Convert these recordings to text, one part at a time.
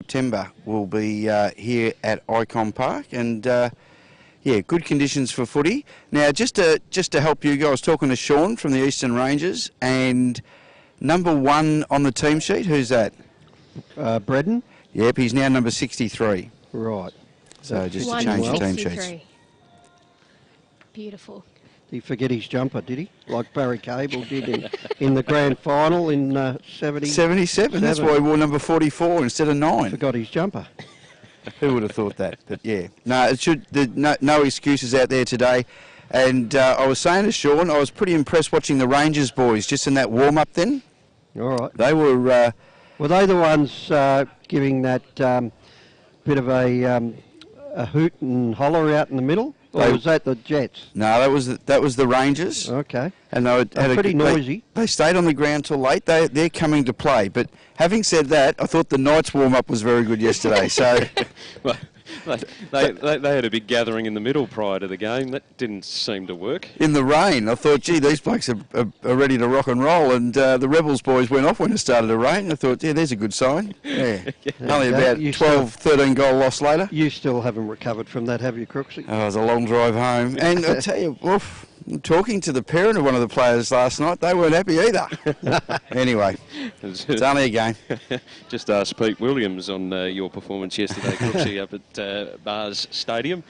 September will be here at Icon Park, and yeah, good conditions for footy. Now, just to help you guys, talking to Sean from the Eastern Rangers, and number 1 on the team sheet, who's that? Bredden? Yep, he's now number 63. Right. So just to change the team sheets. Beautiful. Did he forget his jumper, did he? Like Barry Cable did in the grand final in 77. That's why he wore number 44 instead of 9. Forgot his jumper. Who would have thought that? But yeah, no, no excuses out there today. And I was saying to Sean, I was pretty impressed watching the Rangers boys just in that warm-up then. All right. They were... were they the ones giving that bit of a hoot and holler out in the middle? Or was that the Jets? No, that was the Rangers. Okay. And they had pretty noisy. They stayed on the ground till late. They're coming to play. But having said that, I thought the Knights warm-up was very good yesterday. So they had a big gathering in the middle prior to the game. That didn't seem to work. In the rain, I thought, gee, these blokes are ready to rock and roll. And the Rebels boys went off when it started to rain. I thought, yeah, there's a good sign. Yeah. Only about 12, 13 goal loss later. You still haven't recovered from that, have you, Crooksy? Oh, it was a long drive home. And I tell you, oof, talking to the parent of one of the players last night, they weren't happy either. Anyway, it's only a game. Just ask Pete Williams on your performance yesterday, Crooksy, up at Bars Stadium.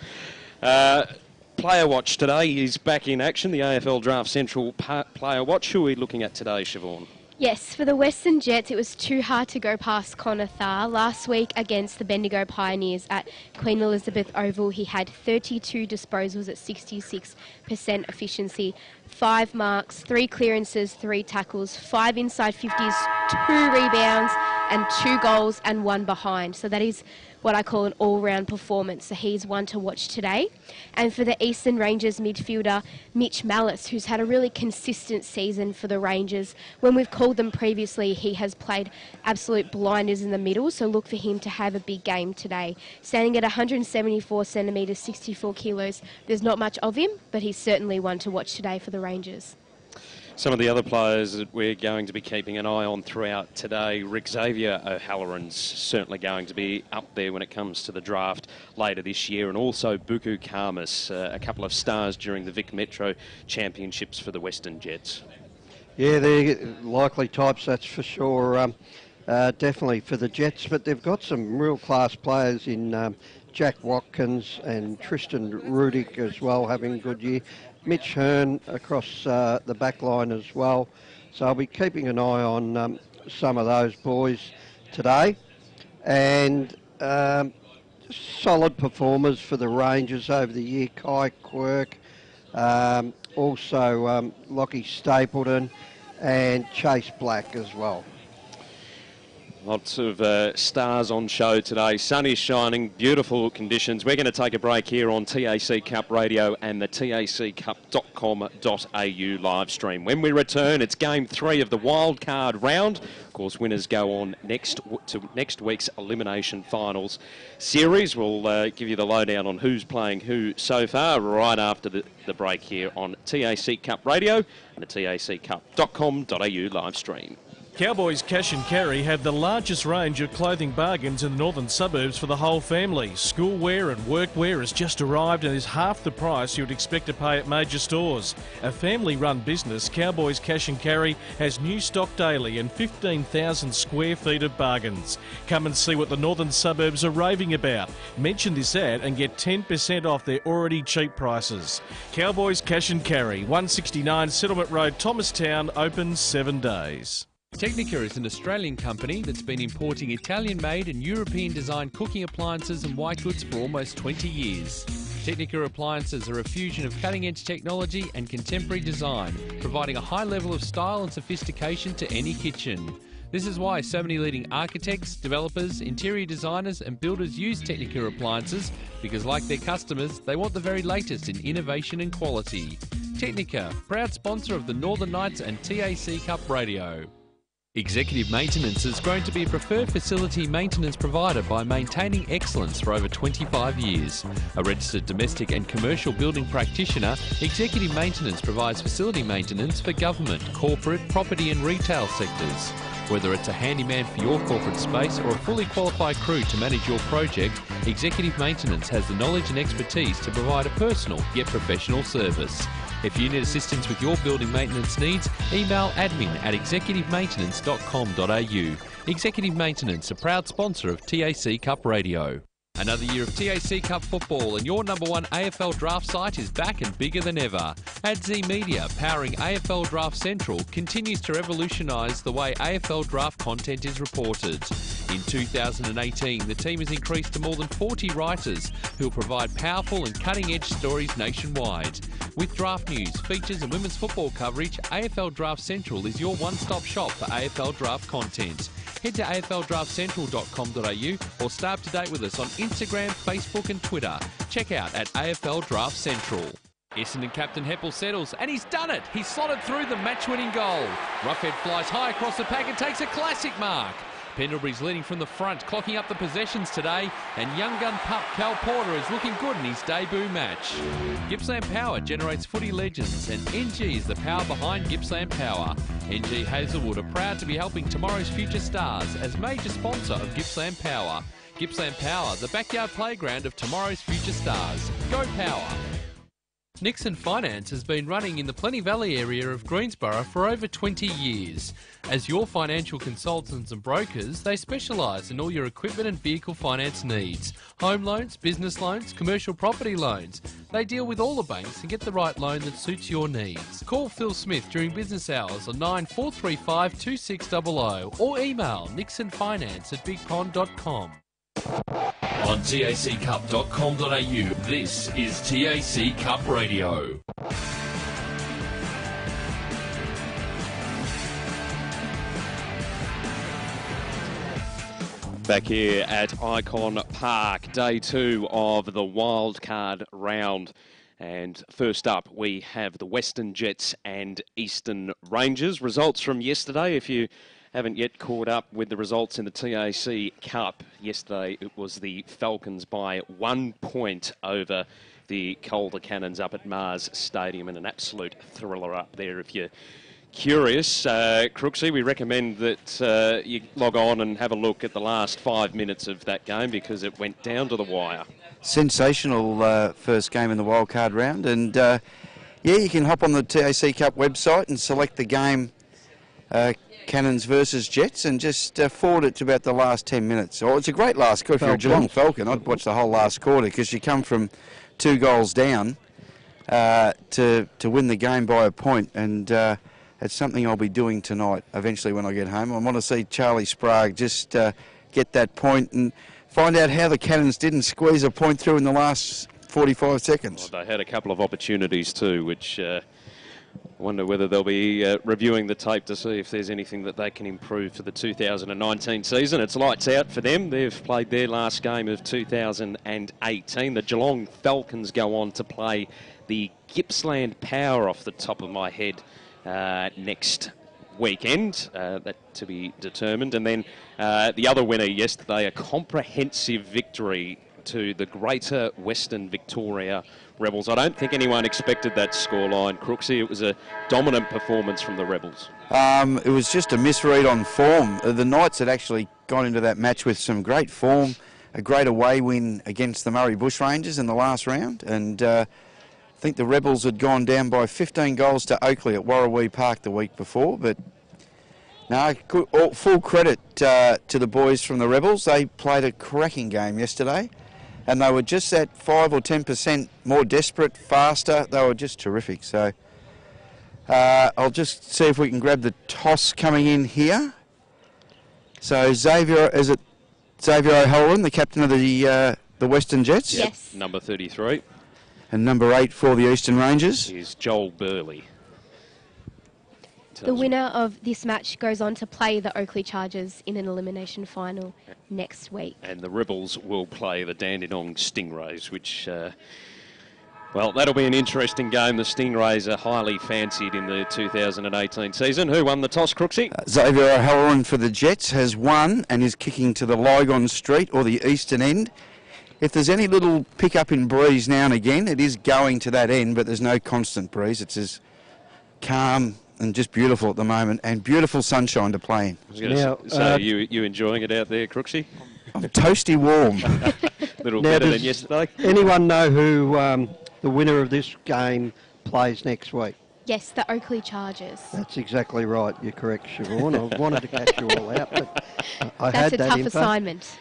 Player Watch today is back in action, the AFL Draft Central Player Watch. Who are we looking at today, Siobhan? Yes, for the Western Jets, it was too hard to go past Connor Tharr. Last week against the Bendigo Pioneers at Queen Elizabeth Oval, he had 32 disposals at 66% efficiency, 5 marks, 3 clearances, 3 tackles, 5 inside 50s, 2 rebounds and 2 goals and 1 behind. So that is what I call an all-round performance. So he's one to watch today. And for the Eastern Rangers midfielder, Mitch Mallis, who's had a really consistent season for the Rangers. When we've called them previously, he has played absolute blinders in the middle, so look for him to have a big game today. Standing at 174 centimetres, 64 kilos, there's not much of him, but he's certainly one to watch today for the Rangers. Some of the other players that we're going to be keeping an eye on throughout today, Rick Xavier O'Halloran's certainly going to be up there when it comes to the draft later this year, and also Buku Khamis, a couple of stars during the Vic Metro Championships for the Western Jets. Yeah, they're likely types, that's for sure, definitely for the Jets, but they've got some real class players in Jack Watkins and Tristan Rudick as well, having a good year. Mitch Hearn across the back line as well. So I'll be keeping an eye on some of those boys today. And solid performers for the Rangers over the year. Kai Quirk, also Lockie Stapleton and Chase Black as well. Lots of stars on show today. Sun is shining, beautiful conditions. We're going to take a break here on TAC Cup Radio and the taccup.com.au live stream. When we return, it's Game 3 of the wildcard round. Of course, winners go on to next week's Elimination Finals series. We'll give you the lowdown on who's playing who so far right after the break here on TAC Cup Radio and the taccup.com.au live stream. Cowboys Cash and Carry have the largest range of clothing bargains in the northern suburbs for the whole family. Schoolwear and workwear has just arrived and is half the price you would expect to pay at major stores. A family-run business, Cowboys Cash and Carry has new stock daily and 15,000 square feet of bargains. Come and see what the northern suburbs are raving about. Mention this ad and get 10% off their already cheap prices. Cowboys Cash and Carry, 169 Settlement Road, Thomastown, open 7 days. Technica is an Australian company that's been importing Italian-made and European-designed cooking appliances and white goods for almost 20 years. Technica appliances are a fusion of cutting-edge technology and contemporary design, providing a high level of style and sophistication to any kitchen. This is why so many leading architects, developers, interior designers and builders use Technica appliances, because like their customers, they want the very latest in innovation and quality. Technica, proud sponsor of the Northern Knights and TAC Cup Radio. Executive Maintenance has grown to be a preferred facility maintenance provider by maintaining excellence for over 25 years. A registered domestic and commercial building practitioner, Executive Maintenance provides facility maintenance for government, corporate, property and retail sectors. Whether it's a handyman for your corporate space or a fully qualified crew to manage your project, Executive Maintenance has the knowledge and expertise to provide a personal yet professional service. If you need assistance with your building maintenance needs, email admin@executivemaintenance.com.au. Executive Maintenance, a proud sponsor of TAC Cup Radio. Another year of TAC Cup football and your number one AFL draft site is back and bigger than ever. AdZ Media, powering AFL Draft Central, continues to revolutionise the way AFL draft content is reported. In 2018, the team has increased to more than 40 writers who will provide powerful and cutting-edge stories nationwide. With draft news, features and women's football coverage, AFL Draft Central is your one-stop shop for AFL draft content. Head to afldraftcentral.com.au or stay up to date with us on Instagram, Facebook and Twitter. Check out at AFL Draft Central. Essendon captain Heppel settles, and he's done it! He's slotted through the match-winning goal. Roughhead flies high across the pack and takes a classic mark. Pendlebury's leading from the front, clocking up the possessions today, and young gun pup Cal Porter is looking good in his debut match. Gippsland Power generates footy legends, and NG is the power behind Gippsland Power. NG Hazelwood are proud to be helping tomorrow's future stars as major sponsor of Gippsland Power. Gippsland Power, the backyard playground of tomorrow's future stars. Go Power! Nixon Finance has been running in the Plenty Valley area of Greensborough for over 20 years. As your financial consultants and brokers, they specialise in all your equipment and vehicle finance needs. Home loans, business loans, commercial property loans. They deal with all the banks and get the right loan that suits your needs. Call Phil Smith during business hours on 9435 2600 or email nixonfinance@bigpond.com. On taccup.com.au, this is TAC Cup Radio. Back here at Icon Park, day 2 of the wildcard round. And first up, we have the Western Jets and Eastern Rangers. Results from yesterday, if you haven't yet caught up with the results in the TAC Cup. Yesterday it was the Falcons by 1 point over the Calder Cannons up at Mars Stadium, and an absolute thriller up there. If you're curious, Crooksy, we recommend that you log on and have a look at the last 5 minutes of that game because it went down to the wire. Sensational first game in the wildcard round, and yeah, you can hop on the TAC Cup website and select the game Cannons versus Jets and just forward it to about the last 10 minutes. Oh, it's a great last quarter. If you're a Geelong Falcon, I'd watch the whole last quarter because you come from 2 goals down to win the game by a point, and it's something I'll be doing tonight eventually when I get home. I want to see Charlie Sprague just get that point and find out how the Cannons didn't squeeze a point through in the last 45 seconds. Well, they had a couple of opportunities too, which I wonder whether they'll be reviewing the tape to see if there's anything that they can improve for the 2019 season. It's lights out for them. They've played their last game of 2018. The Geelong Falcons go on to play the Gippsland Power off the top of my head next weekend. That to be determined. And then the other winner yesterday, a comprehensive victory to the Greater Western Victoria Rebels. I don't think anyone expected that scoreline, Crooksy. It was a dominant performance from the Rebels. It was just a misread on form. The Knights had actually gone into that match with some great form, a great away win against the Murray Bushrangers in the last round, and I think the Rebels had gone down by 15 goals to Oakley at Warrawee Park the week before, but no, full credit to the boys from the Rebels. They played a cracking game yesterday, and they were just that 5 or 10% more desperate, faster. They were just terrific. So I'll just see if we can grab the toss coming in here. So Xavier O'Halloran, the captain of the Western Jets? Yes. Number 33. And number 8 for the Eastern Rangers? Is Joel Burley. The winner of this match goes on to play the Oakley Chargers in an elimination final next week. And the Rebels will play the Dandenong Stingrays, which, well, that'll be an interesting game. The Stingrays are highly fancied in the 2018 season. Who won the toss, Crooksy? Xavier O'Halloran for the Jets has won and is kicking to the Lygon Street or the eastern end. If there's any little pick-up in breeze now and again, it is going to that end, but there's no constant breeze. It's as calm and just beautiful at the moment, and beautiful sunshine to play in. I was gonna Now, say, you enjoying it out there, Crooksy? I'm toasty warm. A little Now, better than does yesterday. anyone know who the winner of this game plays next week? Yes, the Oakley Chargers. That's exactly right. You're correct, Siobhan. I wanted to catch you all out, but I That's had a that tough info. assignment.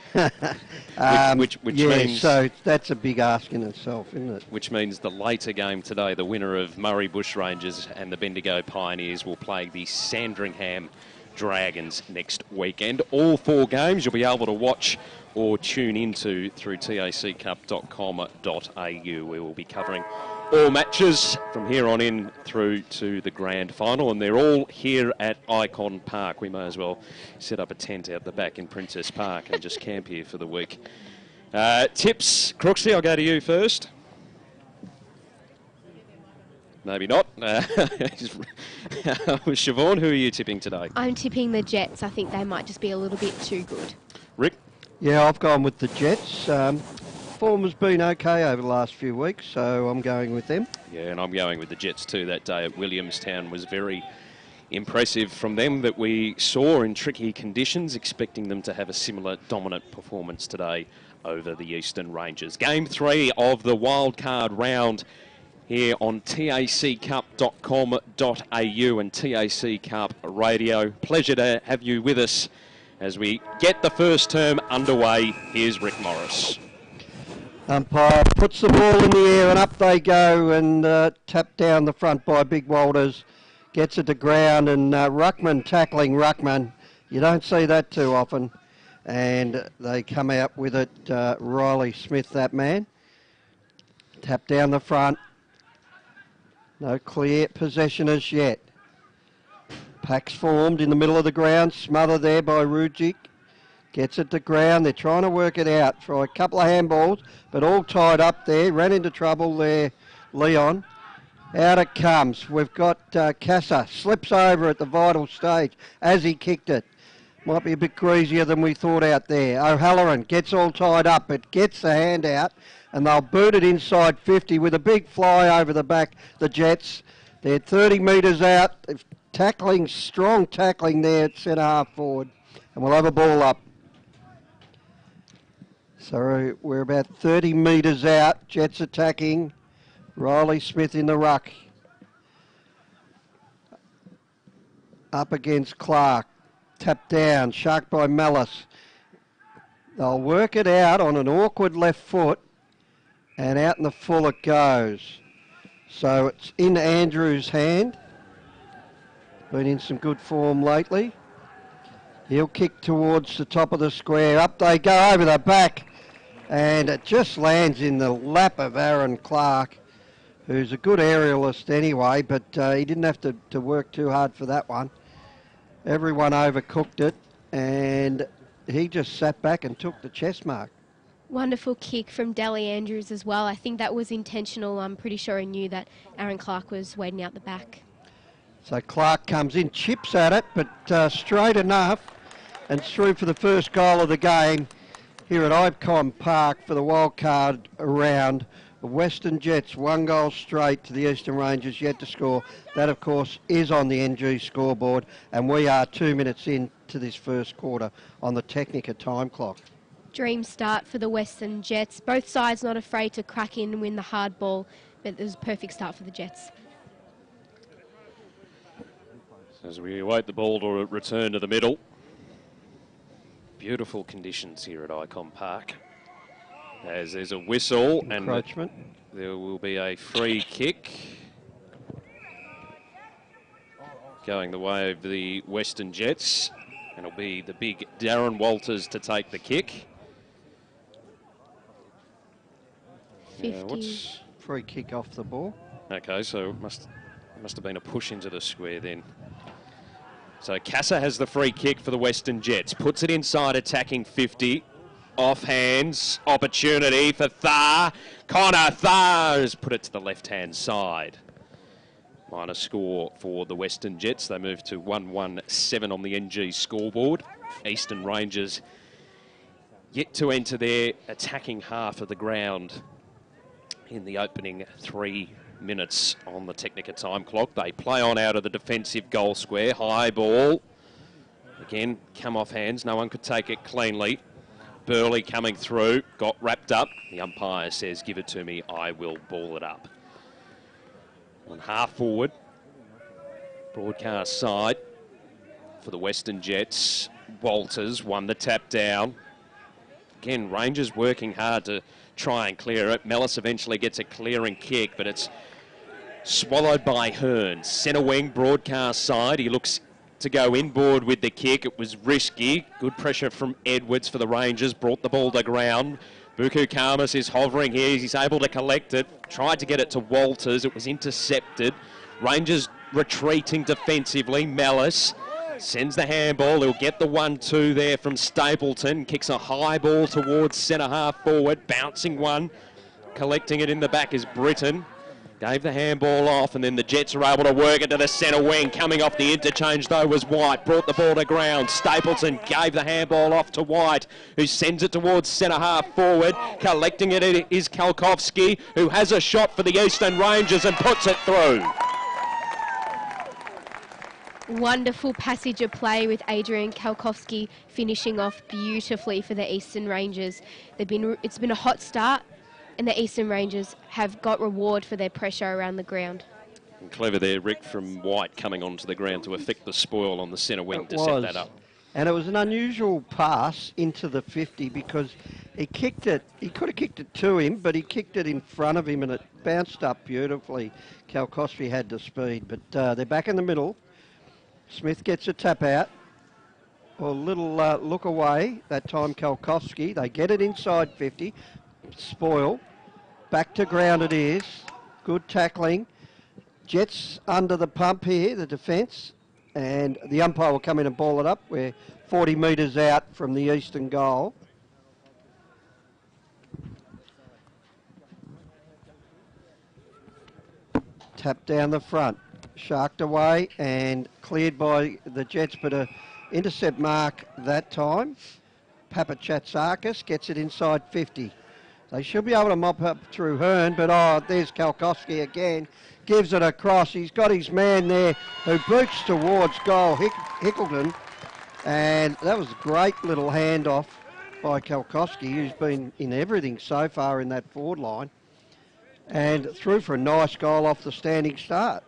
Which yeah, means- so that's a big ask in itself, isn't it? Which means the later game today, the winner of Murray Bushrangers and the Bendigo Pioneers will play the Sandringham Dragons next weekend. All 4 games you'll be able to watch or tune into through taccup.com.au. We will be covering all matches from here on in through to the grand final, and they're all here at Icon Park. We may as well set up a tent out the back in Princess Park and just camp here for the week. Tips, Crooksy, I'll go to you first. Maybe not. Siobhan, who are you tipping today? I'm tipping the Jets. I think they might just be a little bit too good. Rick? Yeah, I've gone with the Jets. Form has been okay over the last few weeks, so I'm going with them. Yeah, and I'm going with the Jets too. That day at Williamstown was very impressive from them that we saw in tricky conditions, expecting them to have a similar dominant performance today over the Eastern Rangers. Game 3 of the wildcard round here on taccup.com.au and TAC Cup Radio. Pleasure to have you with us as we get the first term underway. Here's Rick Morris. Umpire puts the ball in the air and up they go, and tapped down the front by Big Walters. Gets it to ground, and Ruckman tackling Ruckman. You don't see that too often. And they come out with it. Riley Smith, that man. Tap down the front. No clear possession as yet. Pack's formed in the middle of the ground. Smothered there by Rujic. Gets it to ground. They're trying to work it out. Try a couple of handballs, but all tied up there. Ran into trouble there, Leon. Out it comes. We've got Casa. Slips over at the vital stage as he kicked it. Might be a bit greasier than we thought out there. O'Halloran gets all tied up. It gets the hand out, and they'll boot it inside 50 with a big fly over the back, the Jets. They're 30 metres out. Tackling, strong tackling there at centre half forward. And we'll have a ball up. So we're about 30 metres out. Jets attacking. Riley Smith in the ruck. Up against Clark. Tapped down. Shark by Malice. They'll work it out on an awkward left foot. And out in the full it goes. So it's in Andrews' hand. Been in some good form lately. He'll kick towards the top of the square. Up they go over the back. And it just lands in the lap of Aaron Clark, who's a good aerialist anyway, but he didn't have to work too hard for that one. Everyone overcooked it, and he just sat back and took the chest mark. Wonderful kick from Dally Andrews as well. I think that was intentional. I'm pretty sure he knew that Aaron Clark was waiting out the back. So Clark comes in, chips at it, but straight enough, and through for the first goal of the game here at Icon Park for the wildcard round. The Western Jets, 1 goal straight to the Eastern Rangers, yet to score. That, of course, is on the NG scoreboard, and we are 2 minutes into this first quarter on the Technica time clock. Dream start for the Western Jets. Both sides not afraid to crack in and win the hard ball, but it was a perfect start for the Jets. As we await the ball to return to the middle. Beautiful conditions here at Icon Park. As there's a whistle Encroachment. and there will be a free kick going the way of the Western Jets, and it'll be the big Darren Walters to take the kick. 50. Free kick off the ball. Okay, so it must have been a push into the square then. So Casa has the free kick for the Western Jets. Puts it inside attacking 50. Off hands. Opportunity for Thar. Connor Thar has put it to the left-hand side. Minor score for the Western Jets. They move to 117 on the NG scoreboard. Eastern Rangers yet to enter their attacking half of the ground in the opening 3 minutes on the Technica time clock. They play on out of the defensive goal square. High ball. Again, come off hands. No one could take it cleanly. Burley coming through. Got wrapped up. The umpire says, give it to me. I will ball it up. On half forward. Broadcast side for the Western Jets. Walters won the tap down. Again, Rangers working hard to try and clear it. Mellis eventually gets a clearing kick, but it's swallowed by Hearn. Centre wing, broadcast side. He looks to go inboard with the kick. It was risky. Good pressure from Edwards for the Rangers. Brought the ball to ground. Buku Khamis is hovering here. He's able to collect it. Tried to get it to Walters. It was intercepted. Rangers retreating defensively. Mellis sends the handball. He'll get the 1-2 there from Stapleton. Kicks a high ball towards centre half forward. Bouncing one. Collecting it in the back is Britton. Gave the handball off, and then the Jets are able to work it to the centre wing. Coming off the interchange, though, was White. Brought the ball to ground. Stapleton gave the handball off to White, who sends it towards centre half forward. Collecting it is Kalkowski, who has a shot for the Eastern Rangers and puts it through. Wonderful passage of play with Adrian Kalkowski finishing off beautifully for the Eastern Rangers. It's been a hot start, and the Eastern Rangers have got reward for their pressure around the ground. And clever there, Rick, from White coming onto the ground to affect the spoil on the centre wing to set that up. And it was an unusual pass into the 50 because he kicked it. He could have kicked it to him, but he kicked it in front of him and it bounced up beautifully. Kalkowski had the speed, but they're back in the middle. Smith gets a tap out. A little look away, that time Kalkowski. They get it inside 50. Spoil. Back to ground it is. Good tackling. Jets under the pump here, the defence. And the umpire will come in and ball it up. We're 40 metres out from the eastern goal. Tap down the front. Sharked away and cleared by the Jets, but a intercept mark that time. Papachatsakis gets it inside 50. They should be able to mop up through Hearn, but there's Kalkowski again. Gives it across. He's got his man there who boots towards goal, Hickleton. And that was a great little handoff by Kalkowski, who's been in everything so far in that forward line. And through for a nice goal off the standing start.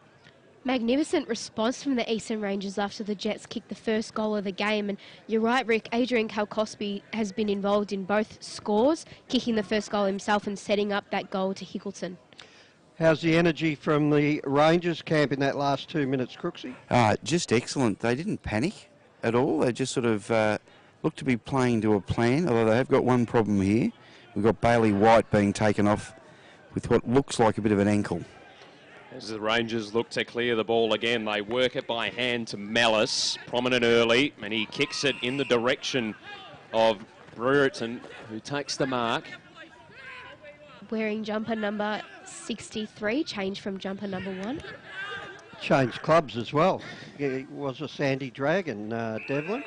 Magnificent response from the Eastern Rangers after the Jets kicked the first goal of the game. And you're right, Rick, Adrian Kalkowski has been involved in both scores, kicking the first goal himself and setting up that goal to Hickleton. How's the energy from the Rangers camp in that last 2 minutes, Crooksy? Just excellent. They didn't panic at all. They just sort of looked to be playing to a plan, although they have got one problem here. We've got Bailey White being taken off with what looks like a bit of an ankle. As the Rangers look to clear the ball again, they work it by hand to Mellis, prominent early, and he kicks it in the direction of Brereton, who takes the mark. Wearing jumper number 63, changed from jumper number 1. Changed clubs as well. It was a Sandy Dragon, Devlin.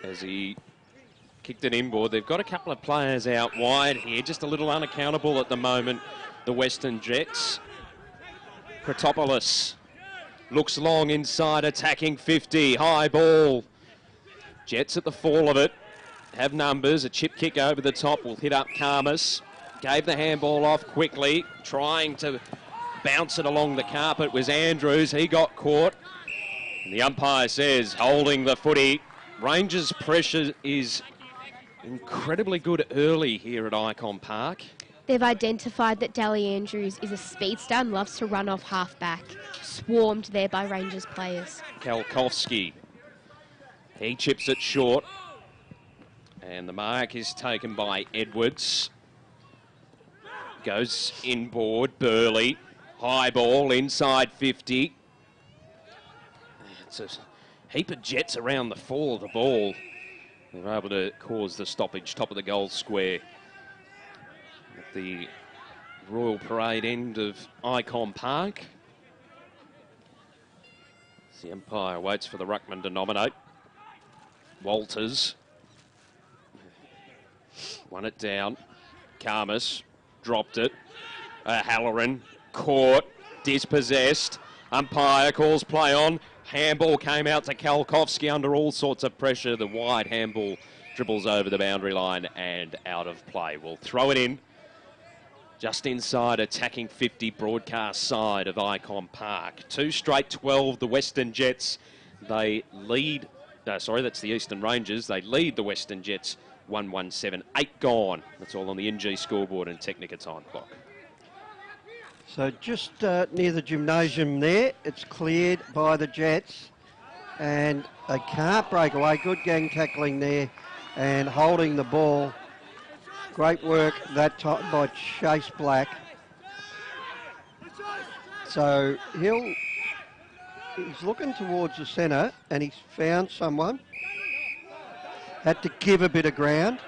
As he kicked it inboard, they've got a couple of players out wide here, just a little unaccountable at the moment, the Western Jets. Protopoulos looks long inside, attacking 50, high ball. Jets at the fall of it, have numbers, a chip kick over the top will hit up Khamis. Gave the handball off quickly, trying to bounce it along the carpet was Andrews, he got caught. And the umpire says, holding the footy. Rangers' pressure is incredibly good early here at Icon Park. They've identified that Dally Andrews is a speedster and loves to run off half-back. Swarmed there by Rangers players. Kalkowski. He chips it short. And the mark is taken by Edwards. Goes inboard, Burley. High ball, inside 50. It's a heap of Jets around the fall of the ball. They're able to cause the stoppage, top of the goal square. At the Royal Parade end of Icon Park. As the umpire waits for the ruckman to nominate. Walters won it down. Khamis dropped it. Halloran caught. dispossessed. Umpire calls play on. Handball came out to Kalkowski under all sorts of pressure. The wide handball dribbles over the boundary line and out of play. We'll throw it in. Just inside attacking 50 broadcast side of Icon Park. 2 straight 12, the Western Jets. They lead, that's the Eastern Rangers. They lead the Western Jets 1-1-7. 8 gone. That's all on the NG scoreboard and Technica time clock. So just near the gymnasium there, it's cleared by the Jets. And they can't break away. Good gang tackling there and holding the ball. Great work that time by Chase Black. So he's looking towards the centre and he's found someone. Had to give a bit of ground.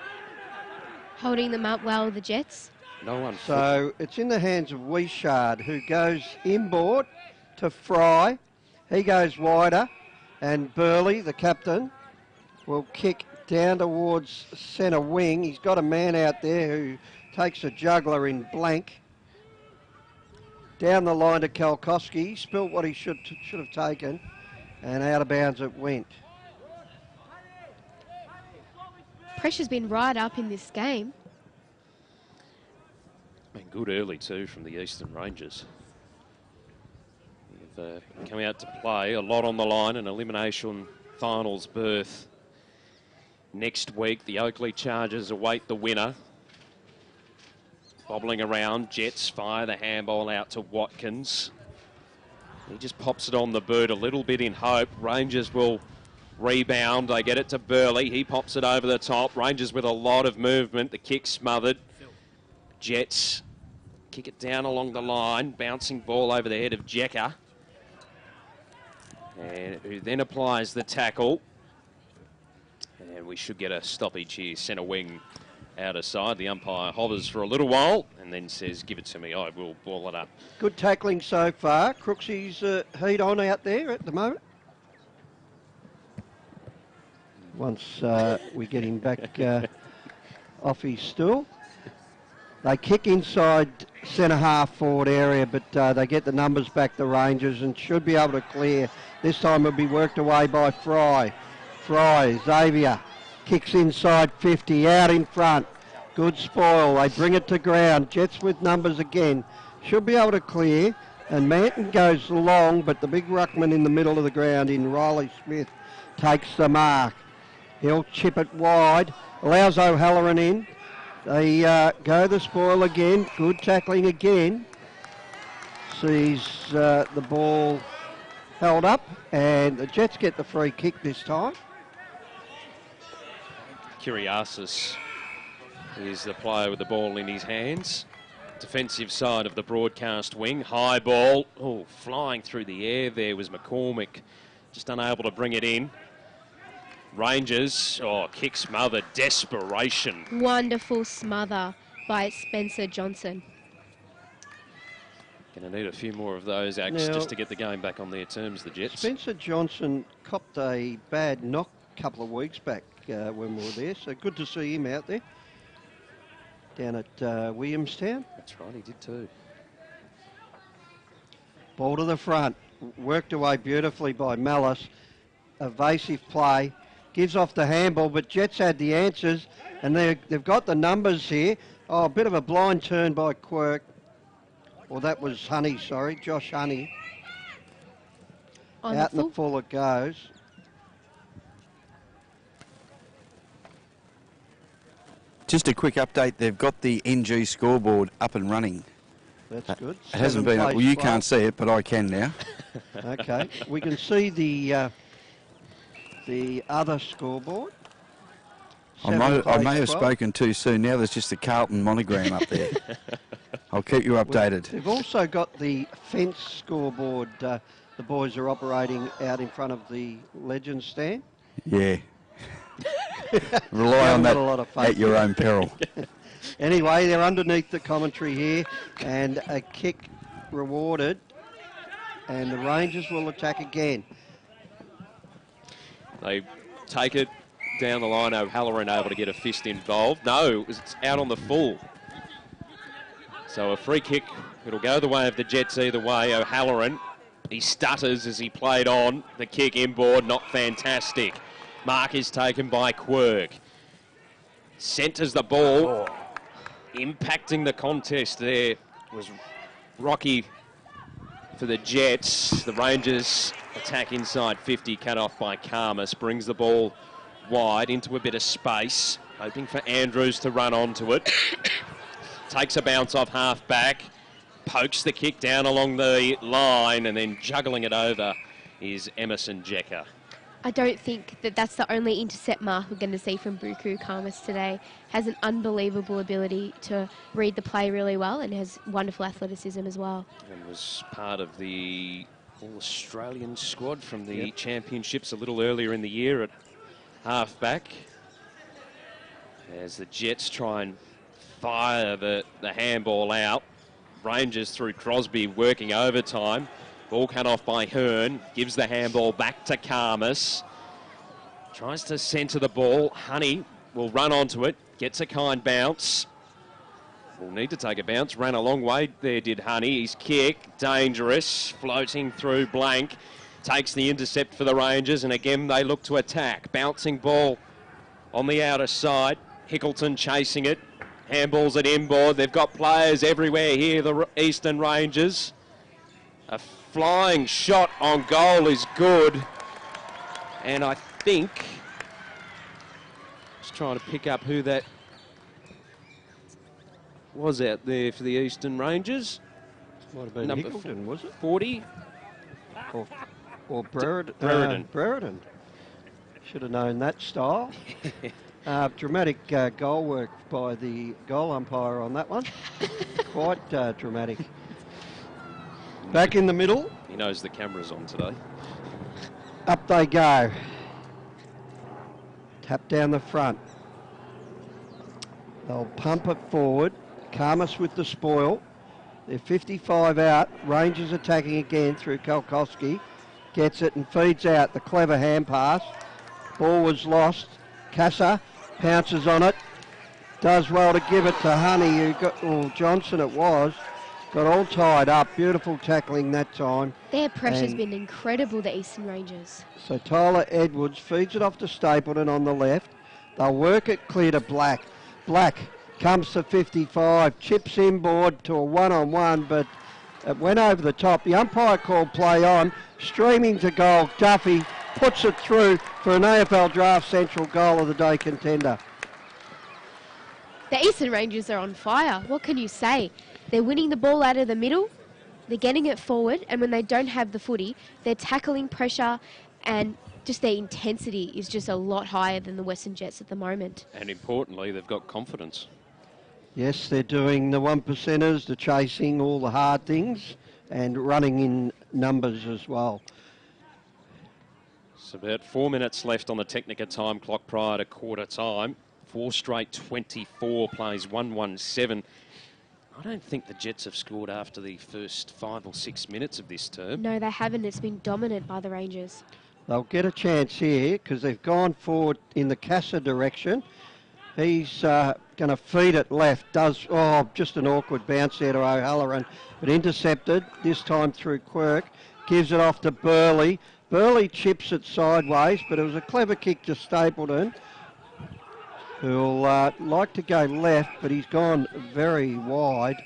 Holding them up well, the Jets. No one. So it's in the hands of Wishard, who goes inboard to Fry. He goes wider, and Burley, the captain, will kick down towards centre wing. He's got a man out there who takes a juggler in blank. Down the line to Kalkowski. He spilt what he should have taken, and out of bounds it went. Pressure's been right up in this game. Been good early too from the Eastern Rangers. They've come out to play a lot on the line, an elimination finals berth. Next week, the Oakley Chargers await the winner. Bobbling around, Jets fire the handball out to Watkins. He just pops it on the boot a little bit in hope. Rangers will rebound. They get it to Burley. He pops it over the top. Rangers with a lot of movement. The kick smothered. Jets kick it down along the line. Bouncing ball over the head of Jecker. And who then applies the tackle. And we should get a stoppage here. Centre wing out of side. The umpire hovers for a little while and then says, give it to me, I will ball it up. Good tackling so far. Crooksy's heat on out there at the moment. Once we get him back off his stool. They kick inside centre half forward area, but they get the numbers back, the Rangers, and should be able to clear. This time it'll be worked away by Fry. Fry, Xavier, kicks inside 50, out in front. Good spoil. They bring it to ground. Jets with numbers again. Should be able to clear. And Manton goes long, but the big ruckman in the middle of the ground in Riley Smith takes the mark. He'll chip it wide. Allows O'Halloran in. They go the spoil again. Good tackling again. Sees the ball held up, and the Jets get the free kick this time. Kiriasis is the player with the ball in his hands. Defensive side of the broadcast wing. High ball. Oh, flying through the air there was McCormick. Just unable to bring it in. Rangers, kick smother, desperation. Wonderful smother by Spencer Johnson. Going to need a few more of those acts just to get the game back on their terms, the Jets. Spencer Johnson copped a bad knock a couple of weeks back when we were there, so good to see him out there down at Williamstown. That's right, he did too. Ball to the front, worked away beautifully by Mallis. Evasive play. Gives off the handball, but Jets had the answers, and they've got the numbers here. Oh, a bit of a blind turn by Quirk. Well, that was Honey, sorry, Josh Honey. Out in the full it goes. Just a quick update, they've got the NG scoreboard up and running. That's good. It hasn't been up. Well, you can't see it, but I can now. Okay, we can see the other scoreboard. I may have spoken too soon. Now there's just a Carlton monogram up there. I'll keep you updated. They've also got the fence scoreboard. The boys are operating out in front of the Legends stand. Yeah. Rely on that at your own peril. Anyway, they're underneath the commentary here, and a kick rewarded, and the Rangers will attack again. They take it down the line. O'Halloran able to get a fist involved. No, it's out on the full. So a free kick, it'll go the way of the Jets either way. O'Halloran, he stutters as he played on. The kick inboard, not fantastic. Mark is taken by Quirk. Centres the ball. Impacting the contest there was Rocky for the Jets. The Rangers attack inside 50, cut off by Karmas. Brings the ball wide into a bit of space, hoping for Andrews to run onto it. Takes a bounce off half back, pokes the kick down along the line, and then juggling it over is Emerson Jecker. I don't think that that's the only intercept mark we're going to see from Buku Karmas today. Has an unbelievable ability to read the play really well and has wonderful athleticism as well. And was part of the All-Australian squad from the championships a little earlier in the year at half-back. As the Jets try and fire the handball out. Rangers through Crosby working overtime. Ball cut off by Hearn. Gives the handball back to Karmas. Tries to centre the ball. Honey will run onto it. Gets a kind bounce. Will need to take a bounce. Ran a long way there, did Honey. His kick, dangerous. Floating through blank. Takes the intercept for the Rangers. And again, they look to attack. Bouncing ball on the outer side. Hickleton chasing it. Handballs at inboard. They've got players everywhere here, the Eastern Rangers. A flying shot on goal is good. And I think, just trying to pick up who that was out there for the Eastern Rangers. Might have been Number Hickleton, was it? 40. Or Brereton. Brereton. Should have known that style. Dramatic goal work by the goal umpire on that one. Quite dramatic. Back in the middle. He knows the camera's on today. Up they go. Tap down the front. They'll pump it forward. Karmas with the spoil. They're 55 out. Rangers attacking again through Kalkowski. Gets it and feeds out. The clever hand pass. Ball was lost. Casa pounces on it. Does well to give it to Honey, who got, Johnson it was. Got all tied up. Beautiful tackling that time. Their pressure's been incredible, the Eastern Rangers. So Tyler Edwards feeds it off to Stapleton on the left. They'll work it clear to Black. Black comes to 55, chips inboard to a one-on-one, but it went over the top. The umpire called play on, streaming to goal. Duffy puts it through for an AFL Draft Central goal of the day contender. The Eastern Rangers are on fire. What can you say? They're winning the ball out of the middle, they're getting it forward, and when they don't have the footy, they're tackling pressure, and just their intensity is just a lot higher than the Western Jets at the moment. And importantly, they've got confidence. Yes, they're doing the one percenters, the chasing, all the hard things, and running in numbers as well. It's about 4 minutes left on the Technica time clock prior to quarter time. 4 straight 24 plays 1-1-7. I don't think the Jets have scored after the first 5 or 6 minutes of this term. No, they haven't. It's been dominant by the Rangers. They'll get a chance here because they've gone forward in the Casa direction. He's going to feed it left. Just an awkward bounce there to O'Halloran, but intercepted, this time through Quirk. Gives it off to Burley. Burley chips it sideways, but it was a clever kick to Stapleton, who'll like to go left, but he's gone very wide,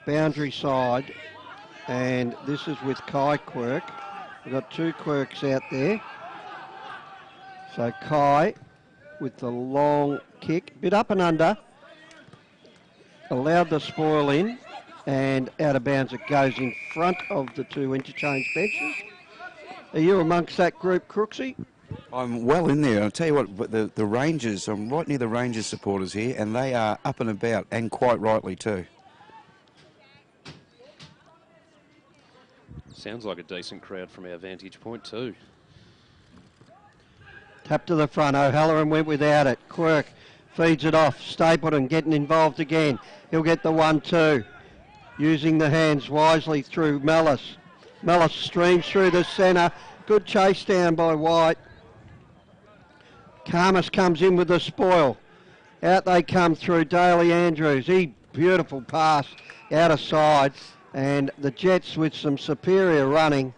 boundary side, and this is with Kai Quirk. We've got 2 Quirks out there. So Kai with the long kick, bit up and under, allowed the spoil in, and out of bounds it goes in front of the 2 interchange benches. Are you amongst that group, Crooksy? I'm well in there. I'll tell you what, the Rangers, I'm right near the Rangers supporters here, and they are up and about, and quite rightly too. Sounds like a decent crowd from our vantage point too. Tap to the front. O'Halloran went without it. Quirk feeds it off. Stapleton getting involved again. He'll get the 1-2. Using the hands wisely through Mellis. Mellis streams through the centre. Good chase down by White. Karmas comes in with the spoil. Out they come through Daly Andrews. He beautiful pass out of side, and the Jets with some superior running.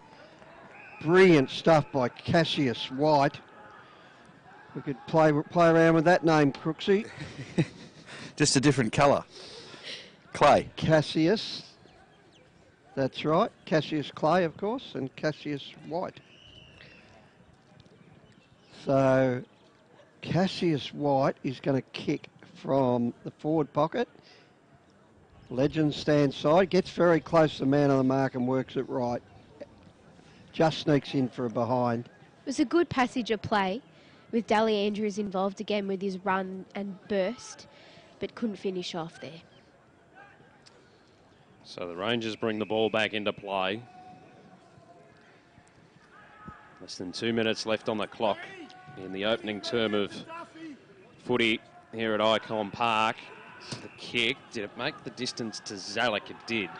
Brilliant stuff by Cassius White. We could play around with that name, Crooksy. Just a different colour. Clay. Cassius. That's right. Cassius Clay, of course, and Cassius White. So Cassius White is going to kick from the forward pocket. Legend stands side, gets very close to the man on the mark and works it right. Just sneaks in for a behind. It was a good passage of play with Dally Andrews involved again with his run and burst, but couldn't finish off there. So the Rangers bring the ball back into play. Less than 2 minutes left on the clock in the opening term of footy here at Icon Park. The kick, did it make the distance to Zalek? It did.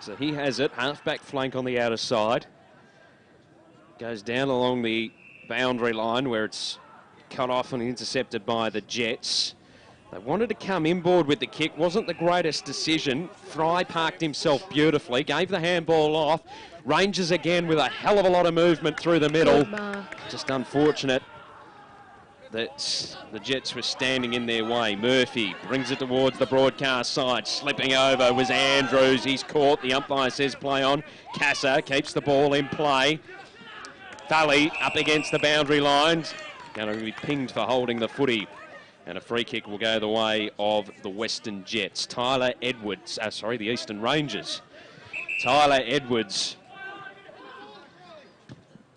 So he has it, half-back flank on the outer side. Goes down along the boundary line where it's cut off and intercepted by the Jets. They wanted to come inboard with the kick. Wasn't the greatest decision. Fry parked himself beautifully, gave the handball off. Rangers again with a hell of a lot of movement through the middle. Just unfortunate that the Jets were standing in their way. Murphy brings it towards the broadcast side. Slipping over was Andrews. He's caught. The umpire says play on. Casa keeps the ball in play. Thully up against the boundary lines. Going to be pinged for holding the footy. And a free kick will go the way of the Western Jets. Tyler Edwards, the Eastern Rangers. Tyler Edwards.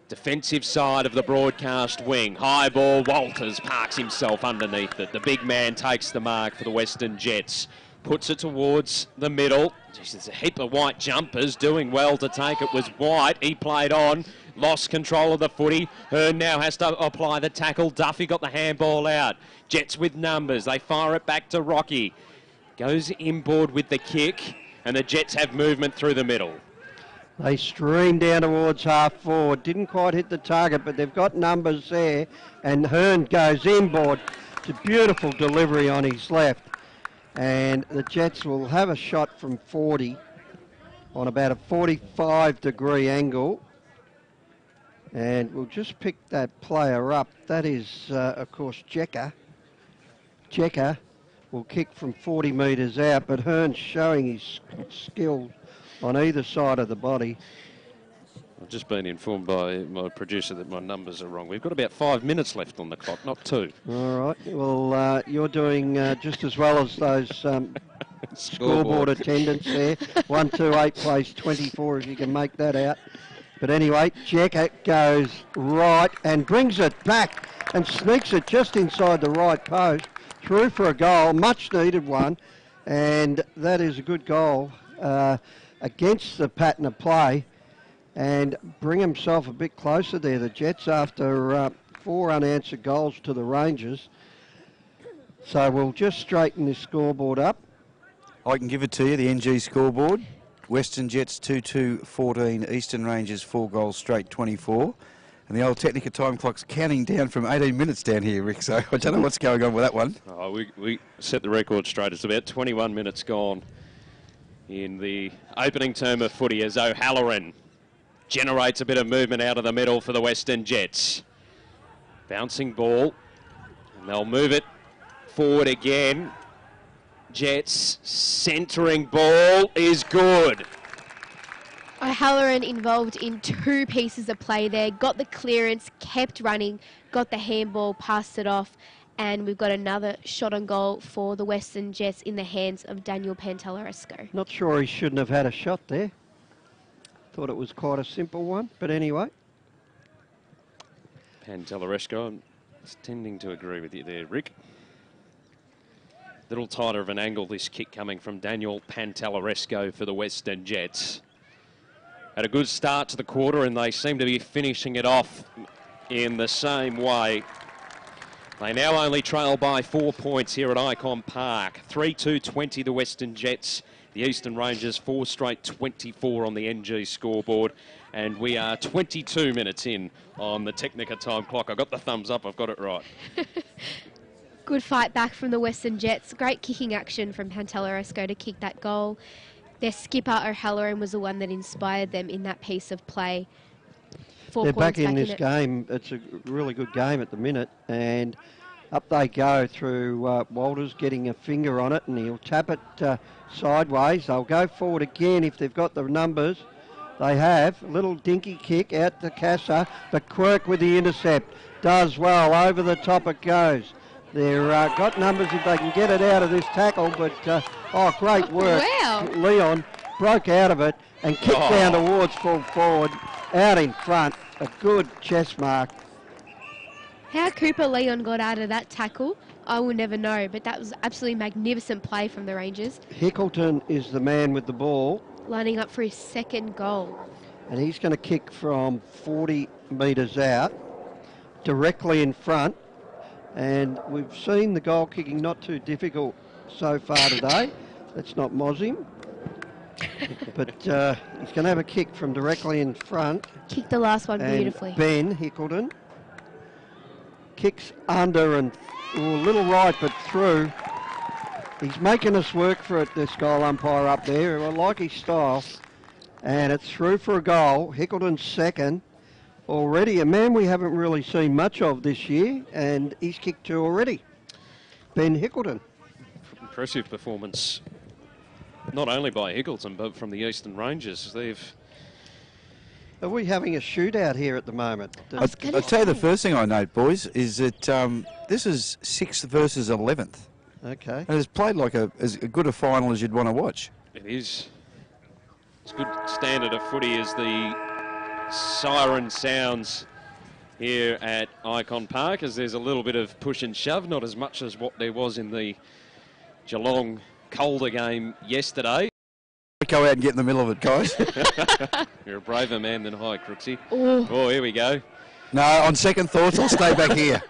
Defensive side of the broadcast wing. High ball, Walters parks himself underneath it. The big man takes the mark for the Western Jets. Puts it towards the middle. Jeez, there's a heap of white jumpers doing well to take it. Was White. He played on. Lost control of the footy. Hearn now has to apply the tackle. Duffy got the handball out. Jets with numbers. They fire it back to Rocky. Goes inboard with the kick. And the Jets have movement through the middle. They stream down towards half forward. Didn't quite hit the target, but they've got numbers there. And Hearn goes inboard. It's a beautiful delivery on his left. And the Jets will have a shot from 40 on about a 45-degree angle. And we'll just pick that player up. That is, of course, Jekka. Jekka will kick from 40 metres out, but Hearn's showing his skill on either side of the body. I've just been informed by my producer that my numbers are wrong. We've got about 5 minutes left on the clock, not 2. All right. Well, you're doing just as well as those scoreboard attendants there. 128 plays 24, if you can make that out. But anyway, Jekka goes right and brings it back and sneaks it just inside the right post. Through for a goal, much needed one. And that is a good goal against the pattern of play. And bring himself a bit closer there, the Jets, after 4 unanswered goals to the Rangers. So we'll just straighten this scoreboard up. I can give it to you, the NG scoreboard. Western Jets 2-2-14, Eastern Rangers 4 goals straight 24. And the old Technica time clock's counting down from 18 minutes down here, Rick, so I don't know what's going on with that one. Oh, we set the record straight. It's about 21 minutes gone in the opening term of footy as O'Halloran generates a bit of movement out of the middle for the Western Jets. Bouncing ball, and they'll move it forward again. Jets centering ball is good. O'Halloran involved in 2 pieces of play there, got the clearance, kept running, got the handball, passed it off, and we've got another shot on goal for the Western Jets in the hands of Daniel Pantelleresco. Not sure he shouldn't have had a shot there. Thought it was quite a simple one, but anyway. Pantelleresco, I'm tending to agree with you there, Rick. Little tighter of an angle, this kick coming from Daniel Pantelleresco for the Western Jets. Had a good start to the quarter and they seem to be finishing it off in the same way. They now only trail by 4 points here at Icon Park. 3-2-20 the Western Jets. The Eastern Rangers 4 straight 24 on the NG scoreboard. And we are 22 minutes in on the Technica time clock. I got the thumbs up, I've got it right. Good fight back from the Western Jets. Great kicking action from Pantelleresco to kick that goal. Their skipper O'Halloran was the one that inspired them in that piece of play. They're back in this game. It's a really good game at the minute, and up they go through Walters getting a finger on it, and he'll tap it sideways. They'll go forward again if they've got the numbers. They have. A little dinky kick out to Casa, but Quirk with the intercept. Does well. Over the top it goes. They've got numbers if they can get it out of this tackle, but great work. Wow. Leon broke out of it and kicked down towards full forward, out in front. A good chest mark. How Cooper Leon got out of that tackle, I will never know, but that was absolutely magnificent play from the Rangers. Hickleton is the man with the ball. Lining up for his second goal. And he's going to kick from 40 metres out, directly in front. And we've seen the goal kicking not too difficult so far today. Let's not moz him. But he's going to have a kick from directly in front. Kicked the last one and beautifully. Ben Hickleton kicks under and a little right but through. He's making us work for it, this goal umpire up there. I like his style. And it's through for a goal. Hickleton's second. Already a man we haven't really seen much of this year, and he's kicked two already. Ben Hickleton. Impressive performance, not only by Hickleton, but from the Eastern Rangers. Are we having a shootout here at the moment? I'll tell you the first thing I note, boys, is that this is 6th versus 11th. Okay. And it's played like as good a final as you'd want to watch. It is. It's good standard of footy as the siren sounds here at Icon Park, as there's a little bit of push and shove, not as much as what there was in the Geelong Calder game yesterday. Go out and get in the middle of it, guys. You're a braver man than I, Crooksy. Oh. Oh, here we go. No, on second thoughts, I'll stay back here.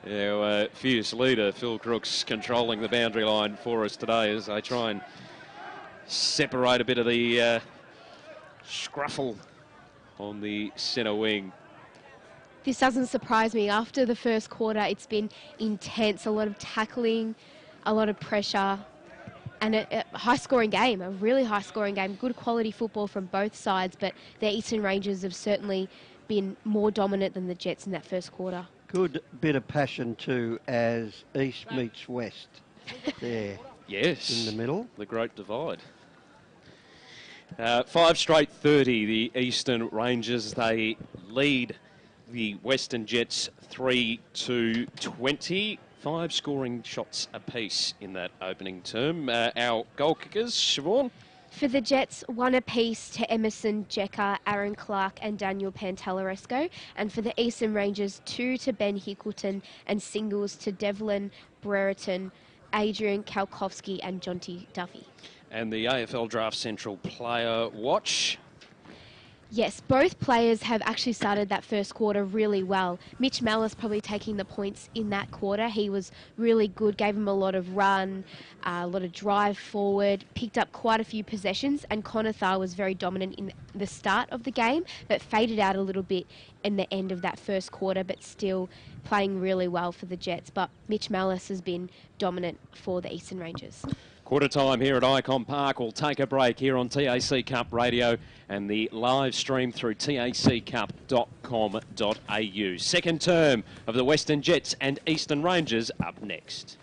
Yeah, fierce leader Phil Crooks controlling the boundary line for us today as they try and separate a bit of the scruffle on the centre wing. This doesn't surprise me. After the first quarter, it's been intense, a lot of tackling, a lot of pressure, and a high-scoring game, a really high-scoring game. Good quality football from both sides, but the Eastern Rangers have certainly been more dominant than the Jets in that first quarter. Good bit of passion too, as East meets West there. Yes. In the middle. The Great Divide. 5 straight 30, the Eastern Rangers. They lead the Western Jets 3-20. 5 scoring shots apiece in that opening term. Our goal kickers, Siobhan? For the Jets, 1 apiece to Emerson Jecker, Aaron Clark and Daniel Pantelleresco. And for the Eastern Rangers, 2 to Ben Hickleton and singles to Devlin Brereton, Adrian Kalkowski and Jonty Duffy. And the AFL Draft Central Player Watch. Yes, both players have actually started that first quarter really well. Mitch Mallis probably taking the points in that quarter. He was really good, gave him a lot of run, a lot of drive forward, picked up quite a few possessions, and Conather was very dominant in the start of the game, but faded out a little bit in the end of that first quarter, but still playing really well for the Jets. But Mitch Mallis has been dominant for the Eastern Rangers. Quarter time here at Icon Park. We'll take a break here on TAC Cup Radio and the live stream through taccup.com.au. Second term of the Western Jets and Eastern Rangers up next.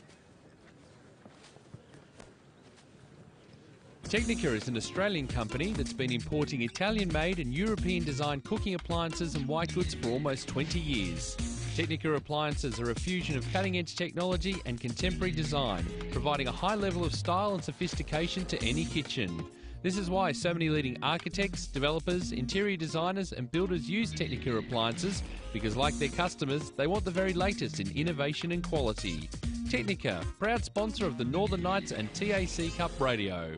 Technica is an Australian company that's been importing Italian-made and European-designed cooking appliances and white goods for almost 20 years. Technica appliances are a fusion of cutting-edge technology and contemporary design, providing a high level of style and sophistication to any kitchen. This is why so many leading architects, developers, interior designers and builders use Technica appliances, because like their customers, they want the very latest in innovation and quality. Technica, proud sponsor of the Northern Knights and TAC Cup Radio.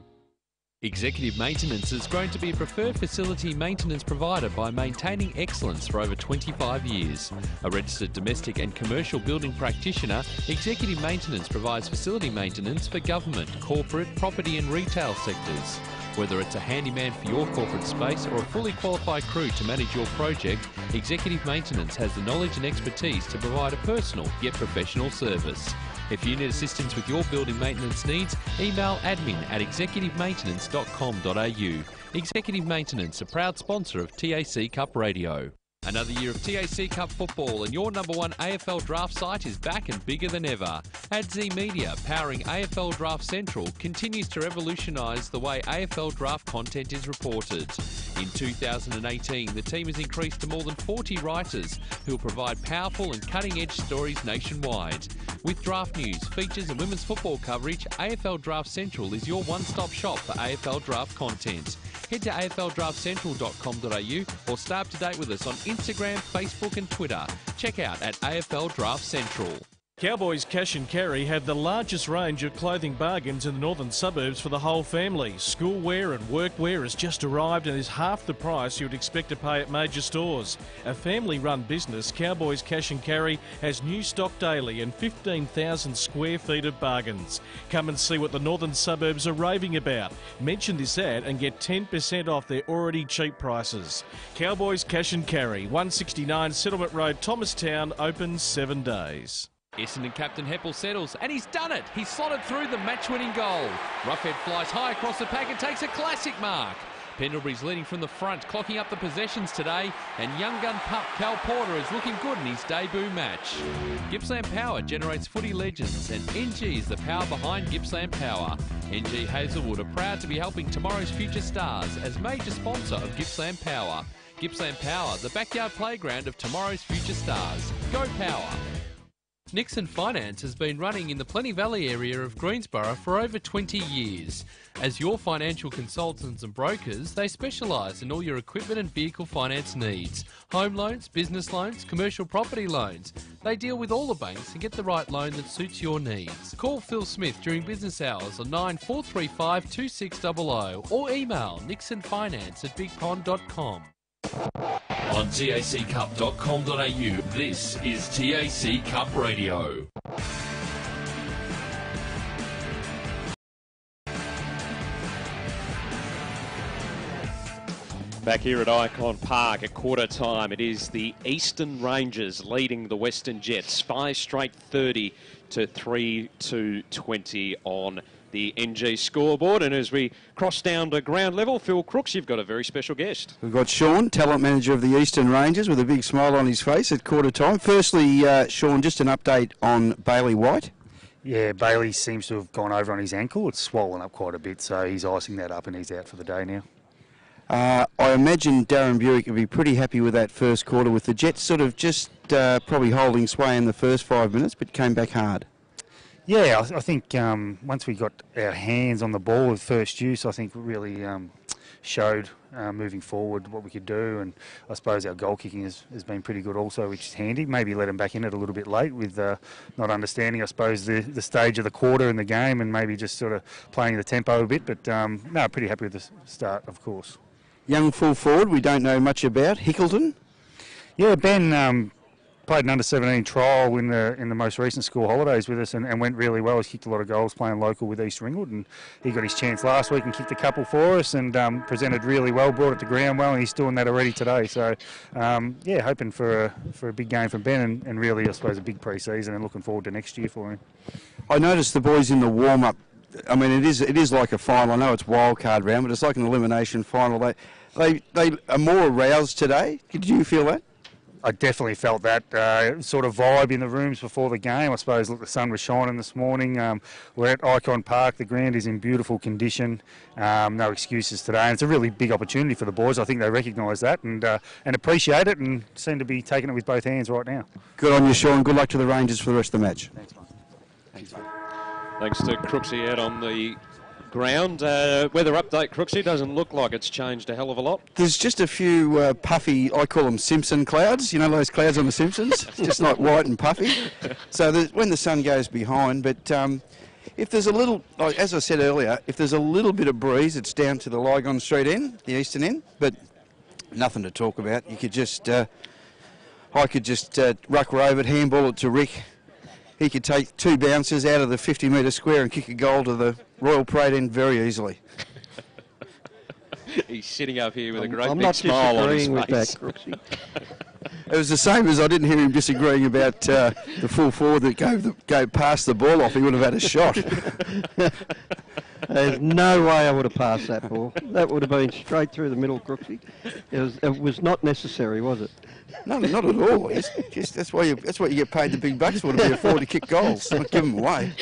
Executive Maintenance has grown to be a preferred facility maintenance provider by maintaining excellence for over 25 years. A registered domestic and commercial building practitioner, Executive Maintenance provides facility maintenance for government, corporate, property and retail sectors. Whether it's a handyman for your corporate space or a fully qualified crew to manage your project, Executive Maintenance has the knowledge and expertise to provide a personal yet professional service. If you need assistance with your building maintenance needs, email admin@executivemaintenance.com.au. Executive Maintenance, a proud sponsor of TAC Cup Radio. Another year of TAC Cup football and your number one AFL draft site is back and bigger than ever. AdZ Media, powering AFL Draft Central, continues to revolutionise the way AFL draft content is reported. In 2018, the team has increased to more than 40 writers who will provide powerful and cutting-edge stories nationwide. With draft news, features and women's football coverage, AFL Draft Central is your one-stop shop for AFL draft content. Head to afldraftcentral.com.au or stay up to date with us on Instagram, Facebook and Twitter. Check out at AFL Draft Central. Cowboys Cash and Carry have the largest range of clothing bargains in the northern suburbs for the whole family. Schoolwear and workwear has just arrived and is half the price you would expect to pay at major stores. A family-run business, Cowboys Cash and Carry has new stock daily and 15,000 square feet of bargains. Come and see what the northern suburbs are raving about. Mention this ad and get 10% off their already cheap prices. Cowboys Cash and Carry, 169 Settlement Road, Thomastown, open 7 days. Essendon captain Heppel settles, and he's done it. He's slotted through the match-winning goal. Roughhead flies high across the pack and takes a classic mark. Pendlebury's leading from the front, clocking up the possessions today, and young gun pup Cal Porter is looking good in his debut match. Gippsland Power generates footy legends, and NG is the power behind Gippsland Power. NG Hazelwood are proud to be helping tomorrow's future stars as major sponsor of Gippsland Power. Gippsland Power, the backyard playground of tomorrow's future stars. Go Power! Nixon Finance has been running in the Plenty Valley area of Greensborough for over 20 years. As your financial consultants and brokers, they specialise in all your equipment and vehicle finance needs. Home loans, business loans, commercial property loans. They deal with all the banks and get the right loan that suits your needs. Call Phil Smith during business hours on 9435 2600 or email nixonfinance@bigpond.com. On taccup.com.au, this is TAC Cup Radio. Back here at Icon Park at quarter time, it is the Eastern Rangers leading the Western Jets 5 straight 30 to 3-20 on the NG scoreboard. And as we cross down to ground level, Phil Crooks, you've got a very special guest. We've got Sean, talent manager of the Eastern Rangers, with a big smile on his face at quarter time. Firstly, Sean, just an update on Bailey White. Yeah, Bailey seems to have gone over on his ankle. It's swollen up quite a bit, so he's icing that up and he's out for the day now. I imagine Darren Buick would be pretty happy with that first quarter, with the Jets sort of just probably holding sway in the first 5 minutes, but came back hard. Yeah, I think once we got our hands on the ball with first use, I think we really showed moving forward what we could do, and I suppose our goal kicking has been pretty good also, which is handy. Maybe let him back in it a little bit late with not understanding, I suppose, the stage of the quarter in the game, and maybe just sort of playing the tempo a bit, but no, pretty happy with the start, of course. Young full forward we don't know much about, Hickleton. Yeah, Ben played an under-17 trial in the most recent school holidays with us and went really well. He's kicked a lot of goals playing local with East Ringwood, and he got his chance last week and kicked a couple for us and presented really well, brought it to ground well, and he's doing that already today. So, yeah, hoping for a big game from Ben and really, I suppose, a big pre-season, and looking forward to next year for him. I noticed the boys in the warm-up, I mean, it is like a final. I know it's wild card round, but it's like an elimination final. They are more aroused today. Did you feel that? I definitely felt that sort of vibe in the rooms before the game. I suppose, look, the sun was shining this morning. We're at Icon Park. The ground is in beautiful condition. No excuses today. And it's a really big opportunity for the boys. I think they recognise that and appreciate it, and seem to be taking it with both hands right now. Good on you, Sean. Good luck to the Rangers for the rest of the match. Thanks, mate. Thanks, mate. Thanks to Crooksy out on the ground. Weather update, Crooksy, doesn't look like it's changed a hell of a lot. There's just a few puffy, I call them Simpson clouds. You know those clouds on The Simpsons? Just like white and puffy. So when the sun goes behind, but if there's a little, like, as I said earlier, if there's a little bit of breeze, it's down to the Lygon Street end, the eastern end, but nothing to talk about. You could just, I could just ruck rove it, handball it to Rick. He could take 2 bounces out of the 50-metre square and kick a goal to the Royal Parade end very easily. He's sitting up here with a great I'm big not smile on his disagreeing with face. that, Crooksy. It was the same as I didn't hear him disagreeing about the full forward that gave passed the ball off. He would have had a shot. There's no way I would have passed that ball. That would have been straight through the middle, Crooksy. It was not necessary, was it? No, not at all. That's why you get paid the big bucks for, to be a forward to kick goals, not give them away.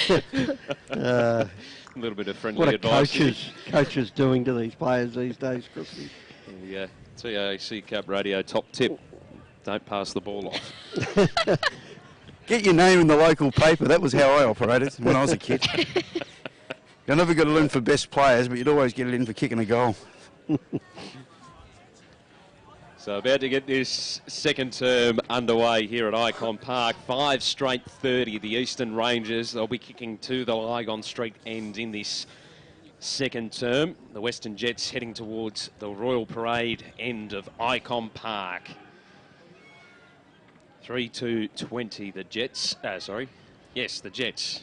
A little bit of friendly What are advice. coaches doing to these players these days, Crooksy? The TAC Cup Radio top tip: don't pass the ball off. Get your name in the local paper. That was how I operated when I was a kid. You never got it in for best players, but you'd always get it in for kicking a goal. So about to get this second term underway here at Icon Park. 5 straight 30, the Eastern Rangers. They'll be kicking to the Lygon Street end in this second term. The Western Jets heading towards the Royal Parade end of Icon Park. 3-2-20, the Jets. Yes, the Jets.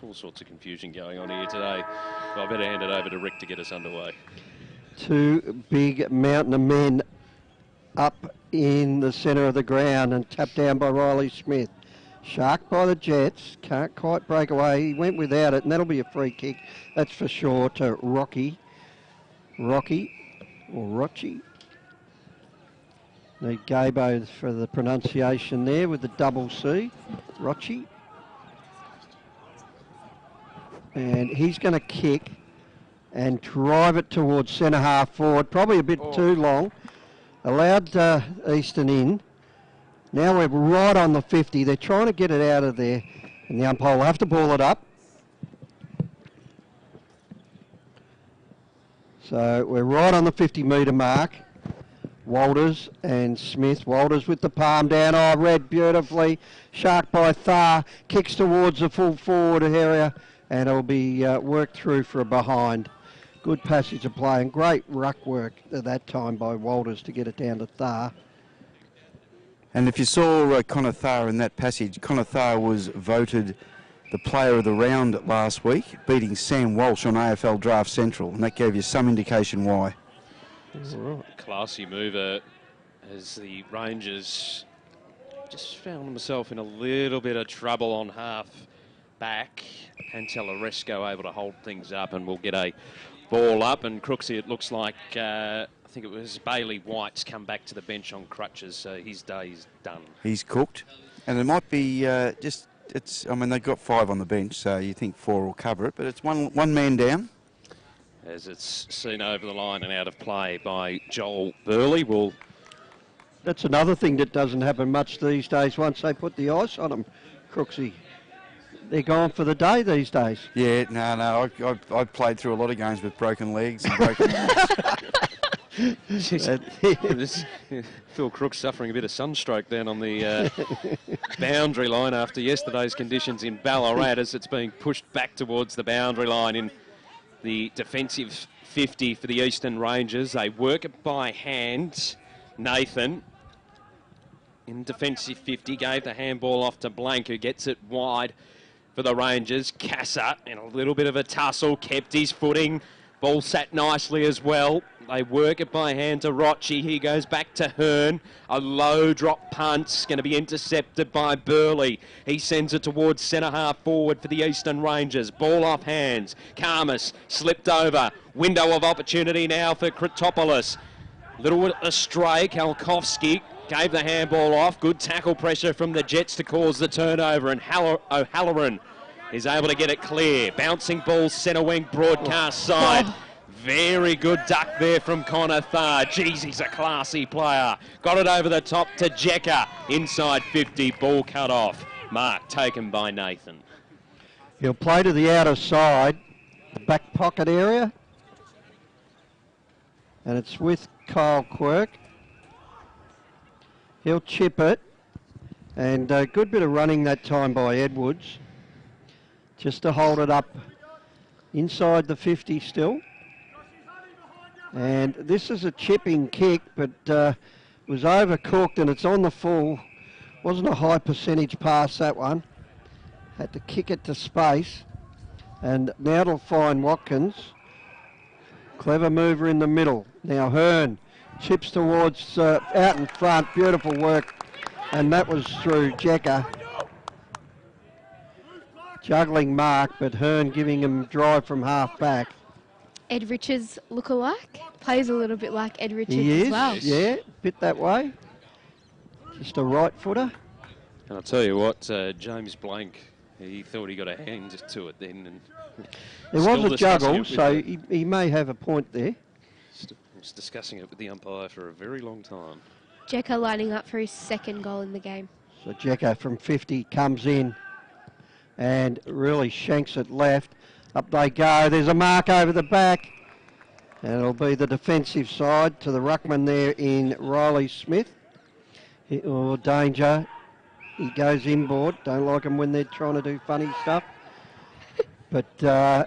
All sorts of confusion going on here today. So I better hand it over to Rick to get us underway. 2 big mountain of men up in the centre of the ground and tapped down by Riley Smith. Shark by the Jets, can't quite break away. He went without it, and that'll be a free kick, that's for sure, to Rocky. Need Gabo for the pronunciation there with the double C, Rochi. And he's going to kick and drive it towards centre half forward, probably a bit too long. Allowed Eastern in. Now we're right on the 50. They're trying to get it out of there, and the umpire will have to ball it up. So we're right on the 50-metre mark. Walters and Smith. Walters with the palm down. Oh, read beautifully. Shark by Thar. Kicks towards the full forward area, and it'll be worked through for a behind. Good passage of play and great ruck work at that time by Walters to get it down to Thar. And if you saw Connor Thar in that passage, Connor Thar was voted the player of the round last week, beating Sam Walsh on AFL Draft Central, and that gave you some indication why. Classy mover as the Rangers just found themselves in a little bit of trouble on half back. Pantelleresco able to hold things up, and we'll get a ball up. And Crooksy, it looks like, I think it was Bailey White's come back to the bench on crutches, so his day's done. He's cooked. And it might be they've got 5 on the bench, so you think 4 will cover it, but it's one man down. As it's seen over the line and out of play by Joel Burley. That's another thing that doesn't happen much these days once they put the ice on them, Crooksy. They're gone for the day these days. Yeah, no, I've played through a lot of games with broken legs and broken arms. Phil Crook's suffering a bit of sunstroke down on the boundary line after yesterday's conditions in Ballarat, as it's being pushed back towards the boundary line in the defensive 50 for the Eastern Rangers. They work it by hand. Nathan in defensive 50 gave the handball off to Blank, who gets it wide for the Rangers. Casa in a little bit of a tussle, kept his footing. Ball sat nicely as well. They work it by hand to Rochi. He goes back to Hearn. A low drop punt, going to be intercepted by Burley. He sends it towards centre half forward for the Eastern Rangers. Ball off hands. Karmas slipped over. Window of opportunity now for Kritopoulos. Little astray. Kalkovsky gave the handball off. Good tackle pressure from the Jets to cause the turnover, and O'Halloran is able to get it clear. Bouncing ball, centre wing, broadcast side. Very good duck there from Connor Thar. Geez, he's a classy player. Got it over the top to Jekka. Inside 50, ball cut off. Mark taken by Nathan. He'll play to the outer side, the back pocket area. And it's with Kyle Quirk. He'll chip it. And a good bit of running that time by Edwards. Just to hold it up inside the 50 still. And this is a chipping kick, but was overcooked, and it's on the full. Wasn't a high percentage pass, that one. Had to kick it to space. And now it'll find Watkins. Clever mover in the middle. Now Hearn chips towards out in front. Beautiful work. And that was through Jekka. Juggling mark, but Hearn giving him drive from half back. Ed Richards look-alike. Plays a little bit like Ed Richards He is, as well. yeah, bit that way. Just a right footer. And I'll tell you what, James Blank, he thought he got a hand to it then. And There still was a discussing juggle, it with so the- he may have a point there. was discussing it with the umpire for a very long time. Jekka lining up for his second goal in the game. So Jekka from 50 comes in and really shanks it left. Up they go. There's a mark over the back. And it'll be the defensive side to the ruckman there in Riley Smith. Oh, danger. He goes inboard. Don't like him when they're trying to do funny stuff. But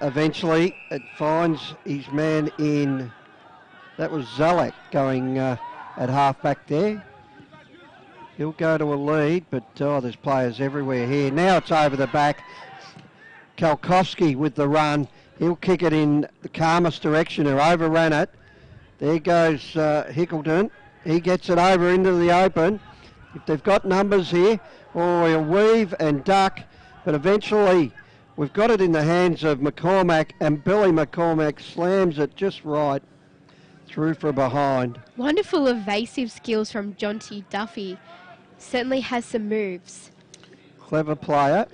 eventually it finds his man in... That was Zalek going at half back there. He'll go to a lead, but there's players everywhere here. Now it's over the back. Kalkowski with the run. He'll kick it in the calmest direction, who overran it. There goes Hickleton. He gets it over into the open. If they've got numbers here, he'll weave and duck, but eventually we've got it in the hands of McCormack, and Billy McCormack slams it just right through from behind. Wonderful evasive skills from Jonty Duffy. Certainly has some moves. Clever player.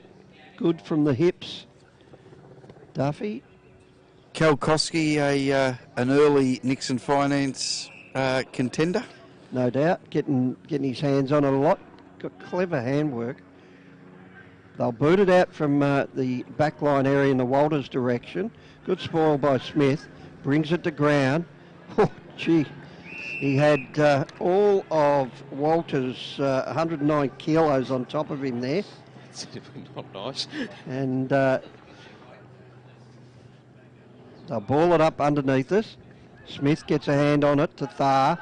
Good from the hips. Duffy. Kalkowski, an early Nixon Finance contender. No doubt. Getting his hands on it a lot. Got clever handwork. They'll boot it out from the backline area in the Walters direction. Good spoil by Smith. Brings it to ground. Oh, gee. He had all of Walters' 109 kilos on top of him there. It's not nice. And they'll ball it up underneath us. Smith gets a hand on it to Thar.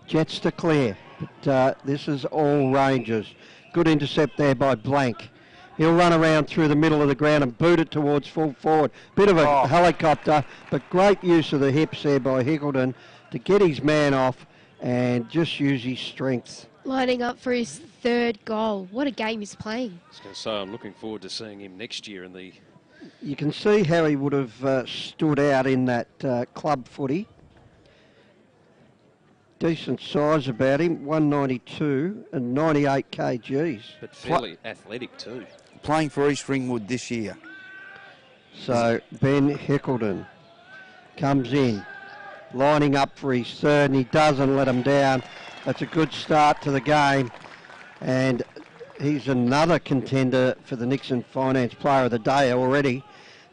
Jets to clear. But this is all Rangers. Good intercept there by Blank. He'll run around through the middle of the ground and boot it towards full forward. Bit of a helicopter, but great use of the hips there by Hickleton to get his man off and just use his strength. Lining up for his third goal. What a game he's playing. I was going to say, I'm looking forward to seeing him next year in the... You can see how he would have stood out in that club footy. Decent size about him, 192 and 98 kgs. But fairly athletic too. Playing for East Ringwood this year. So Ben Hickleton comes in, lining up for his third, and he doesn't let him down. That's a good start to the game, and he's another contender for the Nixon Finance Player of the Day already.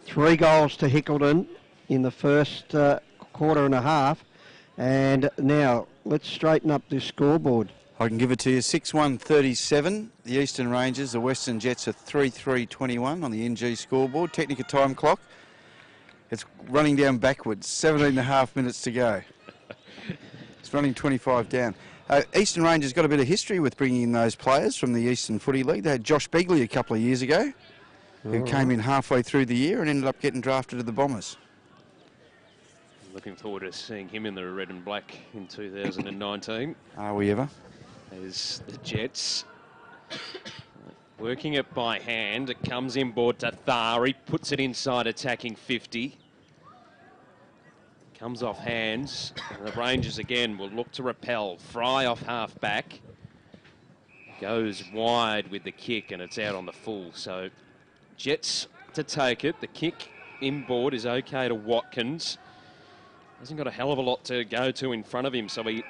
3 goals to Hickleton in the first quarter and a half, and now let's straighten up this scoreboard. I can give it to you, 6-1-37, the Eastern Rangers. The Western Jets are 3-3-21 on the NG scoreboard. Technica time clock. It's running down backwards, 17 and a half minutes to go. It's running 25 down. Eastern Rangers got a bit of history with bringing in those players from the Eastern Footy League. They had Josh Begley a couple of years ago, who came in halfway through the year and ended up getting drafted to the Bombers. Looking forward to seeing him in the red and black in 2019. Are we ever? As the Jets working it by hand. It comes inboard to Thar. He puts it inside attacking 50. Comes off hands. And the Rangers again will look to repel. Fry off half back. Goes wide with the kick and it's out on the full. So Jets to take it. The kick inboard is okay to Watkins. Hasn't got a hell of a lot to go to in front of him, so he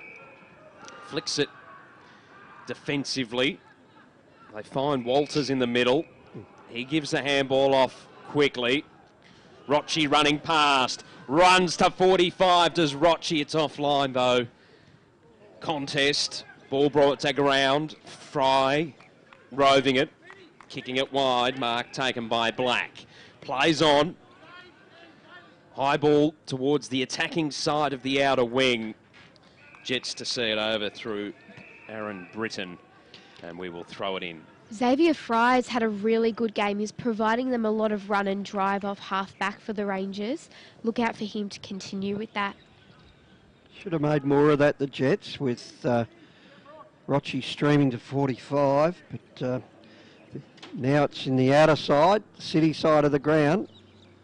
flicks it defensively. They find Walters in the middle. He gives the handball off quickly. Rocci running past. Runs to 45. Does Rocci? It's offline though. Contest. Ball brought to ground. Fry roving it. Kicking it wide. Mark taken by Black. Plays on. High ball towards the attacking side of the outer wing. Jets to see it over through Aaron Britton. And we will throw it in. Xavier Fry's had a really good game. He's providing them a lot of run and drive off half-back for the Rangers. Look out for him to continue with that. Should have made more of that, the Jets, with Rochi streaming to 45, but now it's in the outer side, city side of the ground.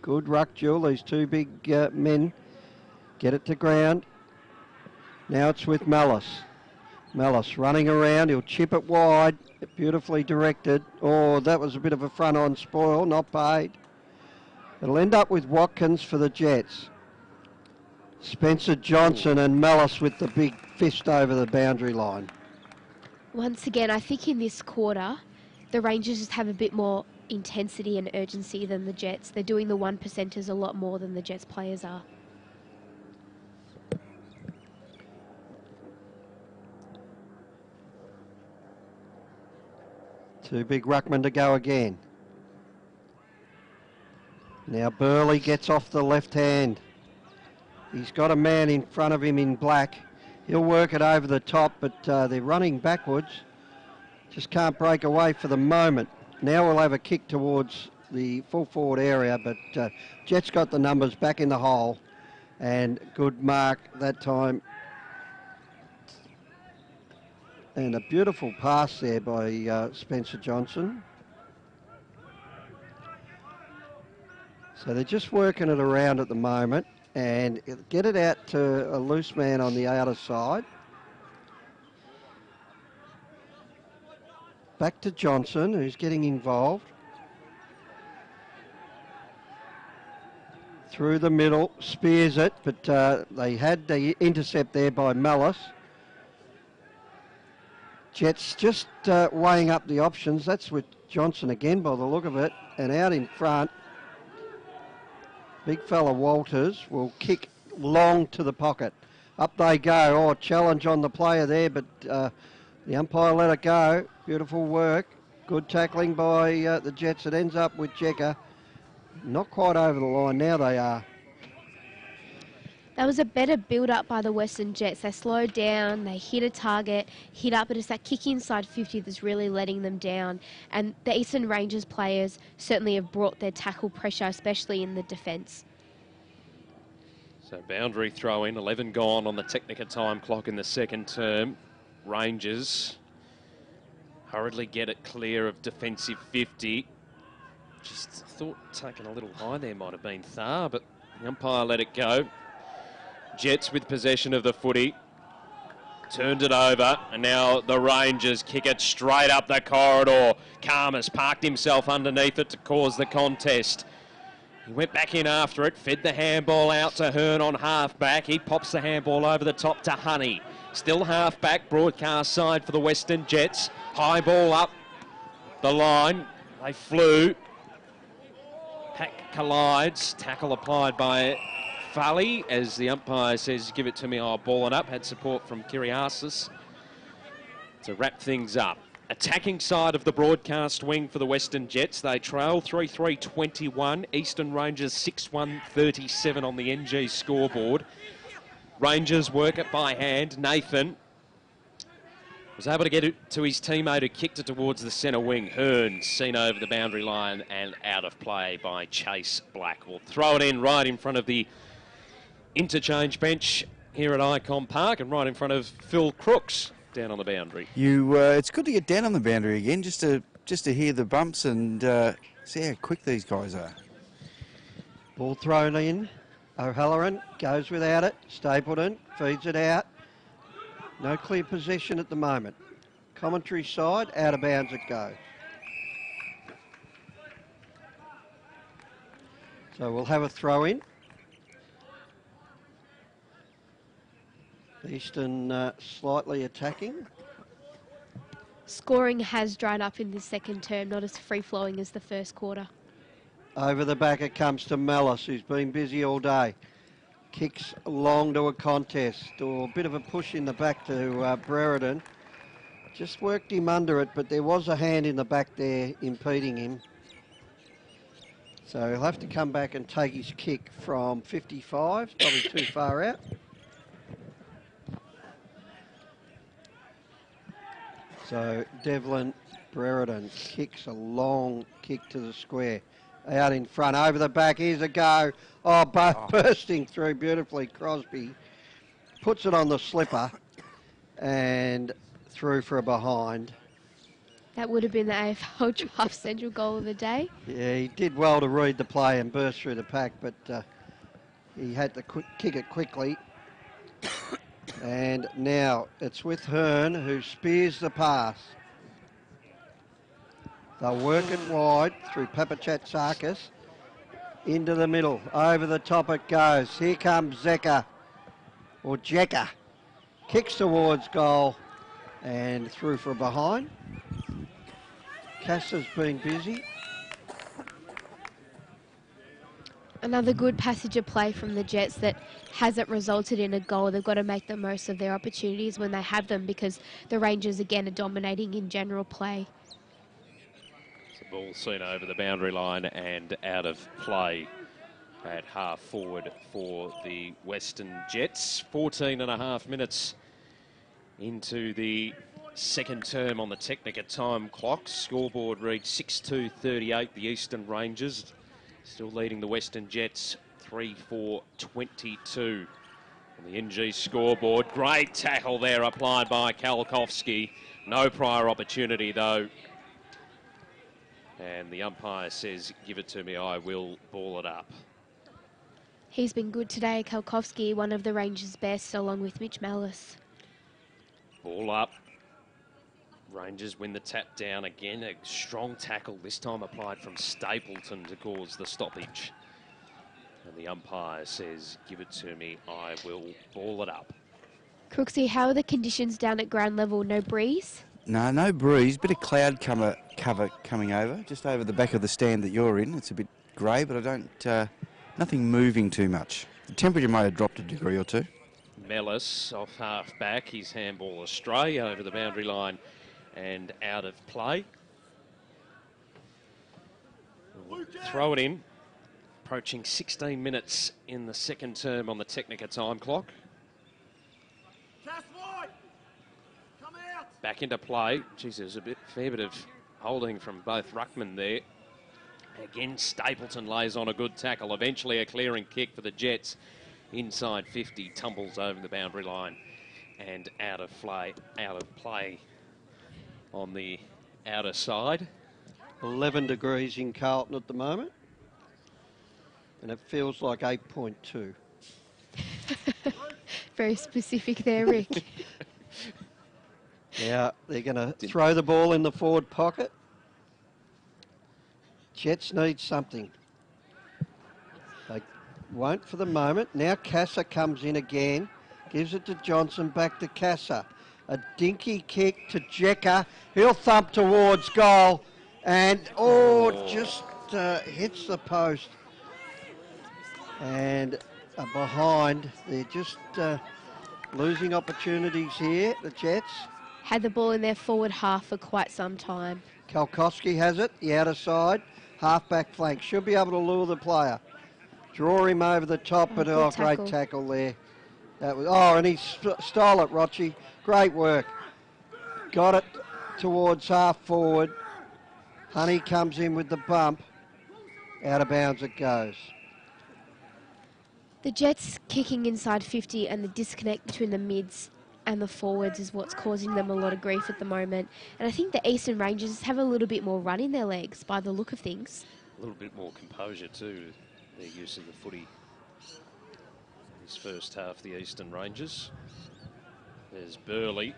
Good ruck duel, these two big men get it to ground. Now it's with Malice. Malice running around, he'll chip it wide, beautifully directed. Oh, that was a bit of a front-on spoil, not paid. It'll end up with Watkins for the Jets. Spencer Johnson and Malice with the big fist over the boundary line. Once again, I think in this quarter, the Rangers just have a bit more intensity and urgency than the Jets. They're doing the 1%ers a lot more than the Jets players are. Too big ruckman to go again. Now Burley gets off the left hand. He's got a man in front of him in black. He'll work it over the top, but they're running backwards. Just can't break away for the moment. Now we'll have a kick towards the full forward area, but Jets got the numbers back in the hole, and good mark that time. And a beautiful pass there by Spencer Johnson. So they're just working it around at the moment and get it out to a loose man on the outer side. Back to Johnson, who's getting involved. Through the middle, spears it, but they had the intercept there by Malice. Jets just weighing up the options. That's with Johnson again by the look of it. And out in front, big fella Walters will kick long to the pocket. Up they go. Oh, challenge on the player there, but the umpire let it go. Beautiful work. Good tackling by the Jets. It ends up with Jecker. Not quite over the line. Now they are. That was a better build-up by the Western Jets. They slowed down, they hit a target, hit up, but it's that kick inside 50 that's really letting them down. And the Eastern Rangers players certainly have brought their tackle pressure, especially in the defence. So boundary throw in, 11 gone on the Technica time clock in the second term. Rangers hurriedly get it clear of defensive 50. Just thought taking a little high there might have been Thar, but the umpire let it go. Jets with possession of the footy. Turned it over, and now the Rangers kick it straight up the corridor. Khamis parked himself underneath it to cause the contest. He went back in after it, fed the handball out to Hearn on half-back. He pops the handball over the top to Honey. Still half-back, broadcast side for the Western Jets. High ball up the line. They flew. Pack collides. Tackle applied by Fully, as the umpire says, give it to me, I'll ball it up. Had support from Kiriasis to wrap things up. Attacking side of the broadcast wing for the Western Jets. They trail 3-3-21. Eastern Rangers 6-1-37 on the NG scoreboard. Rangers work it by hand. Nathan was able to get it to his teammate who kicked it towards the centre wing. Hearn seen over the boundary line and out of play by Chase Black. We'll throw it in right in front of the interchange bench here at Icon Park and right in front of Phil Crooks down on the boundary. It's good to get down on the boundary again, just to hear the bumps and see how quick these guys are. Ball thrown in. O'Halloran goes without it. Stapleton feeds it out. No clear possession at the moment. Commentary side, out of bounds it goes. So we'll have a throw in. Eastern slightly attacking. Scoring has dried up in this second term, not as free-flowing as the first quarter. Over the back it comes to Malice, who's been busy all day. Kicks long to a contest, or a bit of a push in the back to Brereton. Just worked him under it, but there was a hand in the back there impeding him. So he'll have to come back and take his kick from 55, probably too far out. So Devlin Brereton kicks a long kick to the square. Out in front, over the back, here's a go. Oh, both bursting through beautifully. Crosby puts it on the slipper and through for a behind. That would have been the AFL Draft Central goal of the day. Yeah, he did well to read the play and burst through the pack, but he had to kick it quickly. And now it's with Hearn, who spears the pass. They'll work it wide through Papachatsakis. Into the middle. Over the top it goes. Here comes Zeka. Or Jekka. Kicks towards goal. And through for a behind. Cassa's been busy. Another good passage of play from the Jets that hasn't resulted in a goal. They've got to make the most of their opportunities when they have them, because the Rangers again are dominating in general play. The ball seen over the boundary line and out of play at half forward for the Western Jets. 14 and a half minutes into the second term on the Technica time clock. Scoreboard reads 6-2-38, the Eastern Rangers. Still leading the Western Jets 3-4-22 on the NG scoreboard. Great tackle there applied by Kalkowski. No prior opportunity though. And the umpire says, give it to me, I will ball it up. He's been good today, Kalkowski, one of the Rangers' best, along with Mitch Mellis. Ball up. Rangers win the tap down again. A strong tackle, this time applied from Stapleton to cause the stoppage. And the umpire says, give it to me, I will ball it up. Crooksy, how are the conditions down at ground level? No breeze? No breeze. Bit of cloud cover coming over, just over the back of the stand that you're in. It's a bit grey, but I don't, nothing moving too much. The temperature may have dropped a degree or two. Mellis off half back, his handball astray over the boundary line and out of play. We'll throw it in. Approaching 16 minutes in the second term on the Technica time clock. Back into play. Geez, there's a fair bit of holding from both ruckmen there. Again, Stapleton lays on a good tackle. Eventually a clearing kick for the Jets. Inside 50, tumbles over the boundary line and out of play on the outer side. 11 degrees in Carlton at the moment. And it feels like 8.2. Very specific there, Rick. Now they're going to throw the ball in the forward pocket. Jets need something. They won't for the moment. Now Casa comes in again. Gives it to Johnson, back to Casa. A dinky kick to Jekka. He'll thump towards goal. And, just hits the post. And behind. They're just losing opportunities here, the Jets. Had the ball in their forward half for quite some time. Kalkowski has it, the outer side. Half-back flank. Should be able to lure the player. Draw him over the top, but great tackle there. That was, and he stole it, Rochi. Great work. Got it towards half forward. Honey comes in with the bump. Out of bounds it goes. The Jets kicking inside 50 and the disconnect between the mids and the forwards is what's causing them a lot of grief at the moment. And I think the Eastern Rangers have a little bit more run in their legs by the look of things. A little bit more composure too, their use of the footy. This first half, the Eastern Rangers. There's Burley.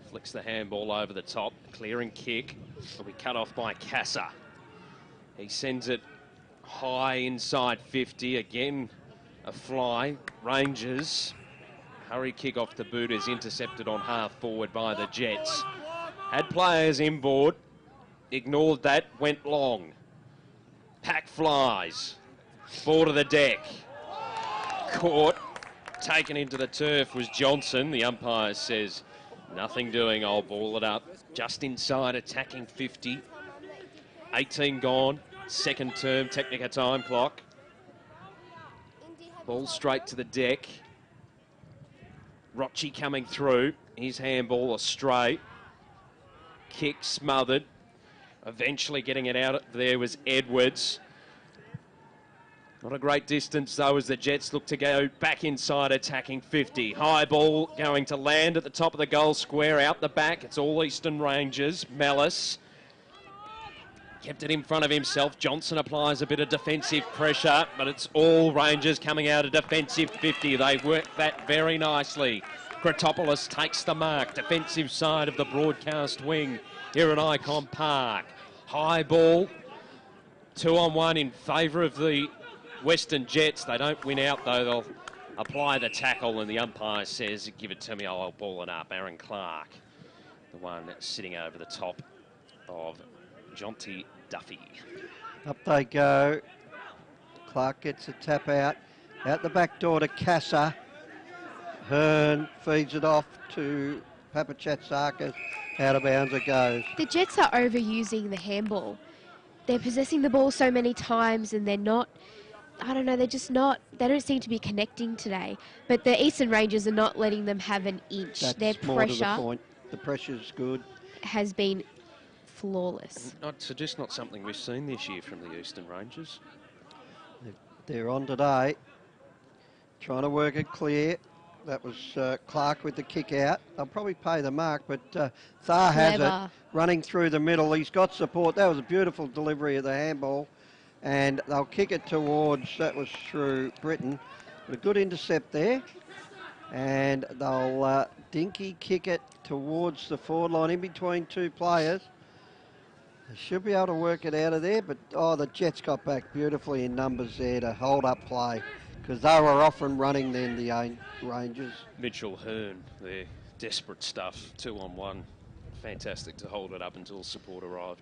Flicks the handball over the top. Clearing kick. Will be cut off by Casa. He sends it high inside 50. Again, a fly. Rangers. Hurry kick off the boot is intercepted on half forward by the Jets. Had players inboard. Ignored that. Went long. Pack flies. Ball to the deck. Caught. Taken into the turf was Johnson. The umpire says, nothing doing, I'll ball it up. Just inside, attacking 50. 18 gone. Second term, Technica time clock. Ball straight to the deck. Rochi coming through. His handball astray. kick smothered. Eventually getting it out there was Edwards. Not a great distance, though, as the Jets look to go back inside, attacking 50. High ball going to land at the top of the goal square, out the back. It's all Eastern Rangers. Mellis kept it in front of himself. Johnson applies a bit of defensive pressure, but it's all Rangers coming out of defensive 50. They've worked that very nicely. Kratopoulos takes the mark. Defensive side of the broadcast wing here at Icon Park. High ball. 2-on-1 in favour of the Western Jets. They don't win out, though. They'll apply the tackle, and the umpire says, give it to me, I'll ball it up. Aaron Clark, the one sitting over the top of Jonty Duffy. Up they go. Clark gets a tap out the back door to Casa. Hearn feeds it off to Papachatsakis. Out of bounds it goes. The Jets are overusing the handball. They're possessing the ball so many times, and they're not, I don't know, they're just not, they don't seem to be connecting today. But the Eastern Rangers are not letting them have an inch. That's Their more to the pressure point. The pressure's good. has been flawless. Just not something we've seen this year from the Eastern Rangers. They're on today. Trying to work it clear. That was Clark with the kick out. They'll probably pay the mark, but Thar has it. Running through the middle. He's got support. That was a beautiful delivery of the handball. And they'll kick it towards, that was through Britain. But a good intercept there. And they'll dinky kick it towards the forward line in between two players. They should be able to work it out of there, but the Jets got back beautifully in numbers there to hold up play, because they were often running then, the Rangers. Mitchell Hearn, their desperate stuff, 2-on-1. Fantastic to hold it up until support arrived.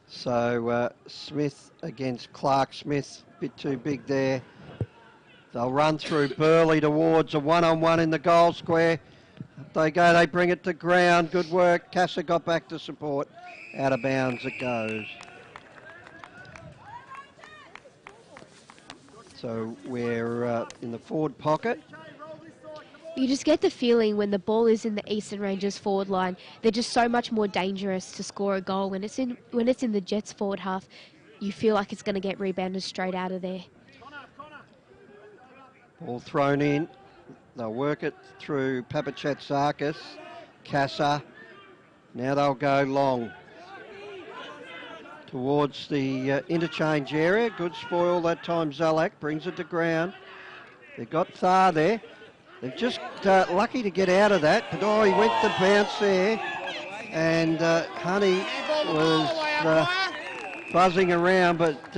So Smith against Clark. Smith, a bit too big there. They'll run through Burley towards a 1-on-1 in the goal square. Up they go, they bring it to ground. Good work. Casa got back to support. Out of bounds it goes. So we're in the forward pocket. You just get the feeling when the ball is in the Eastern Rangers forward line, they're just so much more dangerous to score a goal. When it's in the Jets forward half, you feel like it's going to get rebounded straight out of there. Ball thrown in. They'll work it through Papachatsakis. Casa. Now they'll go long towards the interchange area. Good spoil that time. Zalak brings it to ground. They've got Thar there. They're just lucky to get out of that. But he went to bounce there. And Honey was buzzing around, but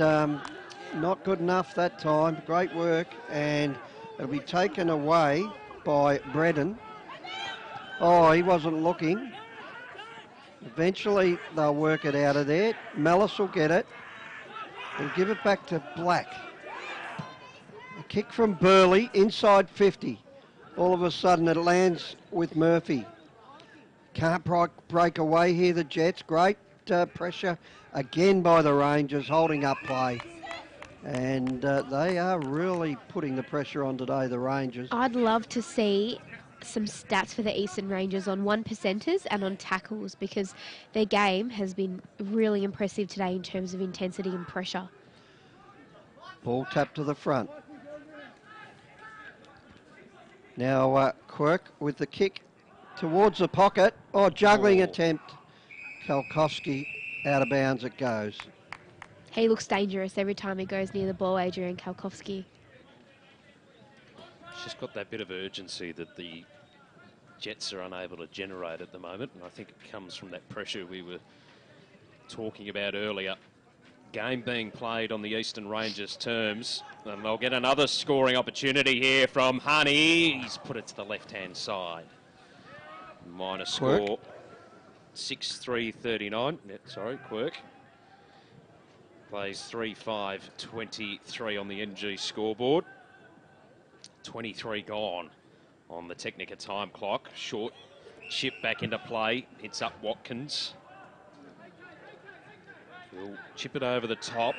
not good enough that time. Great work. And it'll be taken away by Bredden. He wasn't looking. Eventually, they'll work it out of there. Mellis will get it and give it back to Black. A kick from Burley, inside 50. All of a sudden, it lands with Murphy. Can't break away here, the Jets. Great pressure again by the Rangers, holding up play. And they are really putting the pressure on today, the Rangers. I'd love to see some stats for the Eastern Rangers on 1%ers and on tackles, because their game has been really impressive today in terms of intensity and pressure. Ball tapped to the front. Now Quirk with the kick towards the pocket. Juggling attempt. Kalkowski, out of bounds it goes. He looks dangerous every time he goes near the ball, Adrian Kalkowski. He's just got that bit of urgency that the Jets are unable to generate at the moment, and I think it comes from that pressure we were talking about earlier. Game being played on the Eastern Rangers terms, and they'll get another scoring opportunity here from Honey. He's put it to the left-hand side. Minor score, 6-3-39. Sorry, Quirk. Plays 3-5-23 on the NG scoreboard. 23 gone on the Technica time clock. Short chip back into play. Hits up Watkins. He'll chip it over the top.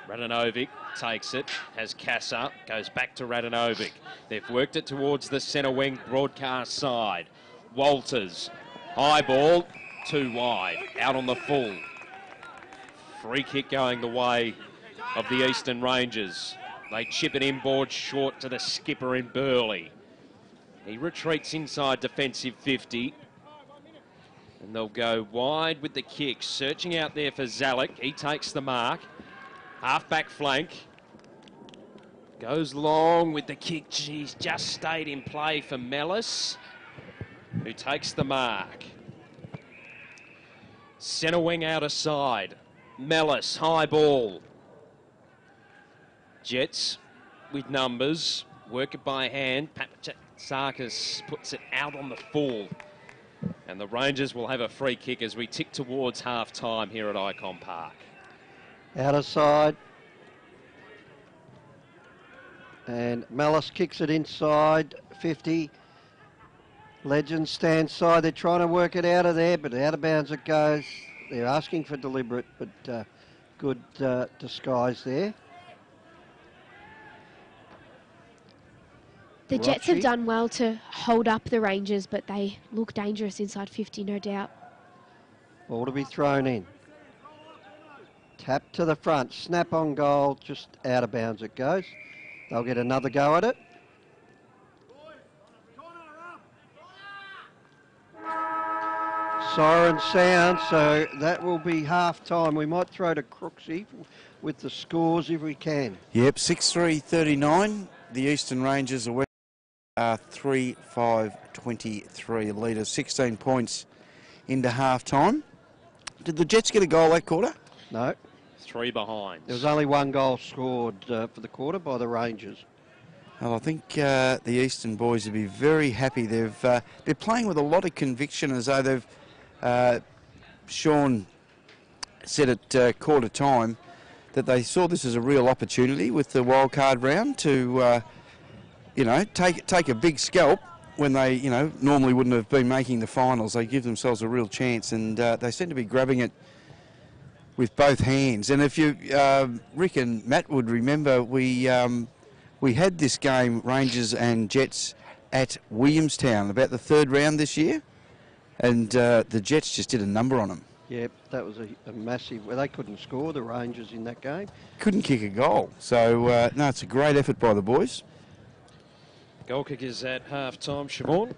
Radanovic takes it, has Casa, goes back to Radanovic. They've worked it towards the centre wing broadcast side. Walters, high ball, too wide. Out on the full. Free kick going the way of the Eastern Rangers. They chip it inboard short to the skipper in Burley. He retreats inside defensive 50. And they'll go wide with the kick. Searching out there for Zalek. He takes the mark. Half-back flank. Goes long with the kick. She's just stayed in play for Mellis, who takes the mark. Centre wing out aside. Mellis, high ball. Jets with numbers. Work it by hand. Sarkis puts it out on the full. And the Rangers will have a free kick as we tick towards half-time here at Icon Park. Out of side. And Mellis kicks it inside 50. Legends stand side. They're trying to work it out of there, but out of bounds it goes. They're asking for deliberate, but good disguise there. The Jets have done well to hold up the Rangers, but they look dangerous inside 50, no doubt. Ball to be thrown in. Tap to the front. Snap on goal. Just out of bounds it goes. They'll get another go at it. Siren sound, so that will be half time. We might throw to Crooksy with the scores if we can. Yep, 6-3-39. The Eastern Rangers are 3-5-23 leader, 16 points into half time. Did the Jets get a goal that quarter? No. 3 behind. There was only one goal scored for the quarter by the Rangers. Well, I think the Eastern boys will be very happy. They're playing with a lot of conviction, as though they've. Sean said at quarter time that they saw this as a real opportunity with the wildcard round to, take a big scalp when they, normally wouldn't have been making the finals. They give themselves a real chance, and they seem to be grabbing it with both hands. And if you, Rick and Matt would remember, we had this game, Rangers and Jets, at Williamstown about the third round this year, and the Jets just did a number on them. Yep, that was a massive. Well, they couldn't score, the Rangers, in that game. Couldn't kick a goal. So no, it's a great effort by the boys. Goal kick is at half time, Siobhan.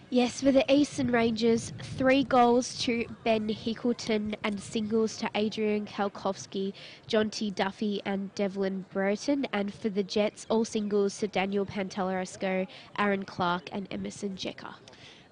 Yes, for the Eastern Rangers, 3 goals to Ben Hickleton and singles to Adrian Kalkowski, John T. Duffy and Devlin Brereton. And for the Jets, all singles to Daniel Pantelleresco, Aaron Clark and Emerson Jecker.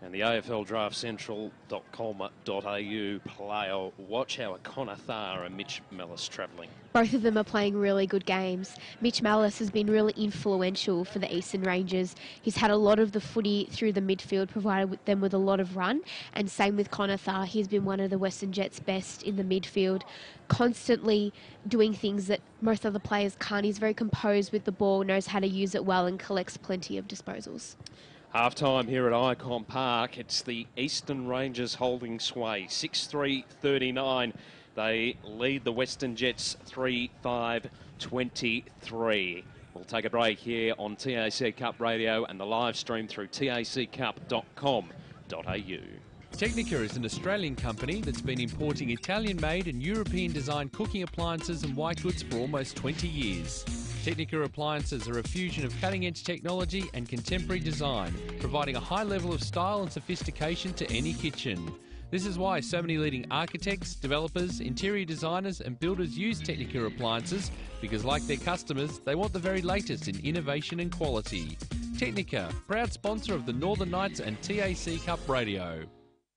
And the AFLDraftCentral.com.au player watch. How are Connor Thayer and Mitch Mellis travelling? Both of them are playing really good games. Mitch Mellis has been really influential for the Eastern Rangers. He's had a lot of the footy through the midfield, provided them with a lot of run. And same with Connor Thayer. He's been one of the Western Jets' best in the midfield, constantly doing things that most other players can't. He's very composed with the ball, knows how to use it well and collects plenty of disposals. Half-time here at Icon Park. It's the Eastern Rangers holding sway. 6-3-39. They lead the Western Jets 3-5-23. We'll take a break here on TAC Cup Radio and the live stream through taccup.com.au. Technica is an Australian company that's been importing Italian-made and European-designed cooking appliances and white goods for almost 20 years. Technica appliances are a fusion of cutting-edge technology and contemporary design, providing a high level of style and sophistication to any kitchen. This is why so many leading architects, developers, interior designers and builders use Technica appliances, because like their customers, they want the very latest in innovation and quality. Technica, proud sponsor of the Northern Knights and TAC Cup Radio.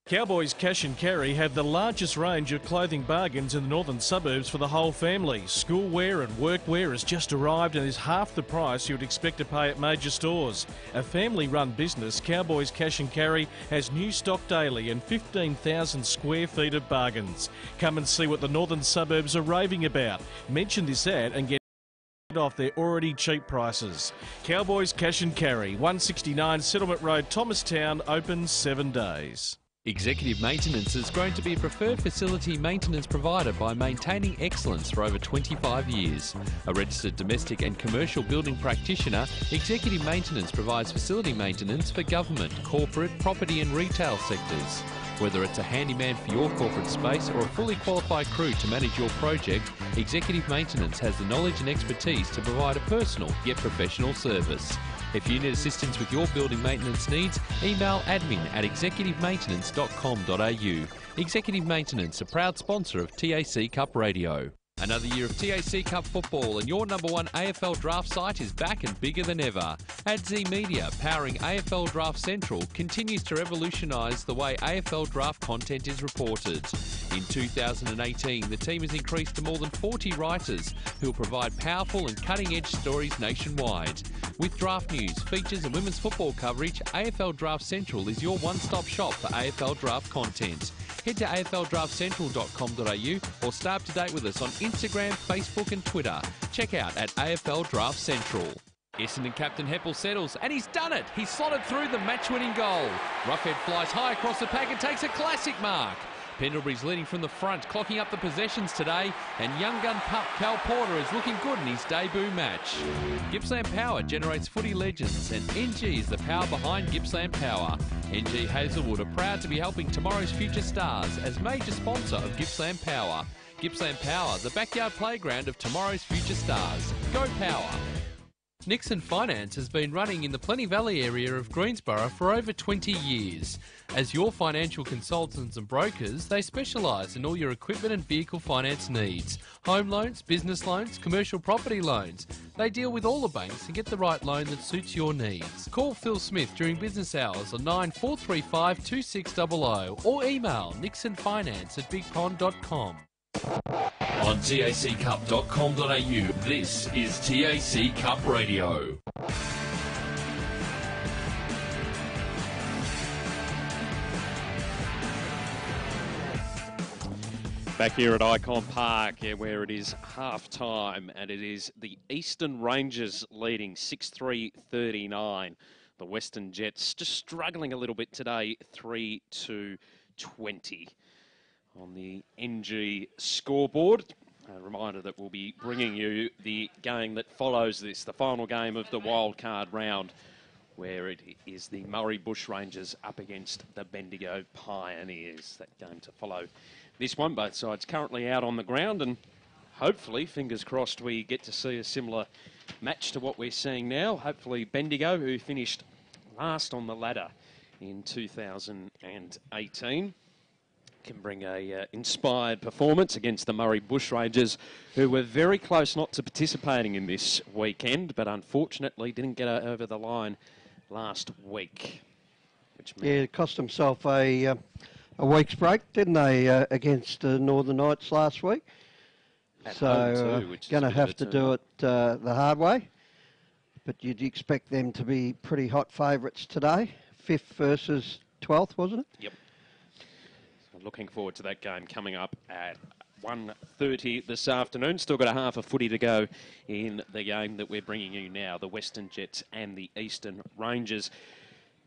Cowboys Cash and Carry have the largest range of clothing bargains in the northern suburbs for the whole family. Schoolwear and workwear has just arrived and is half the price you would expect to pay at major stores. A family-run business, Cowboys Cash and Carry has new stock daily and 15,000 square feet of bargains. Come and see what the northern suburbs are raving about. Mention this ad and get off their already cheap prices. Cowboys Cash and Carry, 169 Settlement Road, Thomastown, open 7 days. Executive Maintenance has grown to be a preferred facility maintenance provider by maintaining excellence for over 25 years. A registered domestic and commercial building practitioner, Executive Maintenance provides facility maintenance for government, corporate, property and retail sectors. Whether it's a handyman for your corporate space or a fully qualified crew to manage your project, Executive Maintenance has the knowledge and expertise to provide a personal yet professional service. If you need assistance with your building maintenance needs, email admin@executivemaintenance.com.au. Executive Maintenance, a proud sponsor of TAC Cup Radio. Another year of TAC Cup football and your number one AFL draft site is back and bigger than ever. AdZ Media, powering AFL Draft Central, continues to revolutionise the way AFL draft content is reported. In 2018, the team has increased to more than 40 writers who will provide powerful and cutting-edge stories nationwide. With draft news, features and women's football coverage, AFL Draft Central is your one-stop shop for AFL draft content. Head to afldraftcentral.com.au or stay up to date with us on Instagram, Facebook and Twitter. Check out at AFL Draft Central. Essendon captain Heppel settles, and he's done it! He's slotted through the match-winning goal. Roughhead flies high across the pack and takes a classic mark. Pendlebury's leading from the front, clocking up the possessions today, and young gun pup Cal Porter is looking good in his debut match. Gippsland Power generates footy legends, and NG is the power behind Gippsland Power. NG Hazelwood are proud to be helping tomorrow's future stars as major sponsor of Gippsland Power. Gippsland Power, the backyard playground of tomorrow's future stars. Go Power! Nixon Finance has been running in the Plenty Valley area of Greensborough for over 20 years. As your financial consultants and brokers, they specialise in all your equipment and vehicle finance needs. Home loans, business loans, commercial property loans. They deal with all the banks and get the right loan that suits your needs. Call Phil Smith during business hours on 9435 2600 or email nixonfinance@bigpond.com. On taccup.com.au, this is TAC Cup Radio. Back here at Icon Park, where it is half-time, and it is the Eastern Rangers leading 6-3-39. The Western Jets just struggling a little bit today, 3-20. On the NG scoreboard, a reminder that we'll be bringing you the game that follows this, the final game of the wildcard round, where it is the Murray Bushrangers up against the Bendigo Pioneers. That game to follow this one. Both sides currently out on the ground, and hopefully, fingers crossed, we get to see a similar match to what we're seeing now. Hopefully Bendigo, who finished last on the ladder in 2018, can bring a inspired performance against the Murray Bushrangers, who were very close not to participating in this weekend, but unfortunately didn't get over the line last week. Which it cost themselves a week's break, didn't they, against Northern Knights last week? So going to have to do it the hard way. But you'd expect them to be pretty hot favourites today. 5th versus 12th, wasn't it? Yep. Looking forward to that game coming up at 1:30 this afternoon. Still got a half a footy to go in the game that we're bringing you now, the Western Jets and the Eastern Rangers.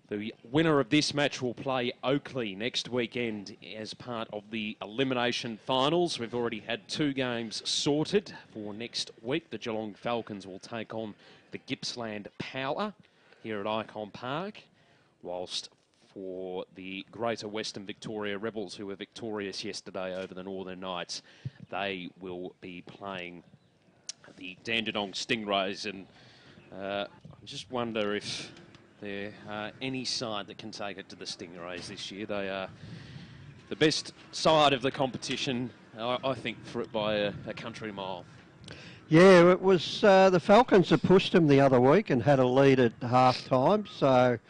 The winner of this match will play Oakley next weekend as part of the elimination finals. We've already had 2 games sorted for next week. The Geelong Falcons will take on the Gippsland Power here at Icon Park, whilst for the Greater Western Victoria Rebels, who were victorious yesterday over the Northern Knights, they will be playing the Dandenong Stingrays. And I just wonder if there are any side that can take it to the Stingrays this year. They are the best side of the competition, I think, by a country mile. Yeah, it was the Falcons that pushed them the other week and had a lead at half-time, so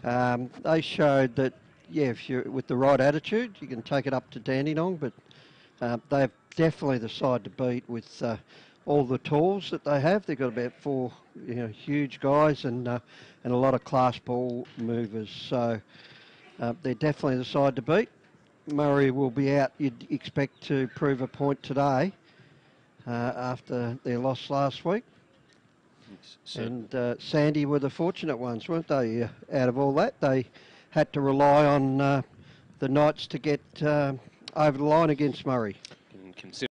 they showed that, yeah, if you're with the right attitude, you can take it up to Dandenong, but they're definitely the side to beat with all the tools that they have. They've got about 4 huge guys and a lot of class ball movers, so they're definitely the side to beat. Murray will be out, you'd expect, to prove a point today after their loss last week. And Sandy were the fortunate ones, weren't they? Out of all that, they had to rely on the Knights to get over the line against Murray. And consider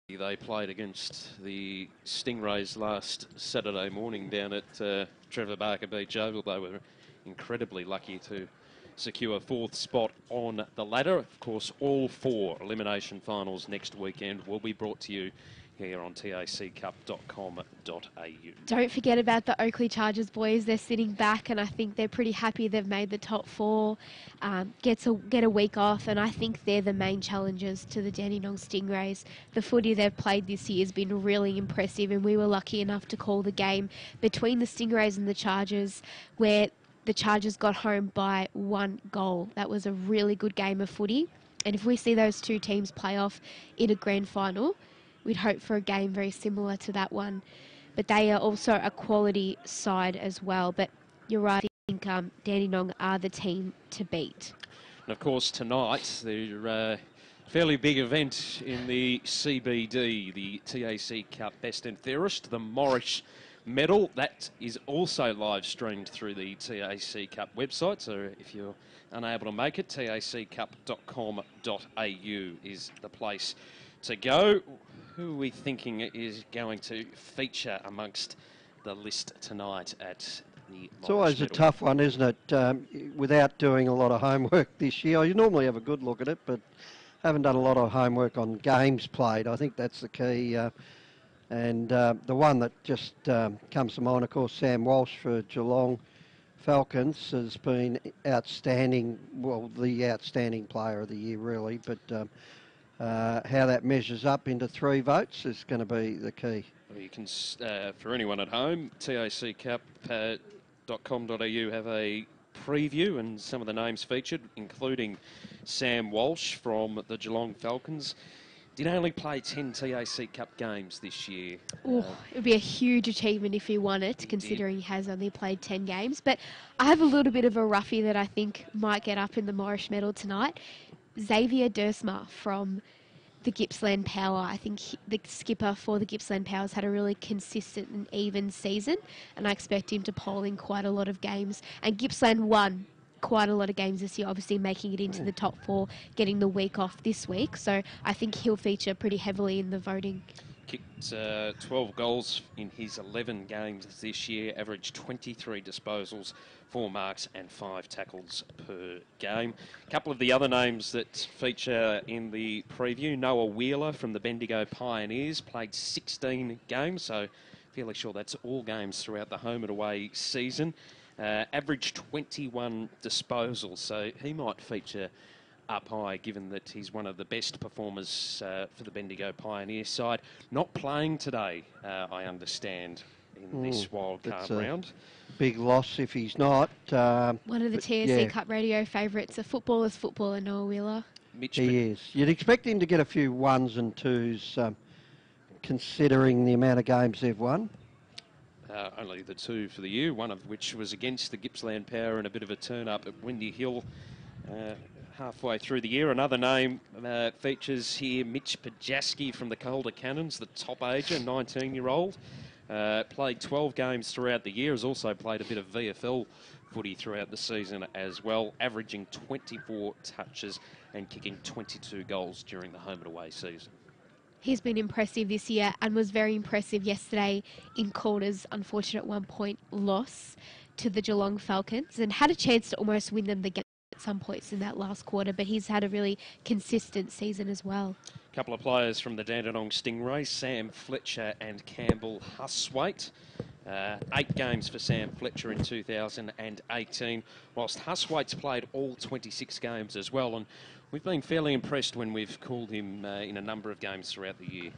they played against the Stingrays last Saturday morning down at Trevor Barker Beach Oval. They were incredibly lucky to secure 4th spot on the ladder. Of course, all 4 elimination finals next weekend will be brought to you here on taccup.com.au. Don't forget about the Oakley Chargers boys. They're sitting back, and I think they're pretty happy they've made the top 4. Get a week off, and I think they're the main challengers to the Dandenong Stingrays. The footy they've played this year has been really impressive, and we were lucky enough to call the game between the Stingrays and the Chargers, where the Chargers got home by 1 goal. That was a really good game of footy, and if we see those 2 teams play off in a grand final, we'd hope for a game very similar to that one. But they are also a quality side as well. But you're right, I think Dandenong are the team to beat. And of course, tonight, the fairly big event in the CBD, the TAC Cup Best and Fairest, the Morris Medal. That is also live streamed through the TAC Cup website. So if you're unable to make it, taccup.com.au is the place to go. Who are we thinking is going to feature amongst the list tonight at the It's always a tough one, isn't it? Without doing a lot of homework this year. You normally have a good look at it, but haven't done a lot of homework on games played. I think that's the key. And the one that just comes to mind, of course, Sam Walsh for Geelong Falcons has been outstanding, well, the outstanding player of the year, really. But how that measures up into 3 votes is going to be the key. Well, you can, for anyone at home, taccup.com.au have a preview and some of the names featured, including Sam Walsh from the Geelong Falcons. Did only play 10 TAC Cup games this year. It would be a huge achievement if he won it, considering he has only played 10 games. But I have a little bit of a roughie that I think might get up in the Morris Medal tonight. Xavier Dersma from the Gippsland Power. I think the skipper for the Gippsland Powers had a really consistent and even season, and I expect him to poll in quite a lot of games. And Gippsland won quite a lot of games this year, obviously making it into the top 4, getting the week off this week. So I think he'll feature pretty heavily in the voting. Kicked 12 goals in his 11 games this year, averaged 23 disposals, 4 marks and 5 tackles per game. A couple of the other names that feature in the preview, Noah Wheeler from the Bendigo Pioneers, played 16 games, so fairly sure that's all games throughout the home and away season. Averaged 21 disposals, so he might feature up high, given that he's one of the best performers for the Bendigo Pioneer side. Not playing today, I understand, in this wildcard round. Big loss if he's not. One of the TSC Cup radio favourites, a footballer's footballer, Noah Wheeler. He is. You'd expect him to get a few 1s and 2s, considering the amount of games they've won. Only the 2 for the year, one of which was against the Gippsland Power and a bit of a turn-up at Windy Hill halfway through the year. Another name features here, Mitch Pajaski from the Calder Cannons, the top-ager, 19-year-old. Played 12 games throughout the year, has also played a bit of VFL footy throughout the season as well, averaging 24 touches and kicking 22 goals during the home and away season. He's been impressive this year and was very impressive yesterday in Calder's unfortunate 1-point loss to the Geelong Falcons, and had a chance to almost win them the game at some points in that last quarter, but he's had a really consistent season as well. A couple of players from the Dandenong Stingrays, Sam Fletcher and Campbell Huswaite. 8 games for Sam Fletcher in 2018, whilst Huswaite's played all 26 games as well, and we've been fairly impressed when we've called him in a number of games throughout the year.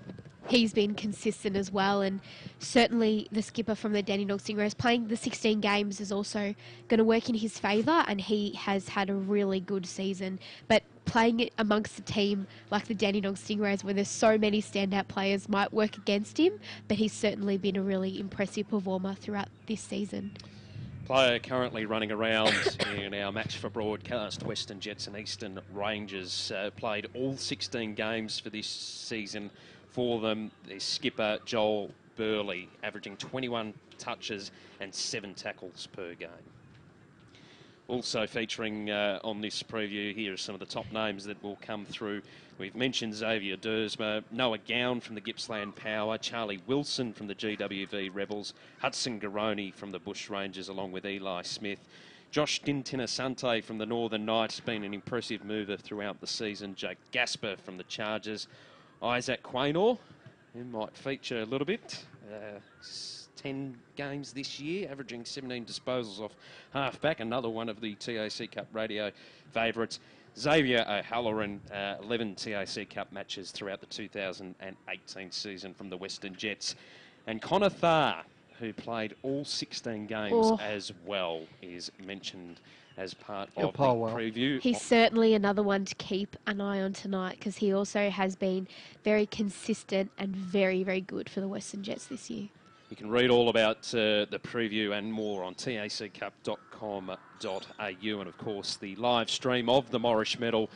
He's been consistent as well, and certainly the skipper from the Dandenong Stingrays playing the 16 games is also going to work in his favour, and he has had a really good season. But playing it amongst a team like the Dandenong Stingrays, where there's so many standout players, might work against him, but he's certainly been a really impressive performer throughout this season. Player currently running around in our match for broadcast, Western Jets and Eastern Rangers, played all 16 games for this season for them. Their skipper, Joel Burley, averaging 21 touches and 7 tackles per game. Also featuring on this preview here are some of the top names that will come through. We've mentioned Xavier Dersma, Noah Gown from the Gippsland Power, Charlie Wilson from the GWV Rebels, Hudson Garoni from the Bush Rangers along with Eli Smith, Josh Dintinasante from the Northern Knights has been an impressive mover throughout the season. Jake Gasper from the Chargers. Isaac Quaynor, who might feature a little bit. 10 games this year, averaging 17 disposals off halfback. Another one of the TAC Cup radio favourites. Xavier O'Halloran, 11 TAC Cup matches throughout the 2018 season from the Western Jets. And Connor Tharr, who played all 16 games as well, is mentioned as part of the preview. He's certainly another one to keep an eye on tonight, because he also has been very consistent and very, very good for the Western Jets this year. You can read all about the preview and more on taccup.com.au, and of course the live stream of the Morris Medal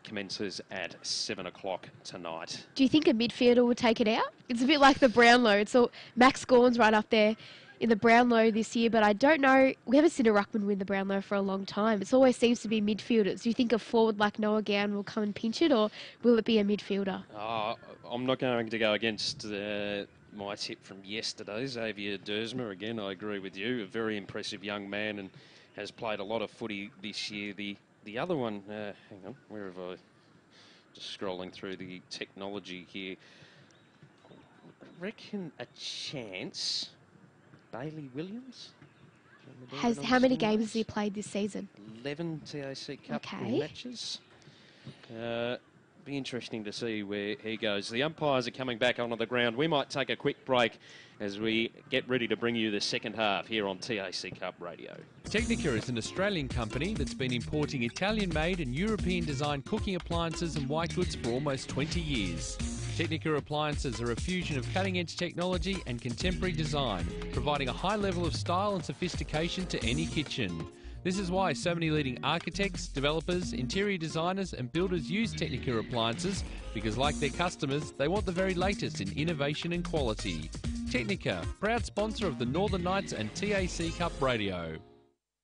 commences at 7 o'clock tonight. Do you think a midfielder will take it out? It's a bit like the Brownlow. It's all Max Gawn's right up there in the Brownlow this year, but I don't know. We haven't seen a ruckman win the Brownlow for a long time. It always seems to be midfielders. Do you think a forward like Noah Gown will come and pinch it, or will it be a midfielder? I'm not going to go against my tip from yesterday. Xavier Dersma, again, I agree with you. A very impressive young man and has played a lot of footy this year. The other one, hang on, where have I? Just scrolling through the technology here. I reckon a chance. Bailey Williams? How many games has he played this season? 11 TAC Cup matches. Be interesting to see where he goes. The umpires are coming back onto the ground. We might take a quick break as we get ready to bring you the second half here on TAC Cup Radio. Technica is an Australian company that's been importing Italian-made and European-designed cooking appliances and white goods for almost 20 years. Technica appliances are a fusion of cutting-edge technology and contemporary design, providing a high level of style and sophistication to any kitchen. This is why so many leading architects, developers, interior designers and builders use Technica appliances, because like their customers, they want the very latest in innovation and quality. Technica, proud sponsor of the Northern Knights and TAC Cup Radio.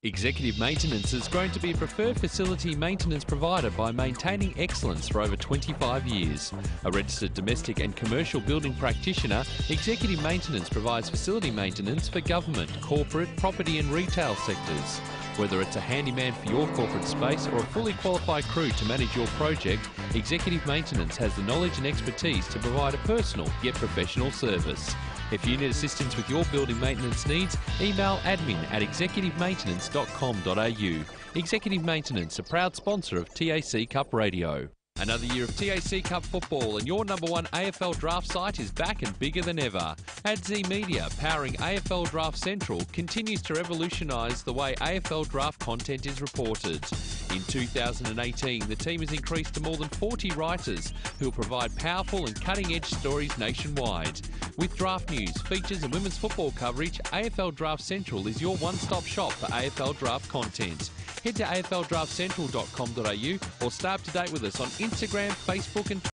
Executive Maintenance has grown to be a preferred facility maintenance provider by maintaining excellence for over 25 years. A registered domestic and commercial building practitioner, Executive Maintenance provides facility maintenance for government, corporate, property and retail sectors. Whether it's a handyman for your corporate space or a fully qualified crew to manage your project, Executive Maintenance has the knowledge and expertise to provide a personal yet professional service. If you need assistance with your building maintenance needs, email admin@executivemaintenance.com.au. Executive Maintenance, a proud sponsor of TAC Cup Radio. Another year of TAC Cup football, and your number one AFL draft site is back and bigger than ever. AdZ Media, powering AFL Draft Central, continues to revolutionise the way AFL draft content is reported. In 2018, the team has increased to more than 40 writers who will provide powerful and cutting-edge stories nationwide. With draft news, features and women's football coverage, AFL Draft Central is your one-stop shop for AFL draft content. Head to aflddraftcentral.com.au or stay up to date with us on Instagram, Facebook and Twitter.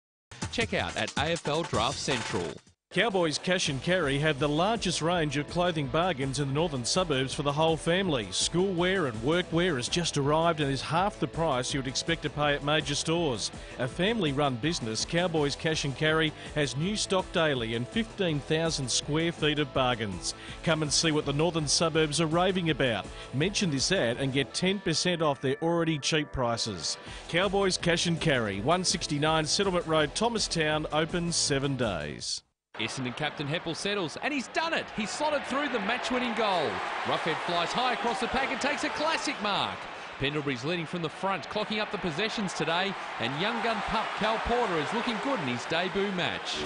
Check out at AFL Draft Central. Cowboys Cash and Carry have the largest range of clothing bargains in the northern suburbs for the whole family. Schoolwear and workwear has just arrived and is half the price you would expect to pay at major stores. A family-run business, Cowboys Cash and Carry has new stock daily and 15,000 square feet of bargains. Come and see what the northern suburbs are raving about. Mention this ad and get 10% off their already cheap prices. Cowboys Cash and Carry, 169 Settlement Road, Thomastown, open 7 days. Essendon captain Heppel settles, and he's done it. He's slotted through the match-winning goal. Roughhead flies high across the pack and takes a classic mark. Pendlebury's leading from the front, clocking up the possessions today, and young gun pup Cal Porter is looking good in his debut match.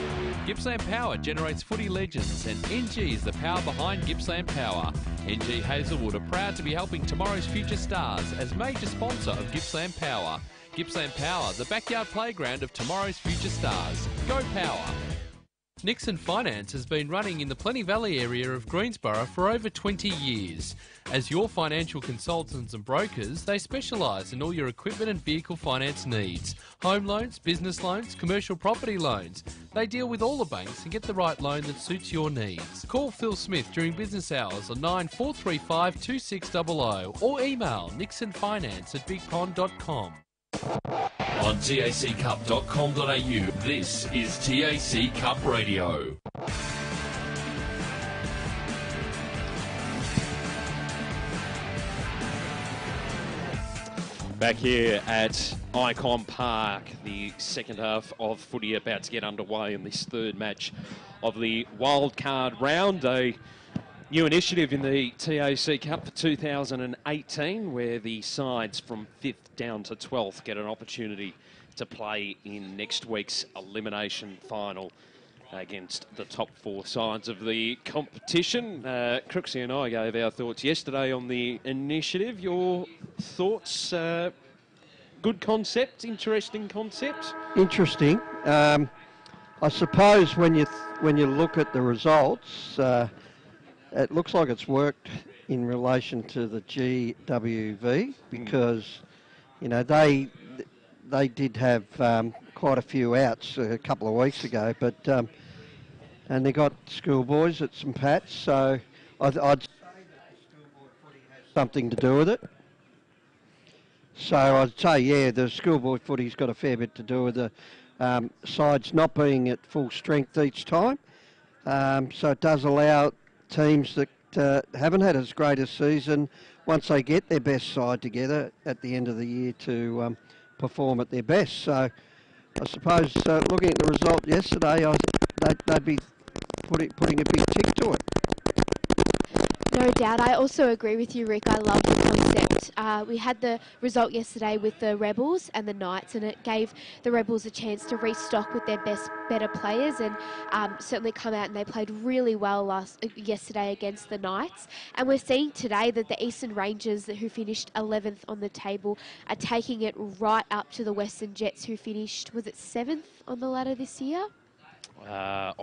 Gippsland Power generates footy legends, and NG is the power behind Gippsland Power. NG Hazelwood are proud to be helping tomorrow's future stars as major sponsor of Gippsland Power. Gippsland Power, the backyard playground of tomorrow's future stars. Go Power! Nixon Finance has been running in the Plenty Valley area of Greensborough for over 20 years. As your financial consultants and brokers, they specialise in all your equipment and vehicle finance needs. Home loans, business loans, commercial property loans. They deal with all the banks and get the right loan that suits your needs. Call Phil Smith during business hours on 9435 2600 or email nixonfinance@bigpond.com. On taccup.com.au, this is TAC Cup Radio. Back here at Icon Park, the second half of footy about to get underway in this third match of the wildcard round. A new initiative in the TAC Cup for 2018 where the sides from 5th down to 12th get an opportunity to play in next week's elimination final against the top 4 sides of the competition. Crooksy and I gave our thoughts yesterday on the initiative. Your thoughts? Good concept, interesting concept. Interesting. I suppose when you look at the results, it looks like it's worked in relation to the GWV because you know they did have quite a few outs a couple of weeks ago, but and they got schoolboys at St Pat's, so I'd say that schoolboy footy has something to do with it. So I'd say, yeah, the schoolboy footy's got a fair bit to do with the sides not being at full strength each time. So it does allow teams that haven't had as great a season, once they get their best side together at the end of the year, to perform at their best. So I suppose looking at the result yesterday, they'd be putting a big tick to it. No doubt. I also agree with you, Rick. I love the concept. We had the result yesterday with the Rebels and the Knights, and it gave the Rebels a chance to restock with their better players, and certainly come out and they played really well yesterday against the Knights. And we're seeing today that the Eastern Rangers, who finished 11th on the table, are taking it right up to the Western Jets, who finished, was it 7th on the ladder this year? Off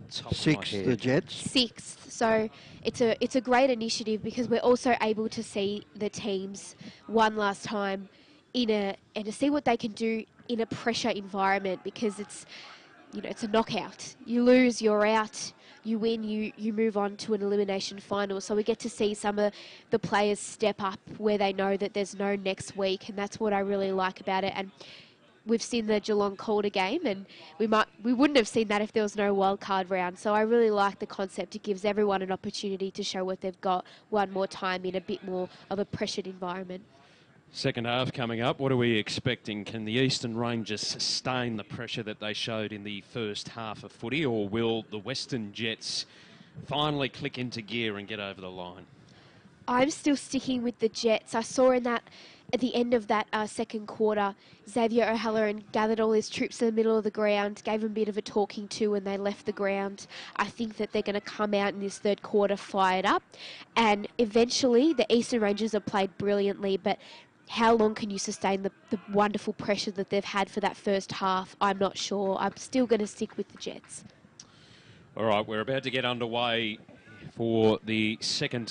the top of my 6th, head. the Jets. 6th. So it's a great initiative because we're also able to see the teams one last time and to see what they can do in a pressure environment, because it's a knockout. You lose, you're out. You win, you move on to an elimination final. So we get to see some of the players step up where they know that there's no next week, and that's what I really like about it. And we've seen the Geelong Calder game, and we wouldn't have seen that if there was no wild card round. So I really like the concept. It gives everyone an opportunity to show what they've got one more time in a bit more of a pressured environment. Second half coming up. What are we expecting? Can the Eastern Rangers sustain the pressure that they showed in the first half of footy, or will the Western Jets finally click into gear and get over the line? I'm still sticking with the Jets. I saw at the end of that second quarter, Xavier O'Halloran gathered all his troops in the middle of the ground, gave them a bit of a talking to when they left the ground. I think that they're going to come out in this third quarter fired up, and eventually the Eastern Rangers have played brilliantly, but how long can you sustain the wonderful pressure that they've had for that first half? I'm not sure. I'm still going to stick with the Jets. All right, we're about to get underway for the second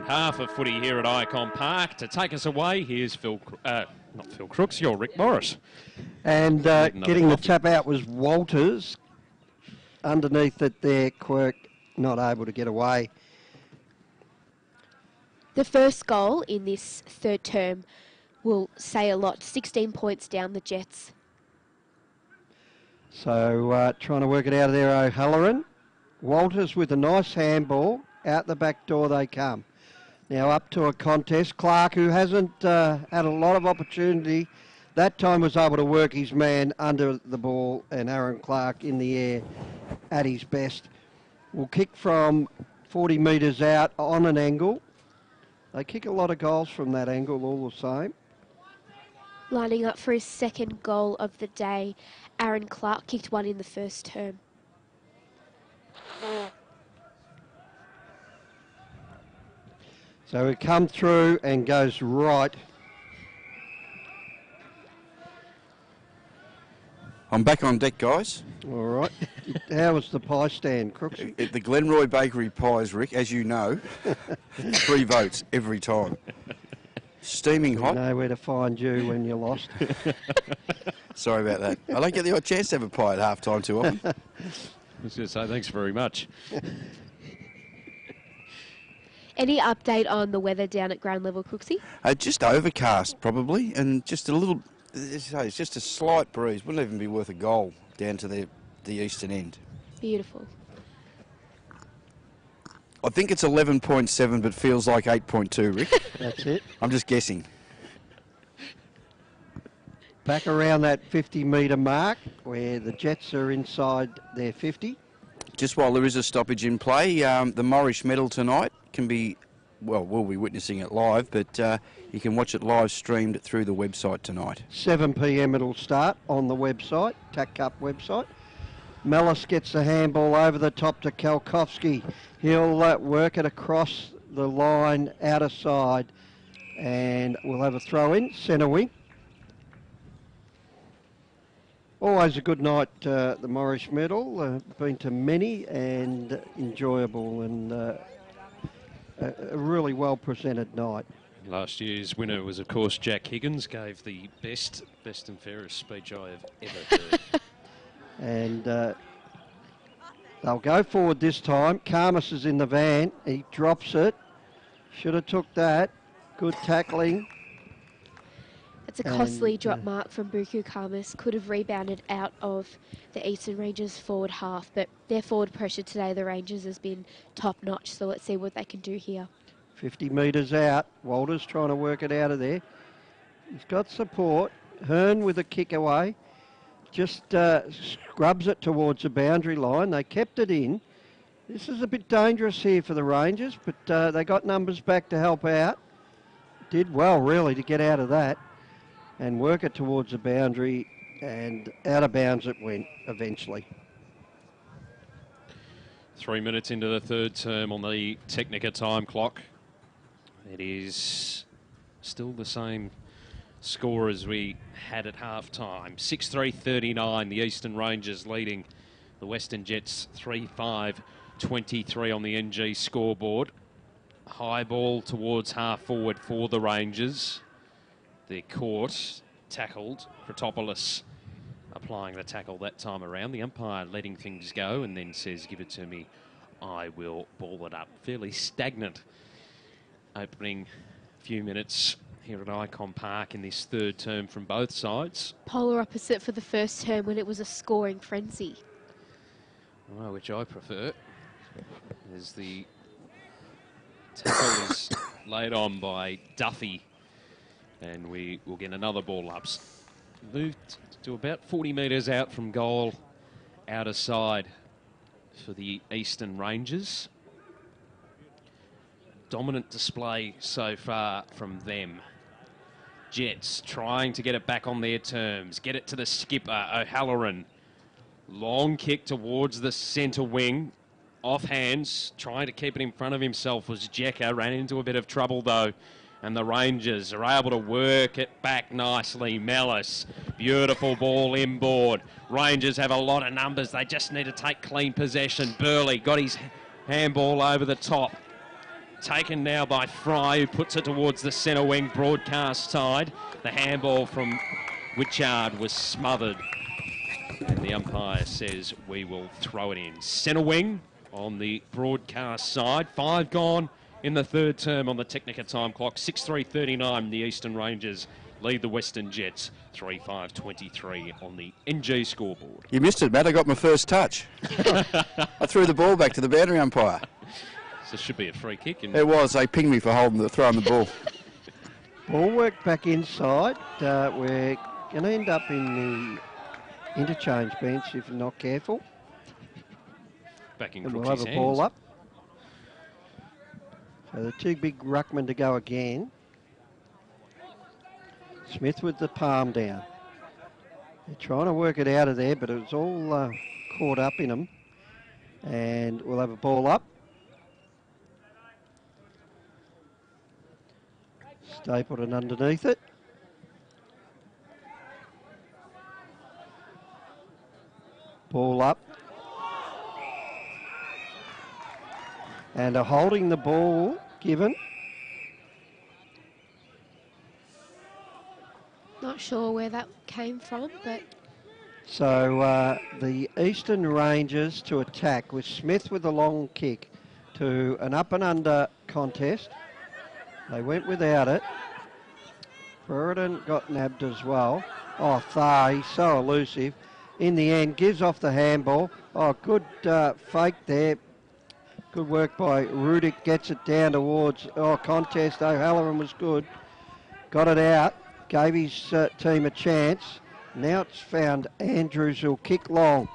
half of footy here at Icon Park. To take us away, here's not Phil Crooks, you're Rick Morris. And getting the tap out was Walters. Underneath it there, Quirk not able to get away. The first goal in this third term will say a lot. 16 points down, the Jets. So trying to work it out of there, O'Halloran. Walters with a nice handball. Out the back door they come. Now up to a contest. Clark, who hasn't had a lot of opportunity, that time was able to work his man under the ball, and Aaron Clark in the air at his best. Will kick from 40 metres out on an angle. They kick a lot of goals from that angle all the same. Lining up for his second goal of the day, Aaron Clark kicked one in the first term. So it comes through and goes right. I'm back on deck, guys. All right. How was the pie stand, Crooksy? The Glenroy Bakery pies, Rick, as you know, 3 votes every time. Steaming hot. We know where to find you when you're lost. Sorry about that. I don't get the odd chance to have a pie at half time too often. I was going to say thanks very much. Any update on the weather down at ground level, Crooksy? Just overcast, probably, and just a little... It's just a slight breeze. Wouldn't even be worth a goal down to the eastern end. Beautiful. I think it's 11.7, but feels like 8.2, Rick. That's it. I'm just guessing. Back around that 50-metre mark where the Jets are inside their 50. Just while there is a stoppage in play, the Morris Medal tonight can be, well, we'll be witnessing it live, but you can watch it live streamed through the website tonight. 7 p.m. it'll start on the website, TAC Cup website. Mellis gets the handball over the top to Kalkowski. He'll work it across the line, outer side, and we'll have a throw in, centre wing. Always a good night, the Morris Medal. Been to many and enjoyable and a really well presented night. Last year's winner was, of course, Jack Higgins. Gave the best and fairest speech I have ever heard. And they'll go forward this time. Karmas is in the van. He drops it. Should have took that. Good tackling. It's a costly drop mark from Buku Karmas. Could have rebounded out of the Eastern Rangers forward half, but their forward pressure today, the Rangers, has been top notch. So let's see what they can do here. 50 metres out. Walters trying to work it out of there. He's got support. Hearn with a kick away. Just scrubs it towards the boundary line. They kept it in. This is a bit dangerous here for the Rangers, but they got numbers back to help out. Did well, really, to get out of that and work it towards the boundary, and out of bounds it went eventually. 3 minutes into the third term on the Technica time clock. It is still the same score as we had at half-time. 6-3-39, the Eastern Rangers leading the Western Jets 3-5-23 on the NG scoreboard. High ball towards half-forward for the Rangers. They're caught, tackled. Protopoulos applying the tackle that time around. The umpire letting things go and then says, give it to me, I will ball it up. Fairly stagnant opening few minutes here at Icon Park in this third term from both sides. Polar opposite for the first term when it was a scoring frenzy. Well, which I prefer, as the tackle is laid on by Duffy, and we will get another ball up. Moved to about 40 metres out from goal, outer side for the Eastern Rangers. Dominant display so far from them. Jets trying to get it back on their terms. Get it to the skipper, O'Halloran. Long kick towards the centre wing. Off hands, trying to keep it in front of himself was Jekka. Ran into a bit of trouble though. And the Rangers are able to work it back nicely. Mellis, beautiful ball inboard. Rangers have a lot of numbers. They just need to take clean possession. Burley got his handball over the top. Taken now by Fry, who puts it towards the centre wing broadcast side. The handball from Witchard was smothered. And the umpire says we will throw it in. Centre wing on the broadcast side. 5 gone in the third term on the Technica time clock. 6-3-39, the Eastern Rangers lead the Western Jets 3-5-23 on the NG scoreboard. You missed it, Matt. I got my first touch. I threw the ball back to the boundary umpire. So it should be a free kick. It was. They pinged me for throwing the ball. Ball work back inside. We're going to end up in the interchange bench if you're not careful. Back in and Crooksy's we'll have a hands. ball up. So the two big ruckmen to go again. Smith with the palm down. They're trying to work it out of there, but it was all caught up in them. And we'll have a ball up. Stapleton underneath it. Ball up. And a holding the ball given. Not sure where that came from, but... So the Eastern Rangers to attack with Smith with a long kick to an up and under contest. They went without it. Burden got nabbed as well. Oh, Thar, he's so elusive. In the end, gives off the handball. Oh, good fake there. Good work by Rudick. Gets it down towards contest. O'Halloran was good. Got it out. gave his team a chance. Now it's found Andrews who'll kick long.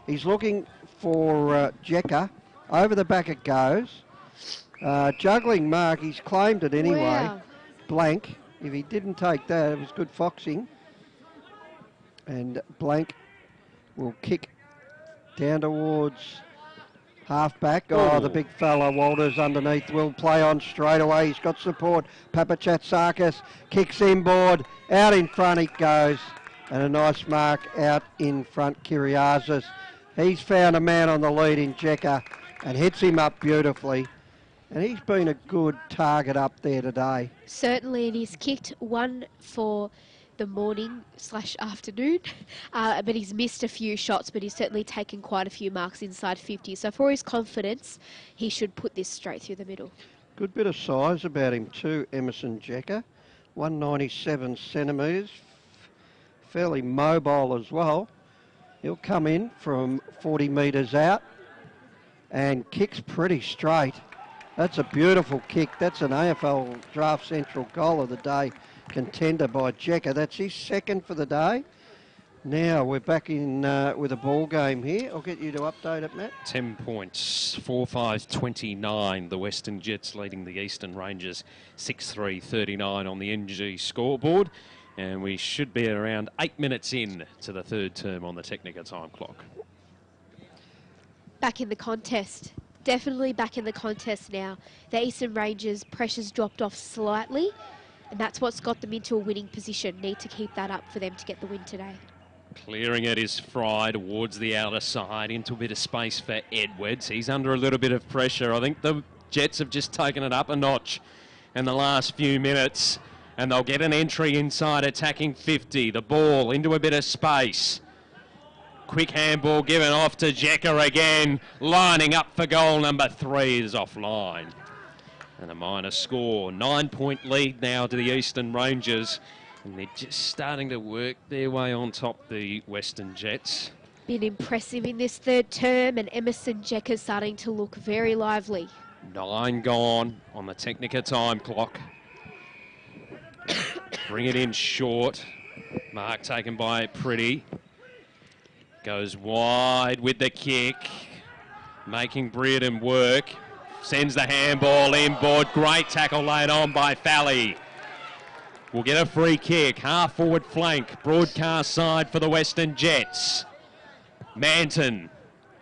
He's looking for Jekka. Over the back it goes. Juggling mark, he's claimed it anyway. Wow. Blank. If he didn't take that, it was good foxing. And Blank will kick down towards half-back. Oh, the big fella, Walters underneath, will play on straight away. He's got support. Papachatsakis kicks inboard. Out in front it goes. And a nice mark out in front, Kiriazis. He's found a man on the lead in Jekka and hits him up beautifully. And he's been a good target up there today. Certainly, and he's kicked one for the morning/afternoon, but he's missed a few shots, but he's certainly taken quite a few marks inside 50. So for his confidence, he should put this straight through the middle. Good bit of size about him too, Emerson Jekka. 197 centimetres. Fairly mobile as well. He'll come in from 40 metres out and kicks pretty straight. That's a beautiful kick. That's an AFL Draft Central goal of the day contender by Jekka. That's his second for the day. Now we're back in with a ball game here. I'll get you to update it, Matt. 10 points, 4-5-29. The Western Jets leading the Eastern Rangers 6-3-39 on the NG scoreboard. And we should be around 8 minutes in to the third term on the Technica time clock. Back in the contest. Definitely back in the contest now. The Eastern Rangers pressure's dropped off slightly, and that's what's got them into a winning position. Need to keep that up for them to get the win today. Clearing it is Fry towards the outer side into a bit of space for Edwards. He's under a little bit of pressure. I think the Jets have just taken it up a notch in the last few minutes, and they'll get an entry inside attacking 50. The ball into a bit of space. Quick handball given off to Jekka again. Lining up for goal number 3 is offline. And a minor score. 9-point lead now to the Eastern Rangers. And they're just starting to work their way on top, the Western Jets. Been impressive in this third term, and Emerson Jekka's starting to look very lively. 9 gone on the Technica time clock. Bring it in short. Mark taken by Pretty. Goes wide with the kick. Making Brereton work. Sends the handball inboard. Great tackle laid on by Fally. We'll get a free kick. Half forward flank. Broadcast side for the Western Jets. Manton.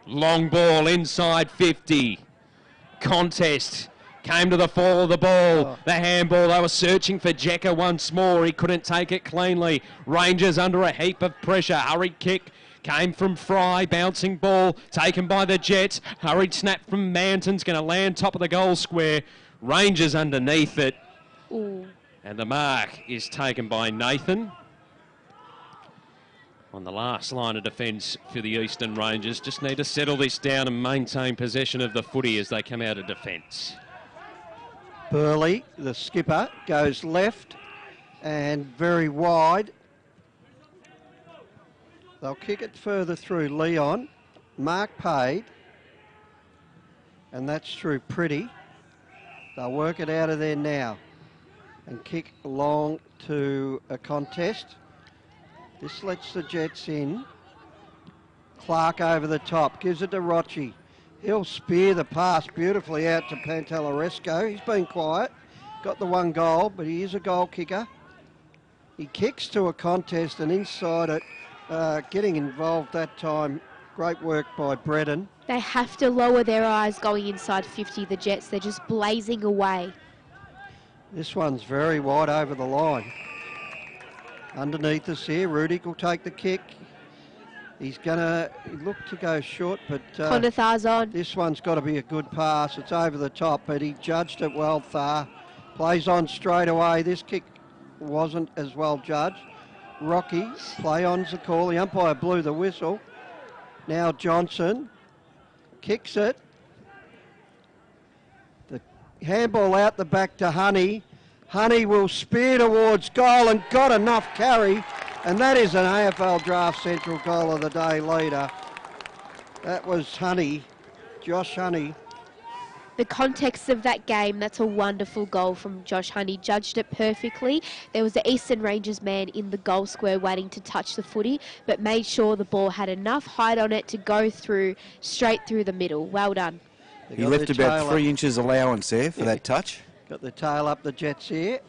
Long ball inside 50. Contest. Came to the fall of the ball. The handball, they were searching for Jekka once more. He couldn't take it cleanly. Rangers under a heap of pressure. Hurried kick. Came from Fry, bouncing ball, taken by the Jets. Hurried snap from Manton's going to land top of the goal square. Rangers underneath it. Ooh. And the mark is taken by Nathan. On the last line of defence for the Eastern Rangers. Just need to settle this down and maintain possession of the footy as they come out of defence. Burley, the skipper, goes left and very wide. They'll kick it further through Leon. Mark paid. And that's through Pretty. They'll work it out of there now. And kick long to a contest. This lets the Jets in. Clark over the top. Gives it to Rochi. He'll spear the pass beautifully out to Pantalaresco. He's been quiet. Got the one goal, but he is a goal kicker. He kicks to a contest and inside it. Getting involved that time. Great work by Brereton. They have to lower their eyes going inside 50, the Jets. They're just blazing away. This one's very wide over the line. Underneath us here, Rudick will take the kick. He's going to look to go short, but Conathar's on. This one's got to be a good pass. It's over the top, but he judged it well, Thar. Plays on straight away. This kick wasn't as well judged. Rocky, play on's the call. The umpire blew the whistle. Now Johnson kicks it. The handball out the back to Honey. Honey will spear towards goal and got enough carry. And that is an AFL Draft Central goal of the day leader. That was Honey, Josh Honey. The context of that game, that's a wonderful goal from Josh Hunt. He judged it perfectly. There was the Eastern Rangers man in the goal square waiting to touch the footy, but made sure the ball had enough height on it to go through, straight through the middle. Well done. He left about 3 inches allowance there for that touch. Got the tail up the Jets here.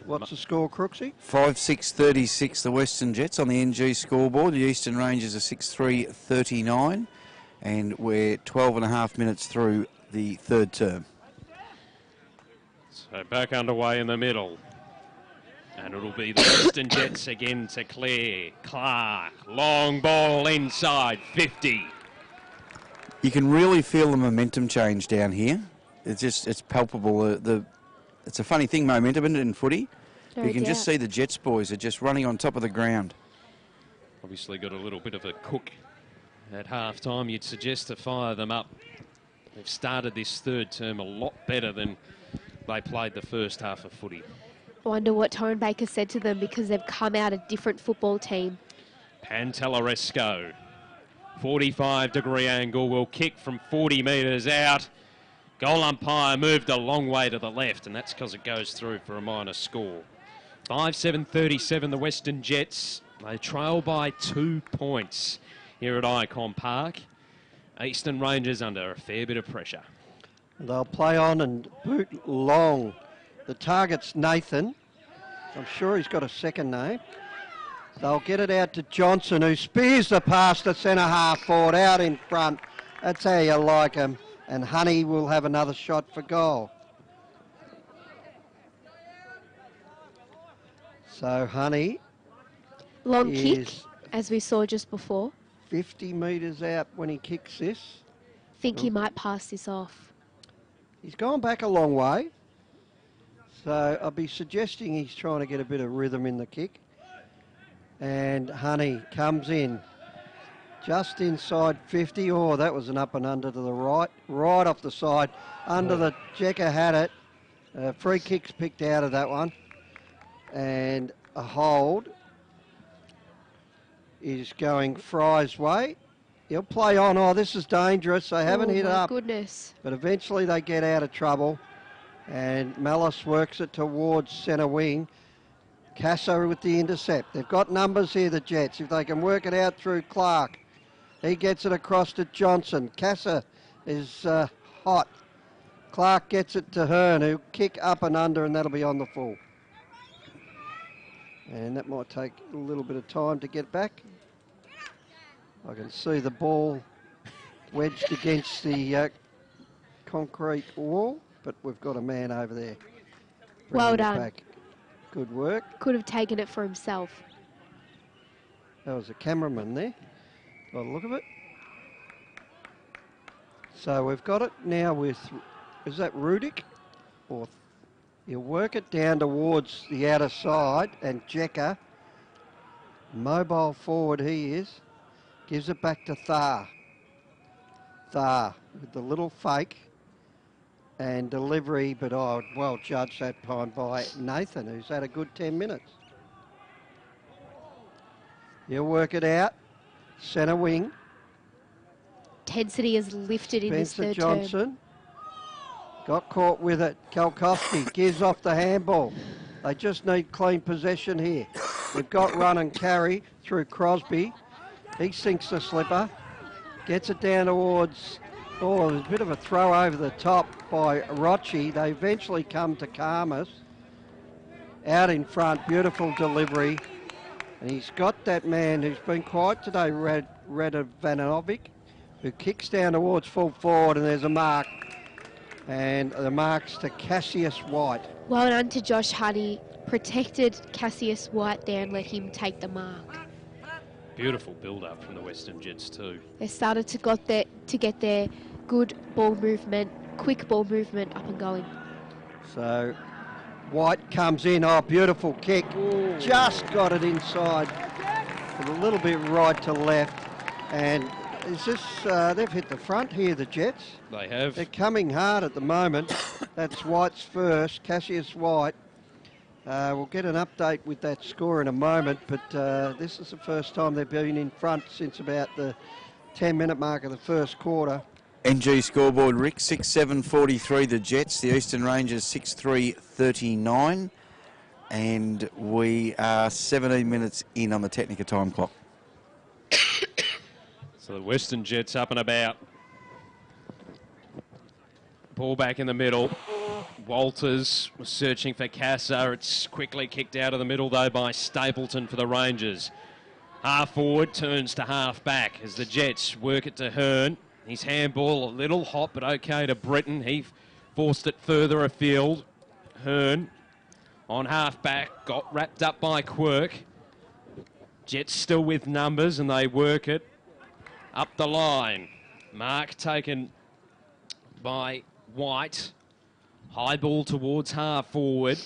What's the score, Crooksy? 5-6-36 the Western Jets on the NG scoreboard. The Eastern Rangers are 6-3-39. And we're 12 and a half minutes through the third term. So back underway in the middle. And it'll be the Western Jets again to clear. Clark, long ball inside, 50. You can really feel the momentum change down here. It's palpable. It's a funny thing, momentum, isn't it, in footy? You can just see the Jets boys are just running on top of the ground. Obviously got a little bit of a cook at half-time. You'd suggest to fire them up. They've started this third term a lot better than they played the first half of footy. I wonder what Torrin Baker said to them, because they've come out a different football team. Pantelleresco, 45-degree angle, will kick from 40 metres out. Goal umpire moved a long way to the left, and that's because it goes through for a minor score. 5-7-37 the Western Jets. They trail by 2 points here at Icon Park. Eastern Rangers under a fair bit of pressure. They'll play on and boot long. The target's Nathan. I'm sure he's got a second name. They'll get it out to Johnson, who spears the pass to centre half forward, out in front. That's how you like him. And Honey will have another shot for goal. So Honey, long kick, as we saw just before. 50 metres out when he kicks this. Think he might pass this off. He's gone back a long way. So I'll be suggesting he's trying to get a bit of rhythm in the kick. And Honey comes in just inside 50. Oh, that was an up and under to the right. Right off the side. Under the Jecker had it. Free kicks picked out of that one. And a hold is going Fry's way. He'll play on. Oh, this is dangerous. They haven't hit up. Goodness. But eventually they get out of trouble. And Malice works it towards centre wing. Casso with the intercept. They've got numbers here, the Jets. If they can work it out through Clark. He gets it across to Johnson. Casso is hot. Clark gets it to Hearn, who kick up and under, and that'll be on the full. And that might take a little bit of time to get back. I can see the ball wedged against the concrete wall, but we've got a man over there. Well done. Back. Good work. Could have taken it for himself. That was a cameraman there, by the look of it. So we've got it now with, is that Rudick? Or he'll work it down towards the outer side, and Jecker, mobile forward he is, gives it back to Thar. Thar with the little fake and delivery, but well judged that time by Nathan, who's had a good 10 minutes. He'll work it out. Centre wing. Intensity is lifted in this Spencer third Johnson. term. Got caught with it. Kalkowski gives off the handball. They just need clean possession here. They've got run and carry through Crosby. He sinks the slipper. Gets it down towards... Oh, there's a bit of a throw over the top by Rochi. They eventually come to Karmas. Out in front, beautiful delivery. And he's got that man who's been quiet today, Radovanovic, who kicks down towards full forward, and there's a mark. And the mark's to Cassius White. Well done to Josh Honey. Protected Cassius White there and let him take the mark. Beautiful build-up from the Western Jets too. They started to get their good ball movement, quick ball movement up and going. So White comes in. Oh, beautiful kick. Ooh. Just got it inside. With a little bit right to left. And is this, they've hit the front here, the Jets. They have. They're coming hard at the moment. That's White's first, Cassius White. We'll get an update with that score in a moment, but this is the first time they've been in front since about the 10-minute mark of the first quarter. NG scoreboard, Rick, 6-7-43 the Jets, the Eastern Rangers 6-3-39, and we are 17 minutes in on the Technica time clock. So the Western Jets up and about. Ball back in the middle. Walters was searching for Casa. It's quickly kicked out of the middle, though, by Stapleton for the Rangers. Half forward, turns to half back as the Jets work it to Hearn. His handball a little hot, but okay to Britton. He forced it further afield. Hearn on half back, got wrapped up by Quirk. Jets still with numbers, and they work it up the line. Mark taken by White. High ball towards half forward.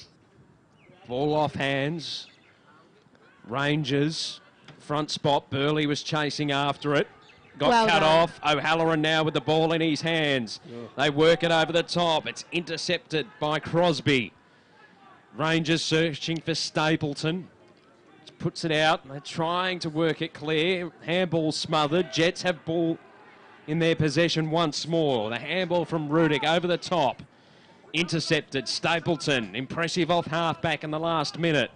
Ball off hands. Rangers, front spot. Burley was chasing after it. Got cut off. O'Halloran now with the ball in his hands. They work it over the top. It's intercepted by Crosby. Rangers searching for Stapleton. Puts it out. They're trying to work it clear. Handball smothered. Jets have ball in their possession once more. The handball from Rudick over the top. Intercepted. Stapleton. Impressive off half back in the last minute.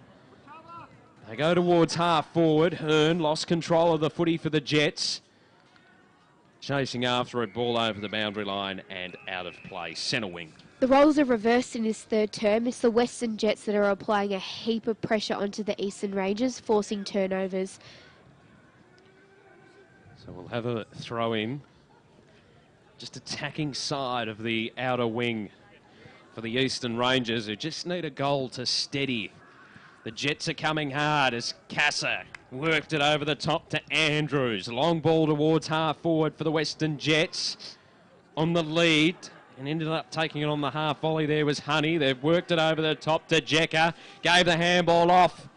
They go towards half forward. Hearn lost control of the footy for the Jets. Chasing after it, ball over the boundary line and out of play. Centre wing. The roles are reversed in his third term. It's the Western Jets that are applying a heap of pressure onto the Eastern Rangers, forcing turnovers. So we'll have a throw in. Just attacking side of the outer wing for the Eastern Rangers, who just need a goal to steady. The Jets are coming hard as Casa worked it over the top to Andrews. Long ball towards half forward for the Western Jets. On the lead, and ended up taking it on the half volley there was Honey. They've worked it over the top to Jekka. Gave the handball off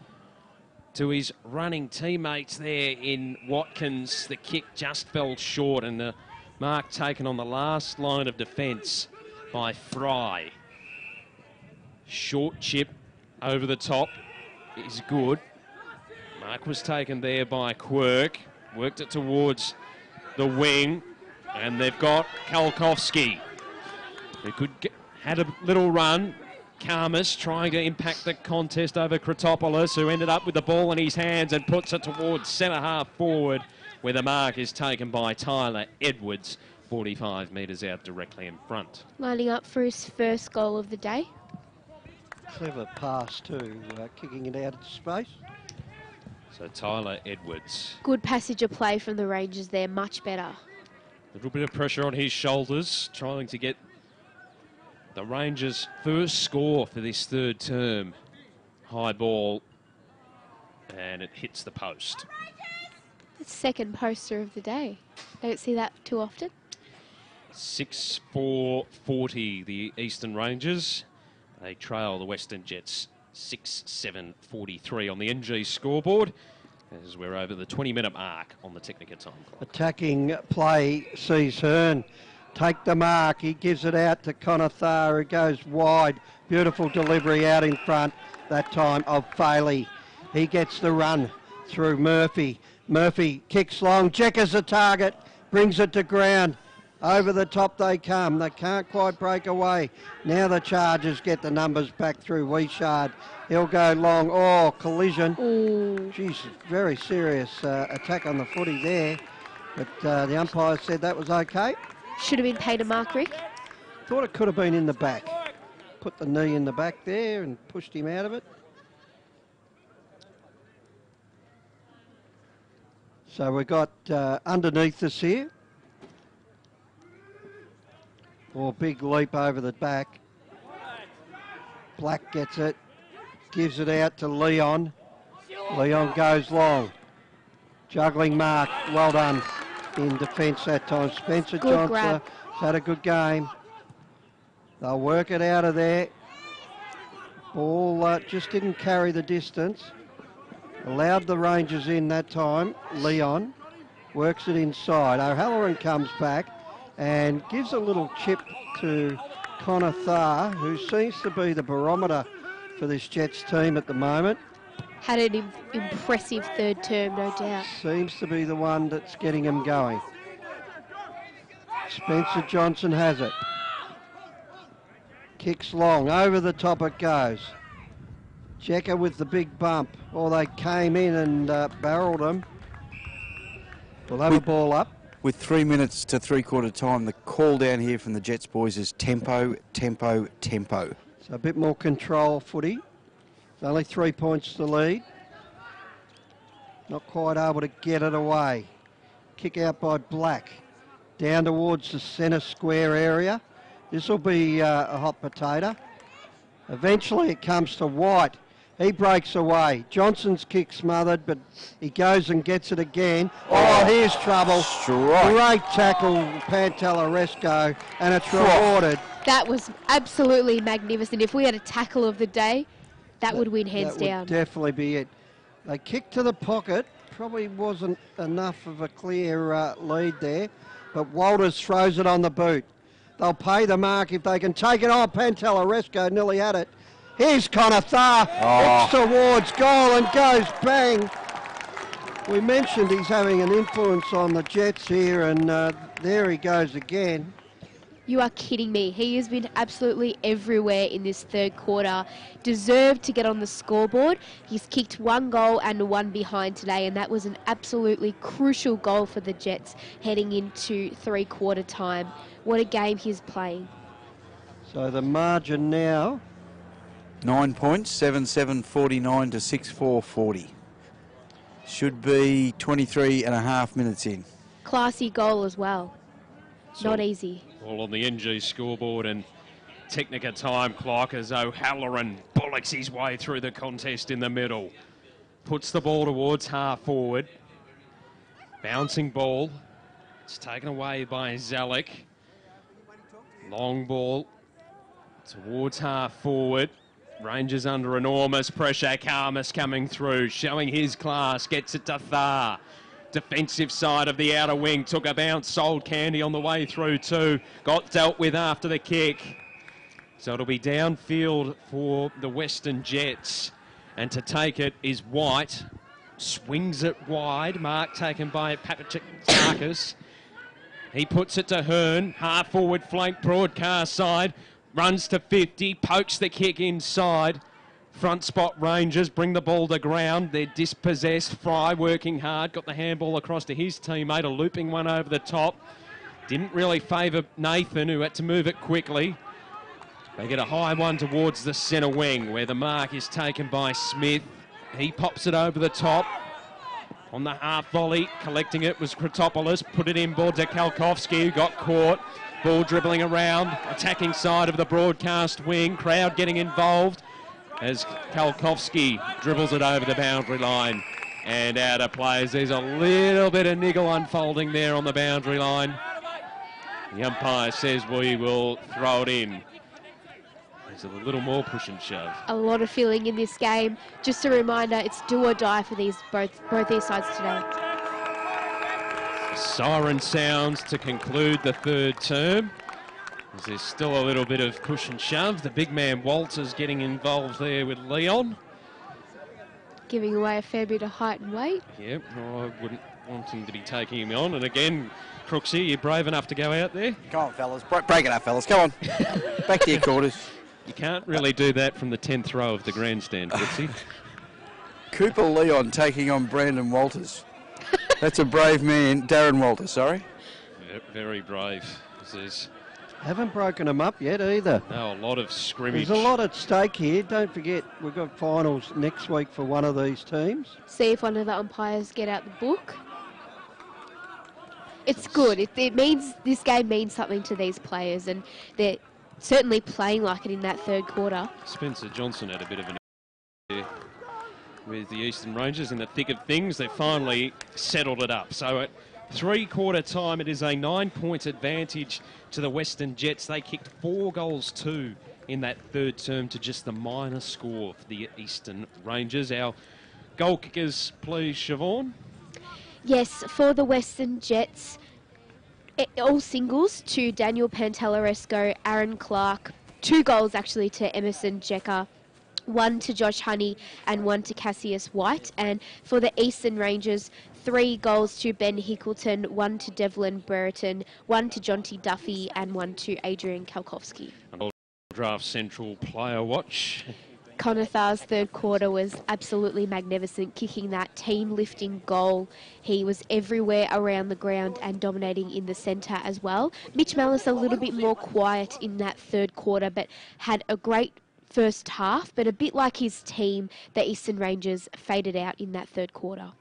to his running teammates there in Watkins. The kick just fell short, and the mark taken on the last line of defence by Fry. Short chip over the top is good. Mark was taken there by Quirk. Worked it towards the wing, and they've got Kalkowski, who had a little run. Karmas trying to impact the contest over Kratopoulos, who ended up with the ball in his hands and puts it towards centre half forward, where the mark is taken by Tyler Edwards, 45 metres out directly in front. Lining up for his first goal of the day. Clever pass too, kicking it out of space. So Tyler Edwards. Good passage of play from the Rangers there, much better. A little bit of pressure on his shoulders, trying to get the Rangers' first score for this third term. High ball, and it hits the post. The second poster of the day. Don't see that too often. 6-4-40, the Eastern Rangers. They trail the Western Jets 6-7-43 on the NG scoreboard, as we're over the 20-minute mark on the Technica time clock. Attacking play sees Hearn take the mark. He gives it out to Conatha, who goes wide. Beautiful delivery out in front that time of Faley. He gets the run through Murphy. Murphy kicks long. Jekka's the target. Brings it to ground. Over the top they come. They can't quite break away. Now the Chargers get the numbers back through Wishard. He'll go long. Oh, collision. Ooh. Geez, very serious attack on the footy there. But the umpire said that was okay. Should have been paid a mark, Rick. Thought it could have been in the back. Put the knee in the back there and pushed him out of it. So we've got underneath us here. Oh, big leap over the back. Black gets it. Gives it out to Leon. Leon goes long. Juggling mark. Well done in defence that time. Spencer Good Johnson grab. had a good game. They'll work it out of there. Ball just didn't carry the distance. Allowed the Rangers in that time. Leon works it inside. O'Halloran comes back and gives a little chip to Conatha, who seems to be the barometer for this Jets team at the moment. Had an impressive third term, no doubt. Seems to be the one that's getting him going. Spencer Johnson has it. Kicks long, over the top it goes. Checker with the big bump. Or they came in and barreled him. We'll have a ball up. With 3 minutes to three-quarter time, the call down here from the Jets boys is tempo, tempo, tempo. So a bit more control footy. It's only 3 points to lead. Not quite able to get it away. Kick out by Black. Down towards the centre square area. This will be a hot potato. Eventually it comes to White. He breaks away. Johnson's kick smothered, but he goes and gets it again. Oh, here's trouble. Strike. Great tackle, Pantalleresco, and it's rewarded. That was absolutely magnificent. If we had a tackle of the day, that would win hands That down. would definitely be it. They kicked to the pocket. Probably wasn't enough of a clear lead there, but Walters throws it on the boot. They'll pay the mark if they can take it. Oh, Pantalleresco nearly had it. Here's Connor Thayer. It's towards goal and goes bang. We mentioned he's having an influence on the Jets here, and there he goes again. You are kidding me. He has been absolutely everywhere in this third quarter. Deserved to get on the scoreboard. He's kicked 1 goal and 1 behind today, and that was an absolutely crucial goal for the Jets heading into three-quarter time. What a game he's playing. So the margin now, 9 points, 7-7-49 to 6-4-40. Should be 23 and a half minutes in. Classy goal as well. Not easy. All on the NG scoreboard and Technica time clock as O'Halloran bullocks his way through the contest in the middle. Puts the ball towards half forward. Bouncing ball. It's taken away by Zalek. Long ball towards half forward. Rangers under enormous pressure. Karmas coming through, showing his class. Gets it to Thar. Defensive side of the outer wing. Took a bounce. Sold Candy on the way through too. Got dealt with after the kick. So it'll be downfield for the Western Jets. And to take it is White. Swings it wide. Mark taken by Patrick Sarkis. He puts it to Hearn. Half forward flank broadcast side. Runs to 50. Pokes the kick inside. Front spot Rangers bring the ball to ground. They're dispossessed. Fry working hard. Got the handball across to his teammate. A looping one over the top. Didn't really favour Nathan, who had to move it quickly. They get a high one towards the centre wing where the mark is taken by Smith. He pops it over the top. On the half volley, collecting it was Kratopoulos. Put it inboard to Kalkovsky, who got caught. Ball dribbling around. Attacking side of the broadcast wing. Crowd getting involved as Kalkovsky dribbles it over the boundary line and out of plays. There's a little bit of niggle unfolding there on the boundary line. The umpire says we will throw it in. There's a little more push and shove. A lot of feeling in this game. Just a reminder, it's do or die for both these sides today. Siren sounds to conclude the third term. There's still a little bit of push and shove. The big man Walters getting involved there with Leon. Giving away a fair bit of height and weight. Yep, I wouldn't want him to be taking him on. And again, Crooksy, you're brave enough to go out there? Come on, fellas. Break it up, fellas. Come on. Back to your quarters. You can't really do that from the 10th row of the grandstand, Crooksy. Cooper Leon taking on Brandon Walters. That's a brave man. Darren Walters, sorry. Very brave. There's haven't broken them up yet either. no, a lot of scrimmage. There's a lot at stake here. Don't forget, we've got finals next week for one of these teams. See if one of the umpires get out the book. It's good. It means this game means something to these players, and they're certainly playing like it in that third quarter. Spencer Johnson had a bit of an issue with the Eastern Rangers in the thick of things. They finally settled it up. So at three-quarter time, it is a 9-point advantage to the Western Jets. They kicked 4 goals too in that third term to just the minor score for the Eastern Rangers. Our goal kickers, please, Siobhan. Yes, for the Western Jets, all singles to Daniel Pantalleresco, Aaron Clark, 2 goals actually to Emerson Jecker, 1 to Josh Honey and 1 to Cassius White. And for the Eastern Rangers, 3 goals to Ben Hickleton, 1 to Devlin Brereton, 1 to Jonty Duffy and 1 to Adrian Kalkowski. Draft Central Player Watch. Conathar's third quarter was absolutely magnificent, kicking that team-lifting goal. He was everywhere around the ground and dominating in the centre as well. Mitch Mellis a little bit more quiet in that third quarter, but had a great first half, but a bit like his team, the Eastern Rangers faded out in that third quarter.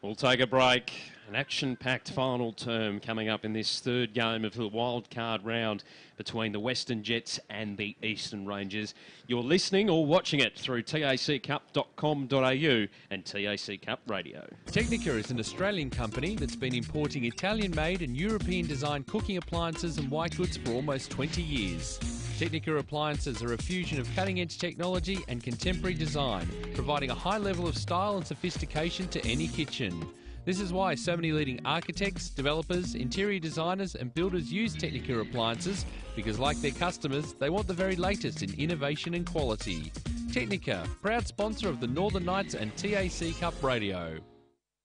We'll take a break. An action-packed final term coming up in this third game of the wildcard round between the Western Jets and the Eastern Rangers. You're listening or watching it through taccup.com.au and TAC Cup Radio. Technica is an Australian company that's been importing Italian-made and European-designed cooking appliances and white goods for almost 20 years. Technica appliances are a fusion of cutting-edge technology and contemporary design, providing a high level of style and sophistication to any kitchen. This is why so many leading architects, developers, interior designers and builders use Technica appliances, because like their customers, they want the very latest in innovation and quality. Technica, proud sponsor of the Northern Knights and TAC Cup Radio.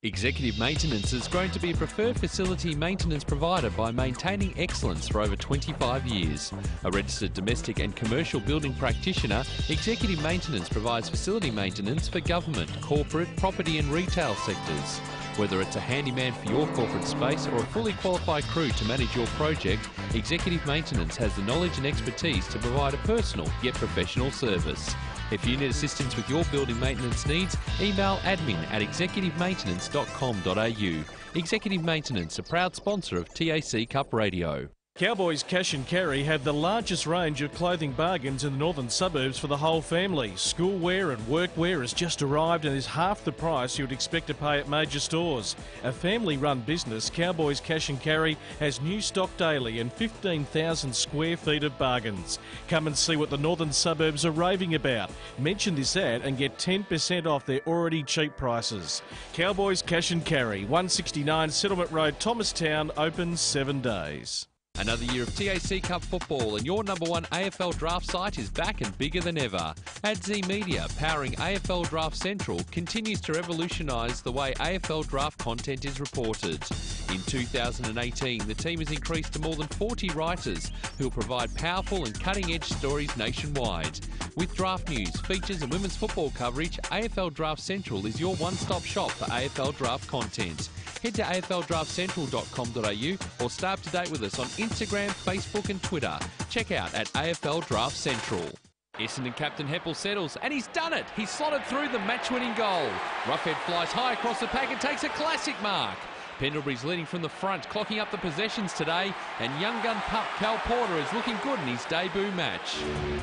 Executive Maintenance has grown to be a preferred facility maintenance provider by maintaining excellence for over 25 years. A registered domestic and commercial building practitioner, Executive Maintenance provides facility maintenance for government, corporate, property and retail sectors. Whether it's a handyman for your corporate space or a fully qualified crew to manage your project, Executive Maintenance has the knowledge and expertise to provide a personal yet professional service. If you need assistance with your building maintenance needs, email admin@executivemaintenance.com.au. Executive Maintenance, a proud sponsor of TAC Cup Radio. Cowboys Cash and Carry have the largest range of clothing bargains in the northern suburbs for the whole family. Schoolwear and workwear has just arrived and is half the price you would expect to pay at major stores. A family-run business, Cowboys Cash and Carry has new stock daily and 15,000 square feet of bargains. Come and see what the northern suburbs are raving about. Mention this ad and get 10% off their already cheap prices. Cowboys Cash and Carry, 169 Settlement Road, Thomastown, open 7 days. Another year of TAC Cup football and your number one AFL draft site is back and bigger than ever. AdZ Media, powering AFL Draft Central, continues to revolutionise the way AFL draft content is reported. In 2018, the team has increased to more than 40 writers who will provide powerful and cutting-edge stories nationwide. With draft news, features and women's football coverage, AFL Draft Central is your one-stop shop for AFL draft content. Head to afldraftcentral.com.au or stay up to date with us on Instagram, Facebook and Twitter. Check out at AFL Draft Central. Essendon captain Heppel settles, and he's done it! He's slotted through the match-winning goal. Roughhead flies high across the pack and takes a classic mark. Pendlebury's leading from the front, clocking up the possessions today, and young gun pup Cal Porter is looking good in his debut match.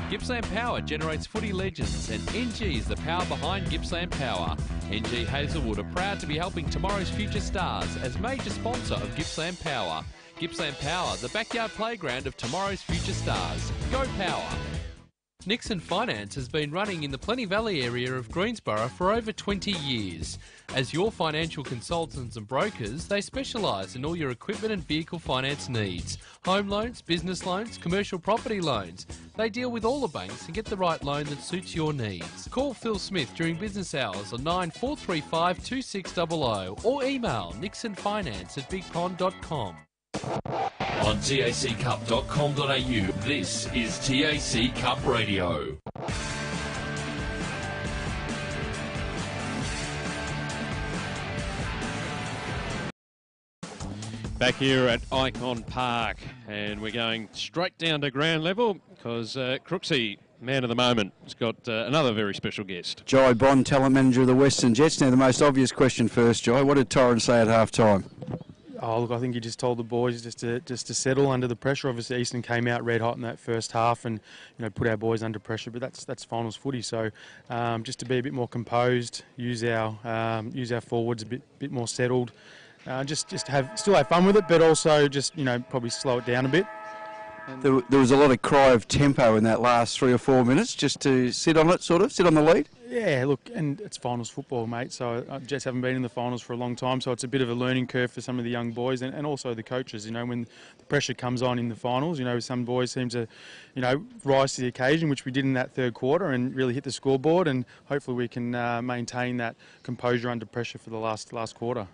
Gippsland Power generates footy legends, and NG is the power behind Gippsland Power. NG Hazelwood are proud to be helping tomorrow's future stars as major sponsor of Gippsland Power. Gippsland Power, the backyard playground of tomorrow's future stars. Go Power! Nixon Finance has been running in the Plenty Valley area of Greensborough for over 20 years. As your financial consultants and brokers, they specialise in all your equipment and vehicle finance needs. Home loans, business loans, commercial property loans. They deal with all the banks and get the right loan that suits your needs. Call Phil Smith during business hours on 9435 2600 or email nixonfinance@bigpond.com. On taccup.com.au, this is TAC Cup Radio. Back here at Icon Park, and we're going straight down to ground level because Crooksy, man of the moment, has got another very special guest. Jai Bond, talent manager of the Western Jets. Now, the most obvious question first, Jai. What did Torrens say at half-time? Oh, look, I think he just told the boys just to settle under the pressure. Obviously, Eastern came out red hot in that first half and, put our boys under pressure. But that's finals footy. So just to be a bit more composed, use our forwards a bit more settled, still have fun with it, but also just probably slow it down a bit. There was a lot of cry of tempo in that last 3 or 4 minutes, just to sit on it, sit on the lead. Yeah, look, and it's finals football, mate, so Jets haven't been in the finals for a long time, so it's a bit of a learning curve for some of the young boys and also the coaches. When the pressure comes on in the finals, some boys seem to, rise to the occasion, which we did in that third quarter, and really hit the scoreboard, and hopefully we can maintain that composure under pressure for the last quarter.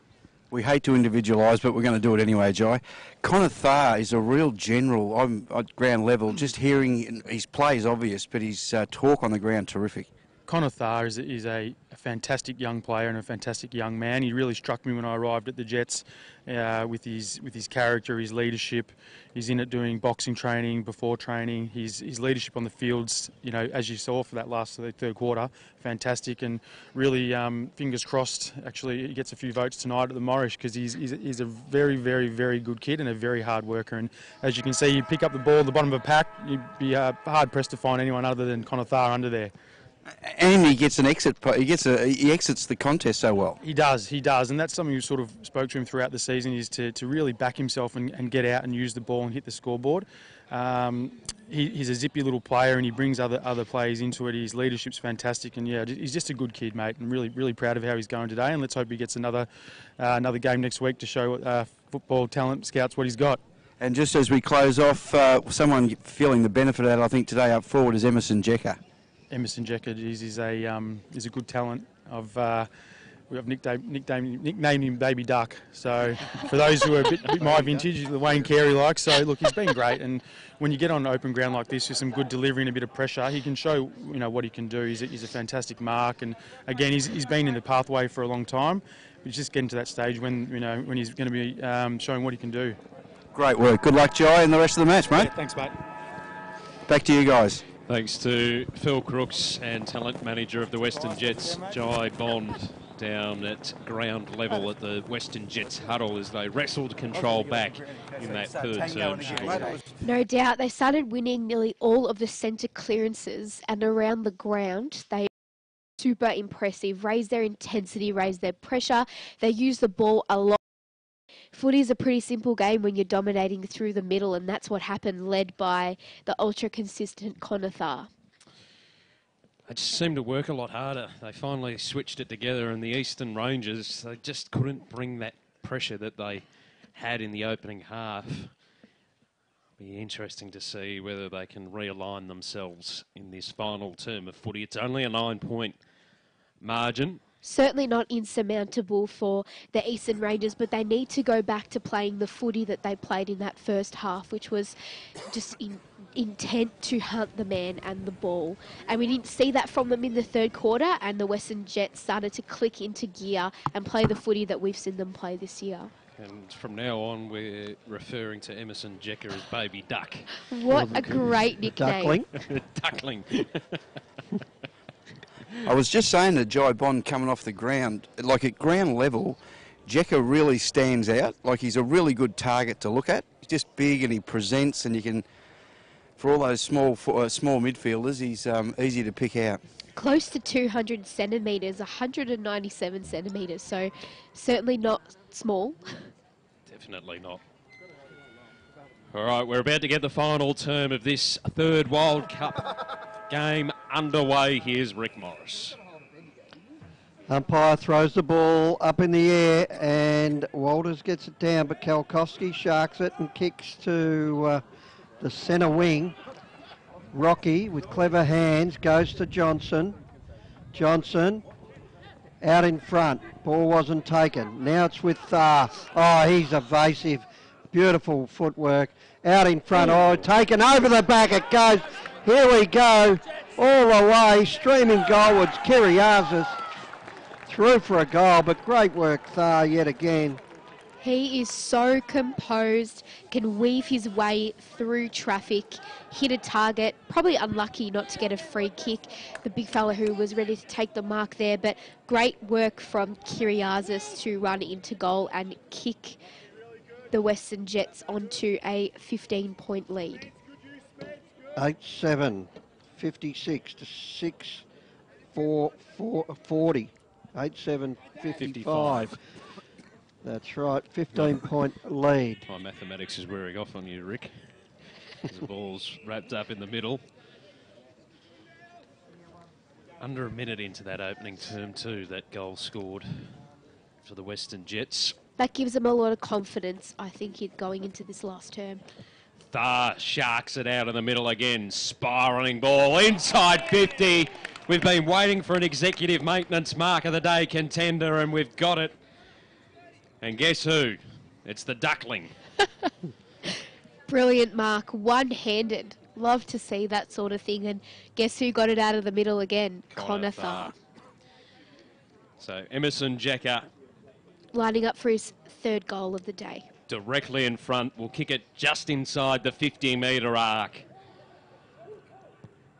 We hate to individualise, but we're going to do it anyway, Jai. Connor Tharr is a real general. I'm at ground level. Just hearing his play is obvious, but his talk on the ground, terrific. Connor Tharr is a fantastic young player and a fantastic young man. He really struck me when I arrived at the Jets with his character, his leadership. He's in it doing boxing training, before training. His leadership on the fields, you know, as you saw for that last third quarter, fantastic. And really, fingers crossed, actually, he gets a few votes tonight at the Morris because he's a very, very, very good kid and a very hard worker. And as you can see, you pick up the ball at the bottom of a pack, you'd be hard-pressed to find anyone other than Connor Tharr under there. And he gets an exit. He exits the contest so well. He does, and that's something we sort of spoke to him throughout the season, is to really back himself and get out and use the ball and hit the scoreboard. He's a zippy little player, and he brings other players into it. His leadership's fantastic, and yeah, he's just a good kid, mate. And really proud of how he's going today. And let's hope he gets another game next week to show football talent scouts what he's got. And just as we close off, someone feeling the benefit of that, I think today up forward is Emerson Jecker. Emerson Jecker is a good talent. We've nicknamed him Baby Duck. So for those who are a bit my vintage, the Wayne Carey like. So look, he's been great. And when you get on open ground like this with some good delivery and a bit of pressure, he can show what he can do. He's a fantastic mark. And again, he's been in the pathway for a long time. He's just getting to that stage when he's going to be showing what he can do. Great work. Good luck, Jai, and the rest of the match, mate. Yeah, thanks, mate. Back to you guys. Thanks to Phil Crooks and talent manager of the Western Jets, Jai Bond, down at ground level at the Western Jets huddle as they wrestled control back in that third term. No doubt, they started winning nearly all of the centre clearances, and around the ground, they super impressive, raised their intensity, raised their pressure, they used the ball a lot. Footy is a pretty simple game when you're dominating through the middle, and that's what happened, led by the ultra-consistent Connor Tharr. They just seemed to work a lot harder. They finally switched it together, and the Eastern Rangers, they just couldn't bring that pressure that they had in the opening half. It'll be interesting to see whether they can realign themselves in this final term of footy. It's only a 9-point margin. Certainly not insurmountable for the Eastern Rangers, but they need to go back to playing the footy that they played in that first half, which was just intent to hunt the man and the ball. And we didn't see that from them in the third quarter, and the Western Jets started to click into gear and play the footy that we've seen them play this year. And from now on, we're referring to Emerson Jecker as Baby Duck. What a great nickname. Duckling. Duckling. I was just saying to Jai Bond coming off the ground, like at ground level, Jecker really stands out. Like he's a really good target to look at. He's just big and he presents, and you can, for all those small midfielders, he's easy to pick out. Close to 200 centimetres, 197 centimetres, so certainly not small. Definitely not. All right, we're about to get the final term of this third World Cup game underway. Here's Rick Morris. Umpire throws the ball up in the air and Walters gets it down, but Kalkowski sharks it and kicks to the centre wing. Rocky, with clever hands, goes to Johnson. Johnson out in front. Ball wasn't taken. Now it's with Tharr. Oh, he's evasive. Beautiful footwork. Out in front. Oh, taken over the back it goes. Here we go. All the way. Streaming goalwards. Kiriazis through for a goal, but great work, Tharr, yet again. He is so composed, can weave his way through traffic, hit a target, probably unlucky not to get a free kick, the big fella who was ready to take the mark there, but great work from Kiriazis to run into goal and kick the Western Jets onto a 15-point lead. 8-7, 56 to 6, 40. 8-7, 55. That's right, 15-point lead. My mathematics is wearing off on you, Rick. The ball's wrapped up in the middle. Under a minute into that opening term too, that goal scored for the Western Jets. That gives them a lot of confidence, I think, going into this last term. Tharr sharks it out in the middle again. Spiralling ball inside 50. We've been waiting for an executive maintenance mark of the day contender, and we've got it. And guess who? It's the duckling. Brilliant mark, one-handed. Love to see that sort of thing. And guess who got it out of the middle again? Connor Tharr. So Emerson Jeka lining up for his third goal of the day. directly in front, will kick it just inside the 50-metre arc.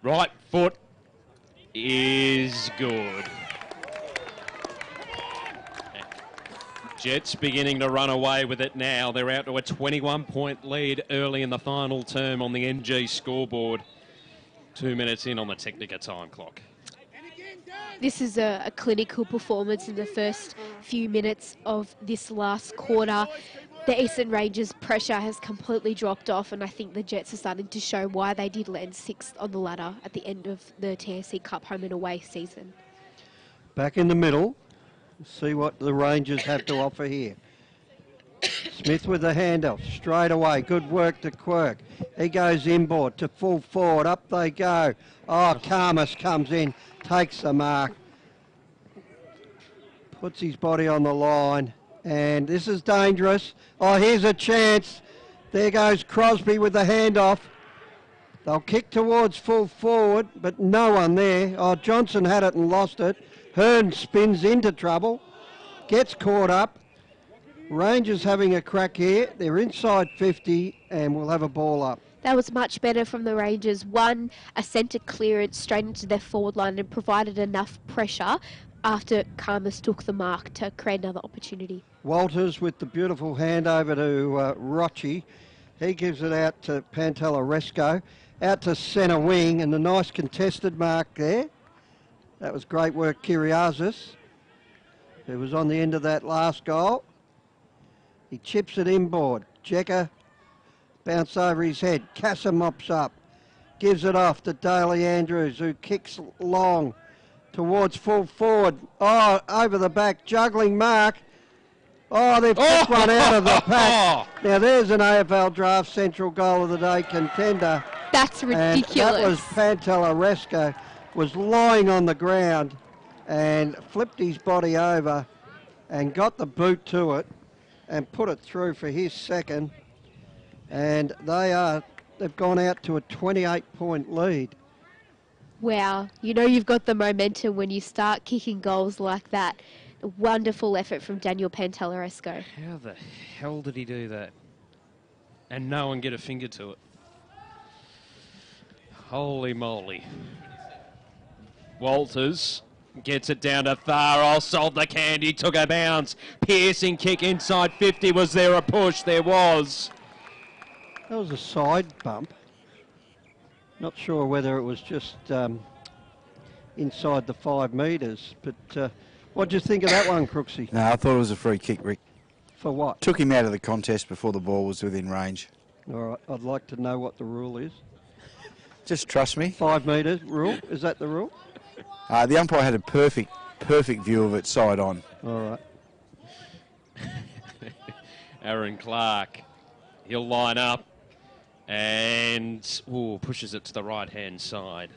Right foot is good. Jets beginning to run away with it now. They're out to a 21-point lead early in the final term on the NG scoreboard. 2 minutes in on the Technica time clock. This is a clinical performance in the first few minutes of this last quarter. The Eastern Rangers' pressure has completely dropped off, and I think the Jets are starting to show why they did land sixth on the ladder at the end of the TAC Cup home and away season. Back in the middle. See what the Rangers have to offer here. Smith with the handoff, straight away. Good work to Quirk. He goes inboard to full forward. Up they go. Oh, Karmas comes in, takes the mark. Puts his body on the line. And this is dangerous. Oh, here's a chance. There goes Crosby with the handoff. They'll kick towards full forward, but no one there. Oh, Johnson had it and lost it. Hearn spins into trouble, gets caught up. Rangers having a crack here. They're inside 50 and we'll have a ball up. That was much better from the Rangers. Won a centre clearance straight into their forward line and provided enough pressure after Karmas took the mark to create another opportunity. Walters with the beautiful handover to Rochi. He gives it out to Pantelleresco. Out to centre wing and the nice contested mark there. That was great work, Kiriazis, who was on the end of that last goal. He chips it inboard. Jeka bounce over his head. Casa mops up. Gives it off to Daly Andrews, who kicks long towards full forward. Oh, over the back, juggling mark. Oh, they've kicked one out of the pack. Now there's an AFL Draft Central Goal of the Day contender. That's ridiculous. And that was Pantelleresco. Was lying on the ground and flipped his body over and got the boot to it and put it through for his second. And they've gone out to a 28-point lead. Wow, you know you've got the momentum when you start kicking goals like that. A wonderful effort from Daniel Pantelleresco. How the hell did he do that? And no one get a finger to it. Holy moly. Walters gets it down to Tharr. Oh, sold the candy, took a bounce. Piercing kick inside 50. Was there a push? There was. That was a side bump. Not sure whether it was just inside the 5 metres, but what do you think of that one, Crooksy? No, I thought it was a free kick, Rick. For what? Took him out of the contest before the ball was within range. All right, I'd like to know what the rule is. Just trust me. 5 metres rule, is that the rule? The umpire had a perfect view of it side on. All right. Aaron Clark, he'll line up and pushes it to the right-hand side.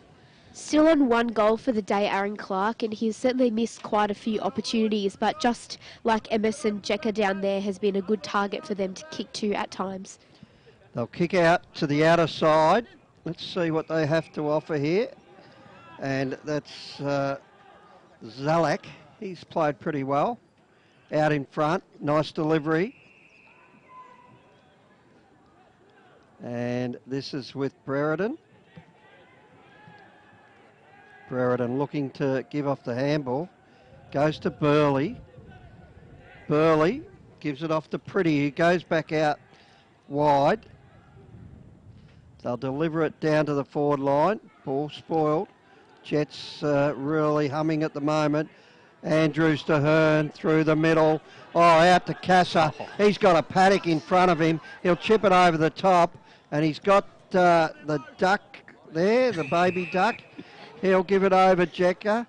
Still on 1 goal for the day, Aaron Clark, and he's certainly missed quite a few opportunities, but just like Emerson Jeka down there has been a good target for them to kick to at times. They'll kick out to the outer side. Let's see what they have to offer here. And that's Zalek. He's played pretty well. Out in front, nice delivery. And this is with Brereton. Brereton looking to give off the handball. Goes to Burley. Burley gives it off to Pretty, who goes back out wide. They'll deliver it down to the forward line. Ball spoiled. Jets really humming at the moment. Andrews to Hearn through the middle. Oh, out to Casa. He's got a paddock in front of him. He'll chip it over the top. And he's got the duck there, the baby duck. He'll give it over Jeka.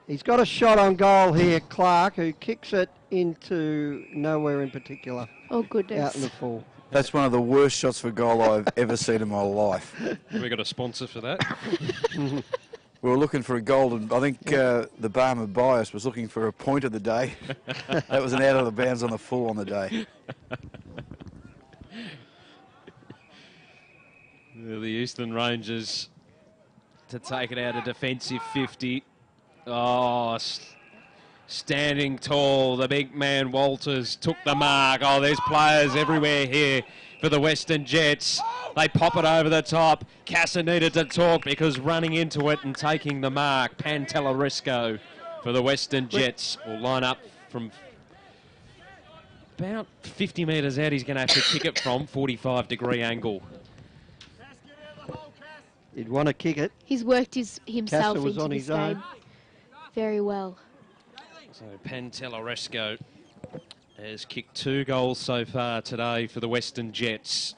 He's got a shot on goal here, Clark, who kicks it into nowhere in particular. Oh, goodness. Out in the full. That's one of the worst shots for goal I've ever seen in my life. Have we got a sponsor for that? We were looking for a golden. I think the Barmer bias was looking for a point of the day. That was an out of the bounds on the full on the day. The Eastern Rangers to take it out a defensive 50. Oh, standing tall, the big man Walters took the mark. Oh, there's players everywhere here for the Western Jets. They pop it over the top. Casa needed to talk because running into it and taking the mark. Pantellerisco for the Western Jets will line up from about 50 metres out. He's going to have to kick it from 45-degree angle. He'd want to kick it. He's worked himself was into on this his own. game very well. So Pantellerisco has kicked 2 goals so far today for the Western Jets.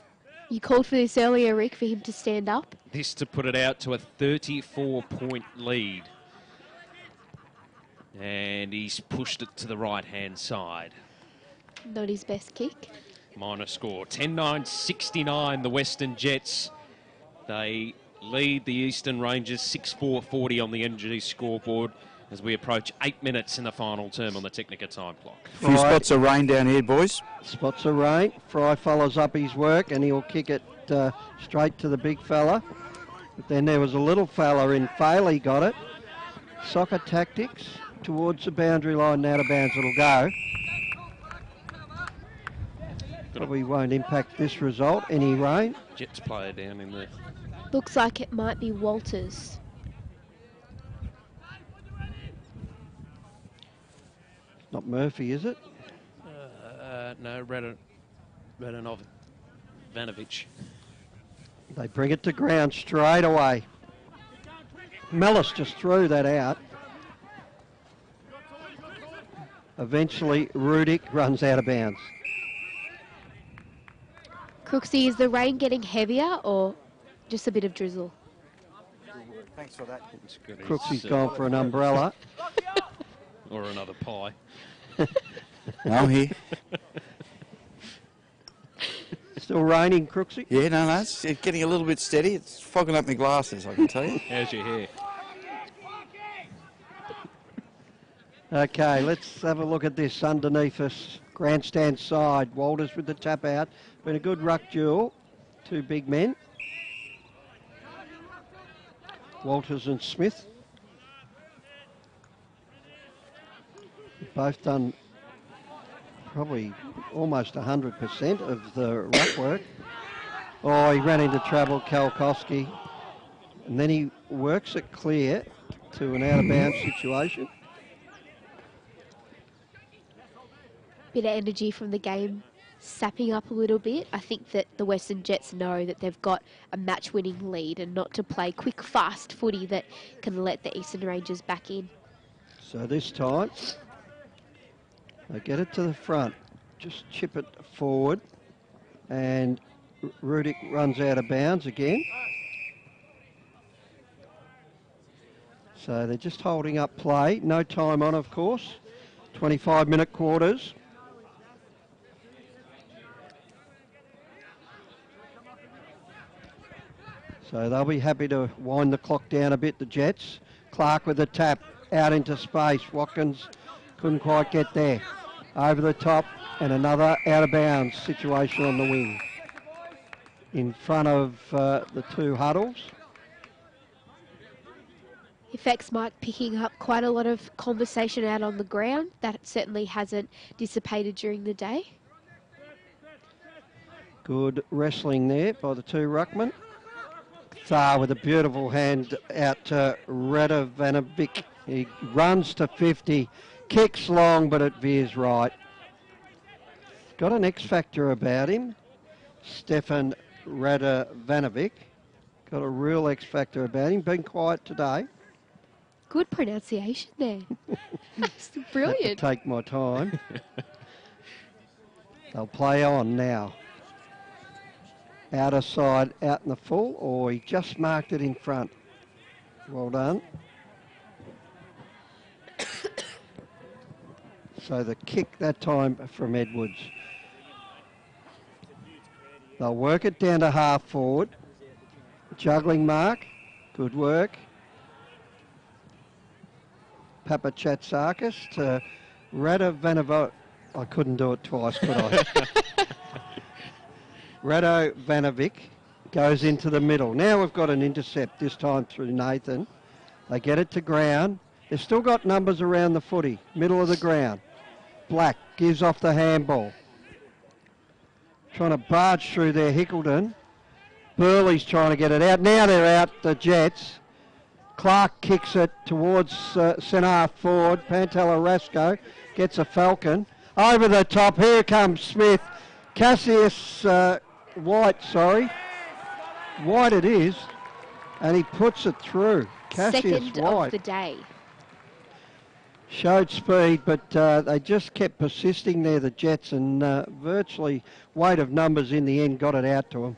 You called for this earlier, Rick, for him to stand up. This to put it out to a 34-point lead. And he's pushed it to the right-hand side. Not his best kick. Minor score, 10-9-69, the Western Jets. They lead the Eastern Rangers 6-4-40 on the NG scoreboard as we approach 8 minutes in the final term on the Technica time clock. A few spots of rain down here, boys. Spots of rain. Fry follows up his work and he'll kick it straight to the big fella. But then there was a little fella in Faley got it. Soccer tactics towards the boundary line, out of bounds it'll go. Probably won't impact this result, any rain. Jets player down in there. Looks like it might be Walters. Not Murphy, is it? No, Radovanovic. They bring it to ground straight away. Mellis just threw that out. Eventually, Rudick runs out of bounds. Crooksy, is the rain getting heavier or just a bit of drizzle? Thanks for that. Crooksy's gone for an umbrella. Or another pie. I'm here. Still raining, Crooksy? Yeah, no, it's getting a little bit steady. It's fogging up my glasses, I can tell you. How's your hair? Okay, let's have a look at this underneath us. Grandstand side. Walters with the tap out. Been a good ruck duel. 2 big men. Walters and Smith. Both done probably almost 100% of the ruck work. Oh, he ran into trouble, Kalkowski. And then he works it clear to an out-of-bounds situation. Bit of energy from the game sapping up a little bit. I think that the Western Jets know that they've got a match-winning lead and not to play quick, fast footy that can let the Eastern Rangers back in. So this time, they get it to the front. Just chip it forward. And Rudick runs out of bounds again. So they're just holding up play. No time on, of course. 25-minute quarters. So they'll be happy to wind the clock down a bit, the Jets. Clark with the tap out into space. Watkins couldn't quite get there. Over the top and another out of bounds situation on the wing. In front of the 2 huddles. Effects Mike picking up quite a lot of conversation out on the ground. That certainly hasn't dissipated during the day. Good wrestling there by the 2 ruckmen. Thar with a beautiful hand out to Radovanovic. He runs to 50, kicks long, but it veers right. Got an X factor about him, Stefan Radovanovic. Got a real X factor about him. Been quiet today. Good pronunciation there. It's brilliant. Take my time. They'll play on now. Outer side out in the full, or he just marked it in front. Well done. So the kick that time from Edwards. They'll work it down to half forward. Juggling mark. Good work. Papachatsakis to Radovanovic. I couldn't do it twice, could I? Radovanovic goes into the middle. Now we've got an intercept, this time through Nathan. They get it to ground. They've still got numbers around the footy, middle of the ground. Black gives off the handball. Trying to barge through there, Hickleton. Burley's trying to get it out. Now they're out, the Jets. Clark kicks it towards centre half forward. Pantella Rasco gets a Falcon. Over the top, here comes Smith. Cassius White, White it is. And he puts it through. Cassius Second White. of the day. Showed speed, but they just kept persisting there, the Jets, and virtually weight of numbers in the end got it out to them.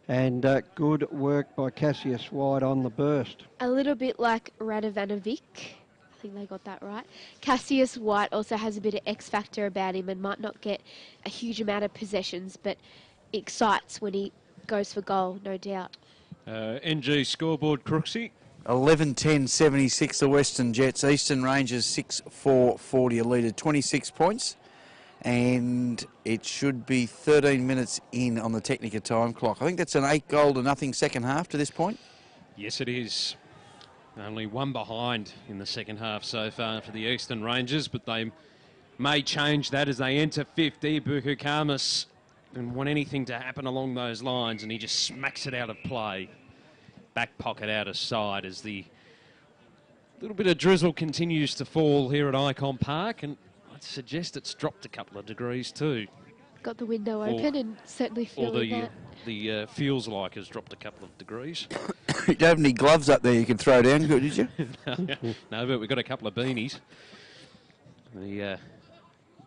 And good work by Cassius White on the burst. A little bit like Radovanovic. I think they got that right. Cassius White also has a bit of X factor about him and might not get a huge amount of possessions, but excites when he goes for goal, no doubt. NG scoreboard, Crooksy. 11-10-76 the Western Jets. Eastern Rangers 6-4-40 a leader, 26 points. And it should be 13 minutes in on the Technica time clock. I think that's an 8-0-0 second half to this point. Yes, it is. Only one behind in the second half so far for the Eastern Rangers, but they may change that as they enter 50. Bukukamis didn't want anything to happen along those lines, and he just smacks it out of play. Back pocket out of side as the little bit of drizzle continues to fall here at Icon Park, and I'd suggest it's dropped a couple of degrees too. Got the window open and certainly feeling that. The feels like has dropped a couple of degrees. You don't have any gloves up there you can throw down, good, did you? No, but we've got a couple of beanies. The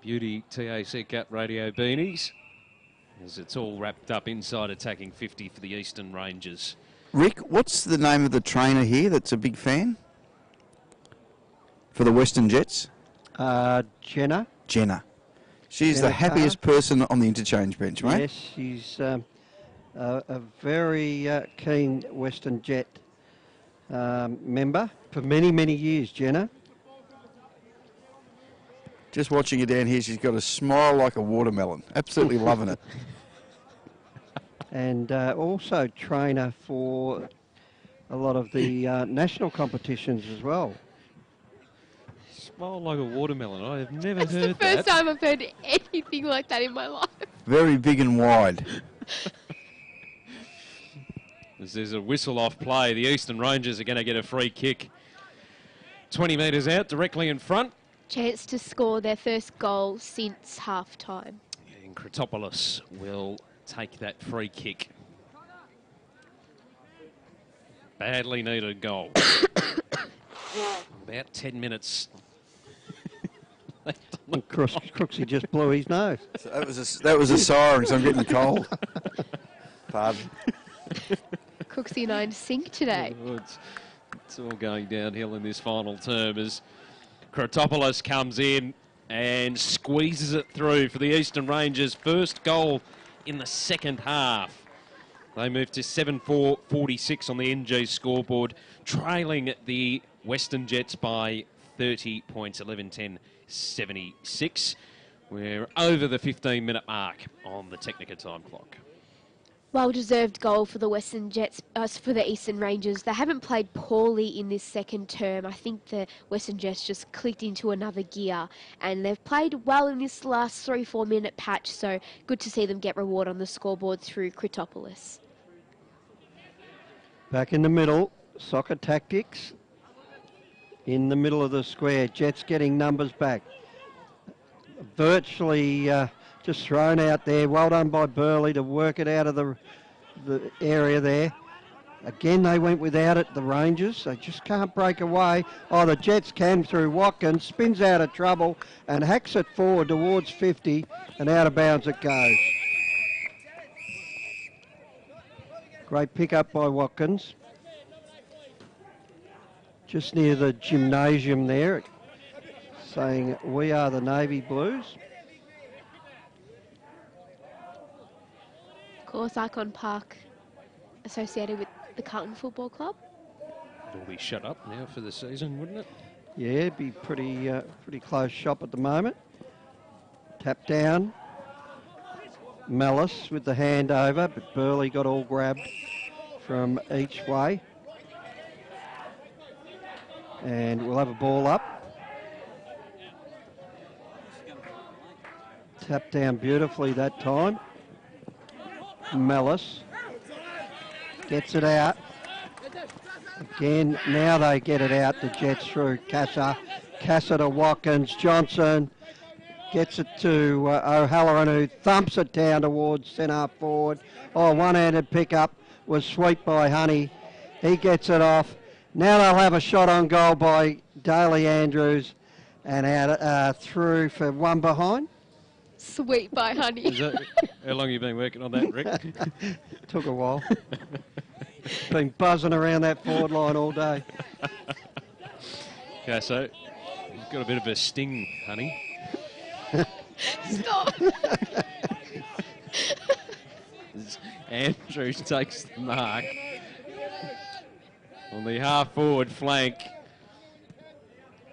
Beauty TAC Cup Radio beanies, as it's all wrapped up inside attacking 50 for the Eastern Rangers. Rick, what's the name of the trainer here that's a big fan for the Western Jets? Jenna. Jenna. She's Jenna the happiest person on the interchange bench, mate. Yes, she's a very keen Western Jet member for many, many years, Jenna. Just watching her down here, she's got a smile like a watermelon. Absolutely loving it. And also trainer for a lot of the national competitions as well. Smile like a watermelon. I have never That's heard the first that. time I've heard anything like that in my life. Very big and wide. As there's a whistle off play, the Eastern Rangers are going to get a free kick. 20 metres out, directly in front. Chance to score their first goal since half-time. And Kratopoulos will take that free kick. Badly needed goal. About 10 minutes. Crooksy just blew his nose. So that was a siren, so I'm getting cold. Pardon. Crooksy and I in sync today. Oh, it's all going downhill in this final term as Kratopoulos comes in and squeezes it through for the Eastern Rangers. First goal in the second half. They move to 7-4-46 on the NG scoreboard, trailing the Western Jets by 30 points, 11-10-76. We're over the 15-minute mark on the Technica time clock. Well-deserved goal for the Western Jets, for the Eastern Rangers. They haven't played poorly in this second term. I think the Western Jets just clicked into another gear, and they've played well in this last 3-4 minute patch, so good to see them get reward on the scoreboard through Kratopoulos. Back in the middle, soccer tactics. In the middle of the square, Jets getting numbers back. Virtually just thrown out there. Well done by Burley to work it out of the area there. Again, they went without it, the Rangers. They just can't break away. Oh, the Jets can through Watkins, spins out of trouble and hacks it forward towards 50, and out of bounds it goes. Great pick up by Watkins. Just near the gymnasium there, saying, "We are the Navy Blues." Of course, Icon Park associated with the Carlton Football Club. It'll be shut up now for the season, wouldn't it? Yeah, it'd be pretty close shop at the moment. Tap down. Mellis with the hand over, but Burley got all grabbed from each way. And we'll have a ball up. Tap down beautifully that time. Mellis gets it out. Again, now they get it out, the Jets through Casa. Casa to Watkins. Johnson gets it to O'Halloran, who thumps it down towards centre forward. Oh, one-handed pickup was swept by Honey. He gets it off. Now they'll have a shot on goal by Daly Andrews and out through for one behind. Sweet by Honey. How long have you been working on that, Rick? Took a while. Been buzzing around that forward line all day. Okay, so you've got a bit of a sting, Honey. Stop. Andrews takes the mark on the half-forward flank.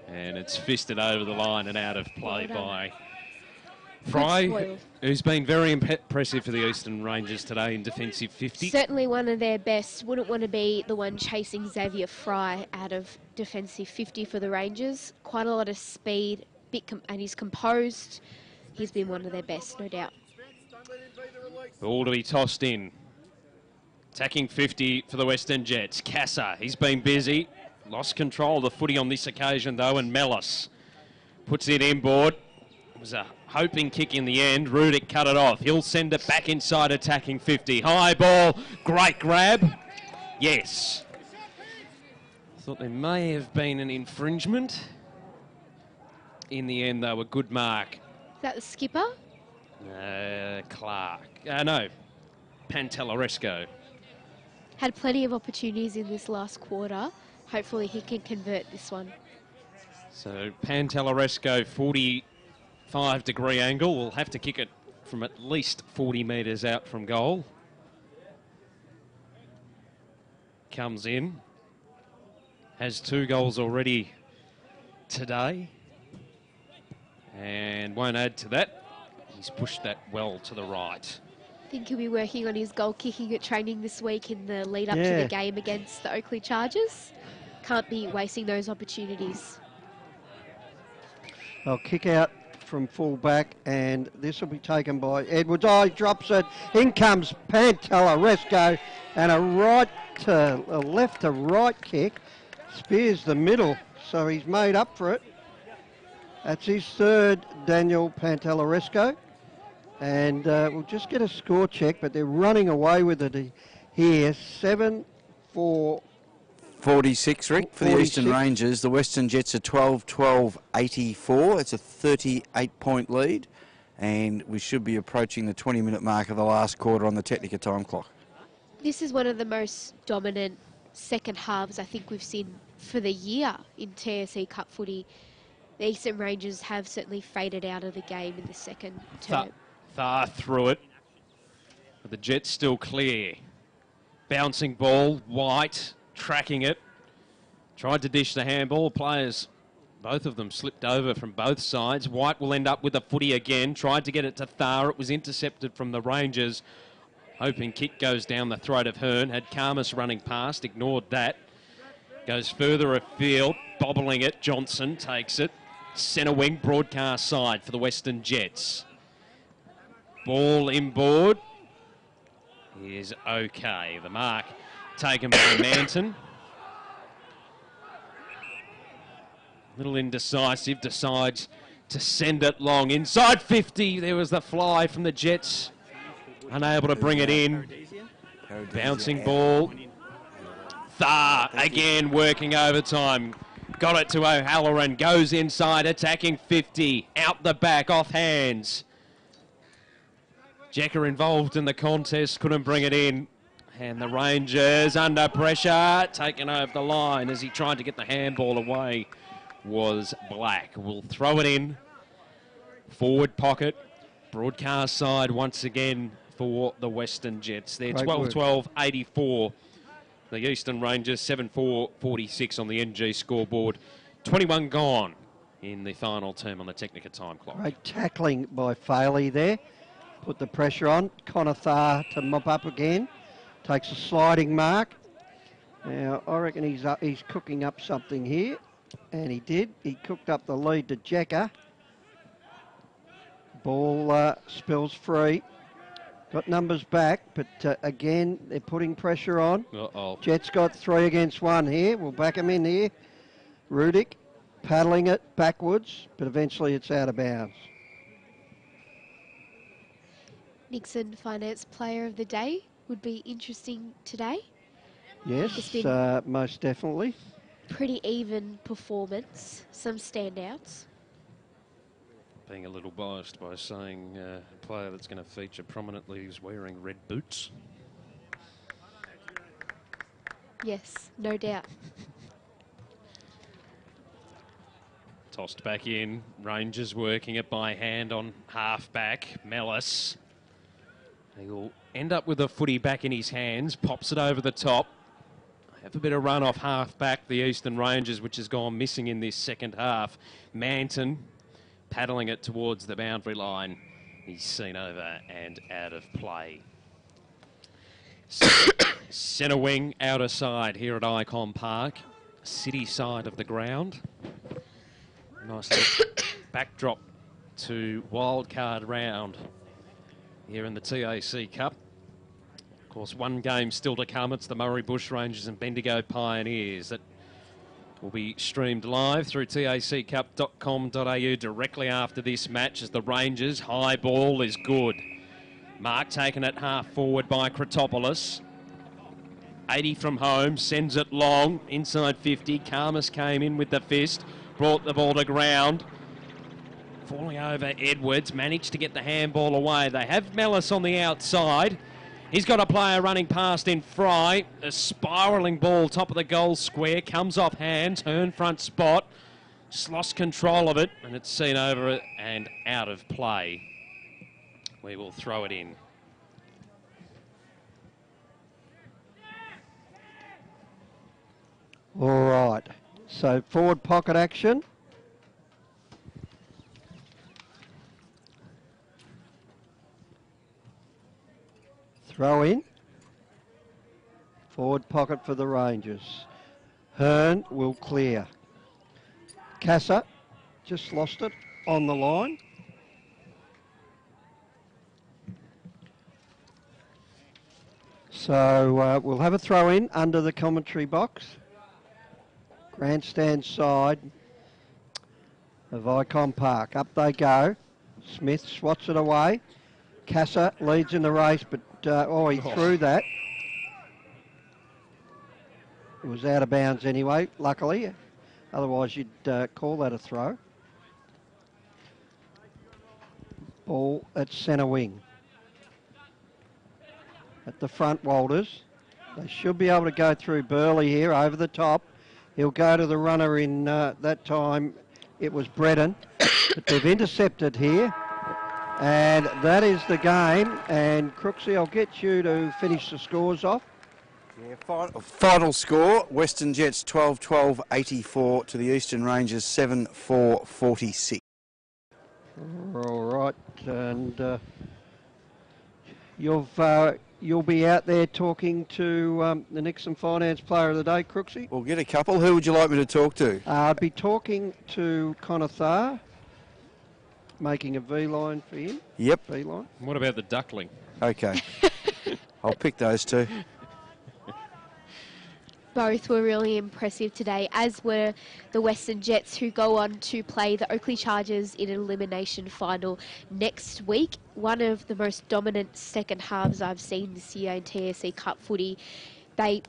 And it's fisted over the line and out of play by Fry, who's been very impressive for the Eastern Rangers today in defensive 50. Certainly one of their best. Wouldn't want to be the one chasing Xavier Fry out of defensive 50 for the Rangers. Quite a lot of speed, and he's composed. He's been one of their best, no doubt. Ball to be tossed in. Attacking 50 for the Western Jets. Casa, he's been busy. Lost control of the footy on this occasion, though, and Mellis puts it inboard. It was a hoping kick in the end. Rudick cut it off. He'll send it back inside attacking 50. High ball. Great grab. Yes. Thought there may have been an infringement. In the end, though, a good mark. Is that the skipper? Clark. No. Pantellaresco. Had plenty of opportunities in this last quarter. Hopefully he can convert this one. So Pantellaresco, 45-degree angle. Will have to kick it from at least 40 metres out from goal. Comes in. Has 2 goals already today. And won't add to that. He's pushed that well to the right. I think he'll be working on his goal kicking at training this week in the lead up to the game against the Oakley Chargers. Can't be wasting those opportunities. They'll kick out from full back, and this will be taken by Edwards. Oh, he drops it. In comes Pantellaresco, and a left to right kick. Spears the middle, so he's made up for it. That's his third, Daniel Pantellaresco. And we'll just get a score check, but they're running away with it here. 7-4. 46, Rick, for 46. the Eastern Rangers. The Western Jets are 12-12-84. It's a 38-point lead, and we should be approaching the 20-minute mark of the last quarter on the Technica time clock. This is one of the most dominant second halves I think we've seen for the year in TSC Cup footy. The Eastern Rangers have certainly faded out of the game in the second term. Thar through it. But the Jets still clear. Bouncing ball, White tracking it. Tried to dish the handball. Players, both of them slipped over from both sides. White will end up with a footy again. Tried to get it to Thar. It was intercepted from the Rangers. Hoping kick goes down the throat of Hearn. Had Karmas running past. Ignored that. Goes further afield. Bobbling it. Johnson takes it. Centre wing broadcast side for the Western Jets. Ball inboard is okay. The mark taken by Manton. Little indecisive, decides to send it long. Inside 50, there was the fly from the Jets. Unable to bring it in. Bouncing ball. Thar again working overtime. Got it to O'Halloran. Goes inside, attacking 50. Out the back, off hands. Jecker involved in the contest, couldn't bring it in. And the Rangers under pressure, taken over the line as he tried to get the handball away, was Black. Will throw it in. Forward pocket. Broadcast side once again for the Western Jets. They're 12-12-84. The Eastern Rangers 7-4-46 on the NG scoreboard 21 gone in the final term on the Technica time clock. Great tackling by Faley there. Put the pressure on. Conatha to mop up again. Takes a sliding mark. Now, I reckon he's cooking up something here. And he did. He cooked up the lead to Jekka. Ball spills free. Got numbers back, but again, they're putting pressure on. Uh-oh. Jets got 3 against 1 here. We'll back him in here. Rudick paddling it backwards, but eventually it's out of bounds. Nixon Finance Player of the Day would be interesting today. Yes, It's been most definitely. pretty even performance, some standouts. Being a little biased by saying a player that's going to feature prominently is wearing red boots. Yes, no doubt. Tossed back in. Rangers working it by hand on half-back. Mellis. He'll end up with a footy back in his hands. Pops it over the top. Have a bit of run off half-back, the Eastern Rangers, which has gone missing in this second half. Manton paddling it towards the boundary line. He's seen over and out of play. Centre wing, outer side here at Icon Park. City side of the ground. Nice little backdrop to wildcard round here in the TAC Cup. Of course, one game still to come. It's the Murray Bush Rangers and Bendigo Pioneers that will be streamed live through taccup.com.au directly after this match as the Rangers high ball is good. Mark taken it half forward by Kratopoulos. 80 from home, sends it long, inside 50. Karmas came in with the fist, brought the ball to ground. Falling over Edwards, managed to get the handball away. They have Mellis on the outside. He's got a player running past in Fry. A spiralling ball, top of the goal square, comes off hand, turn front spot. Just lost control of it, and it's seen over and out of play. We will throw it in. All right, so forward pocket action. Throw in. Forward pocket for the Rangers. Hearn will clear. Casa just lost it on the line. So we'll have a throw in under the commentary box. Grandstand side of Icon Park. Up they go. Smith swats it away. Casa leads in the race, but he threw that. It was out of bounds anyway, luckily. Otherwise, you'd call that a throw. Ball at centre wing. At the front, Walters. They should be able to go through Burley here, over the top. He'll go to the runner in that time. It was Bredden. But they've intercepted here. And that is the game. And Crooksy, I'll get you to finish the scores off. Yeah, final score, Western Jets 12-12-84 to the Eastern Rangers 7-4-46. All right. And you'll be out there talking to the Nixon Finance Player of the Day, Crooksy? We'll get a couple. Who would you like me to talk to? I'd be talking to Conatha, making a V-line for him. Yep. V-line. What about the duckling? Okay. I'll pick those two. Both were really impressive today, as were the Western Jets, who go on to play the Oakley Chargers in an elimination final next week. One of the most dominant second halves I've seen this year in TAC Cup footy. They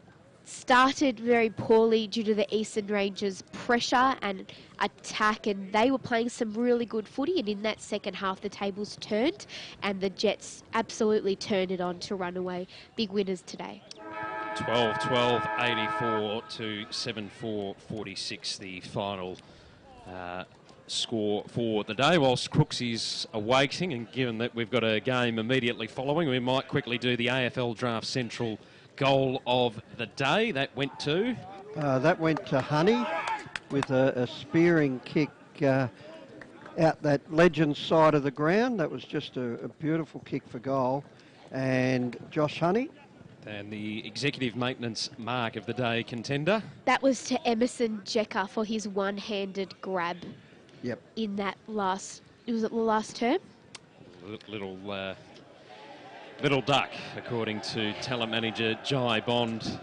started very poorly due to the Eastern Rangers' pressure and attack, and they were playing some really good footy, and in that second half the tables turned and the Jets absolutely turned it on to run away. Big winners today. 12-12-84 to 7-4-46, the final score for the day. Whilst Crooksy's awaiting, and given that we've got a game immediately following, we might quickly do the AFL Draft Central goal of the day. That went to? That went to Honey. with a spearing kick out that Legends side of the ground. That was just a beautiful kick for goal. And Josh Honey. And the executive maintenance mark of the day contender. That was to Emerson Jecker for his one-handed grab. Yep. In that last, was it the last term? Little duck, according to talent manager Jai Bond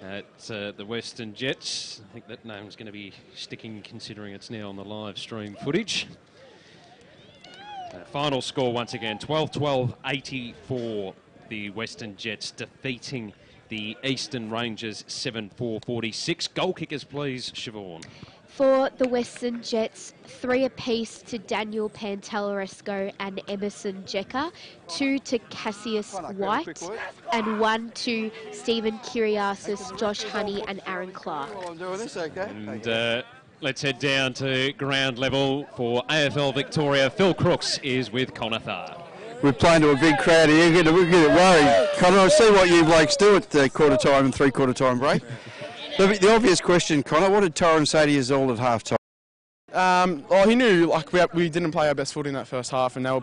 at the Western Jets. I think that name's going to be sticking, considering it's now on the live stream footage. Final score once again, 12-12-84. The Western Jets defeating the Eastern Rangers 7-4-46. Goal kickers, please, Siobhan. For the Western Jets, 3 apiece to Daniel Pantelleresco and Emerson Jecker, 2 to Cassius White, and 1 to Stephen Kiriasis, Josh Honey and Aaron Clark. And let's head down to ground level for AFL Victoria. Phil Crooks is with Conatha. We're playing to a big crowd here. We're getting worried. Connor, I see what you blokes do at the quarter time and 3/4 time break. The obvious question, Connor, what did Torren say to you all at half time? He knew we didn't play our best foot in that first half, and they were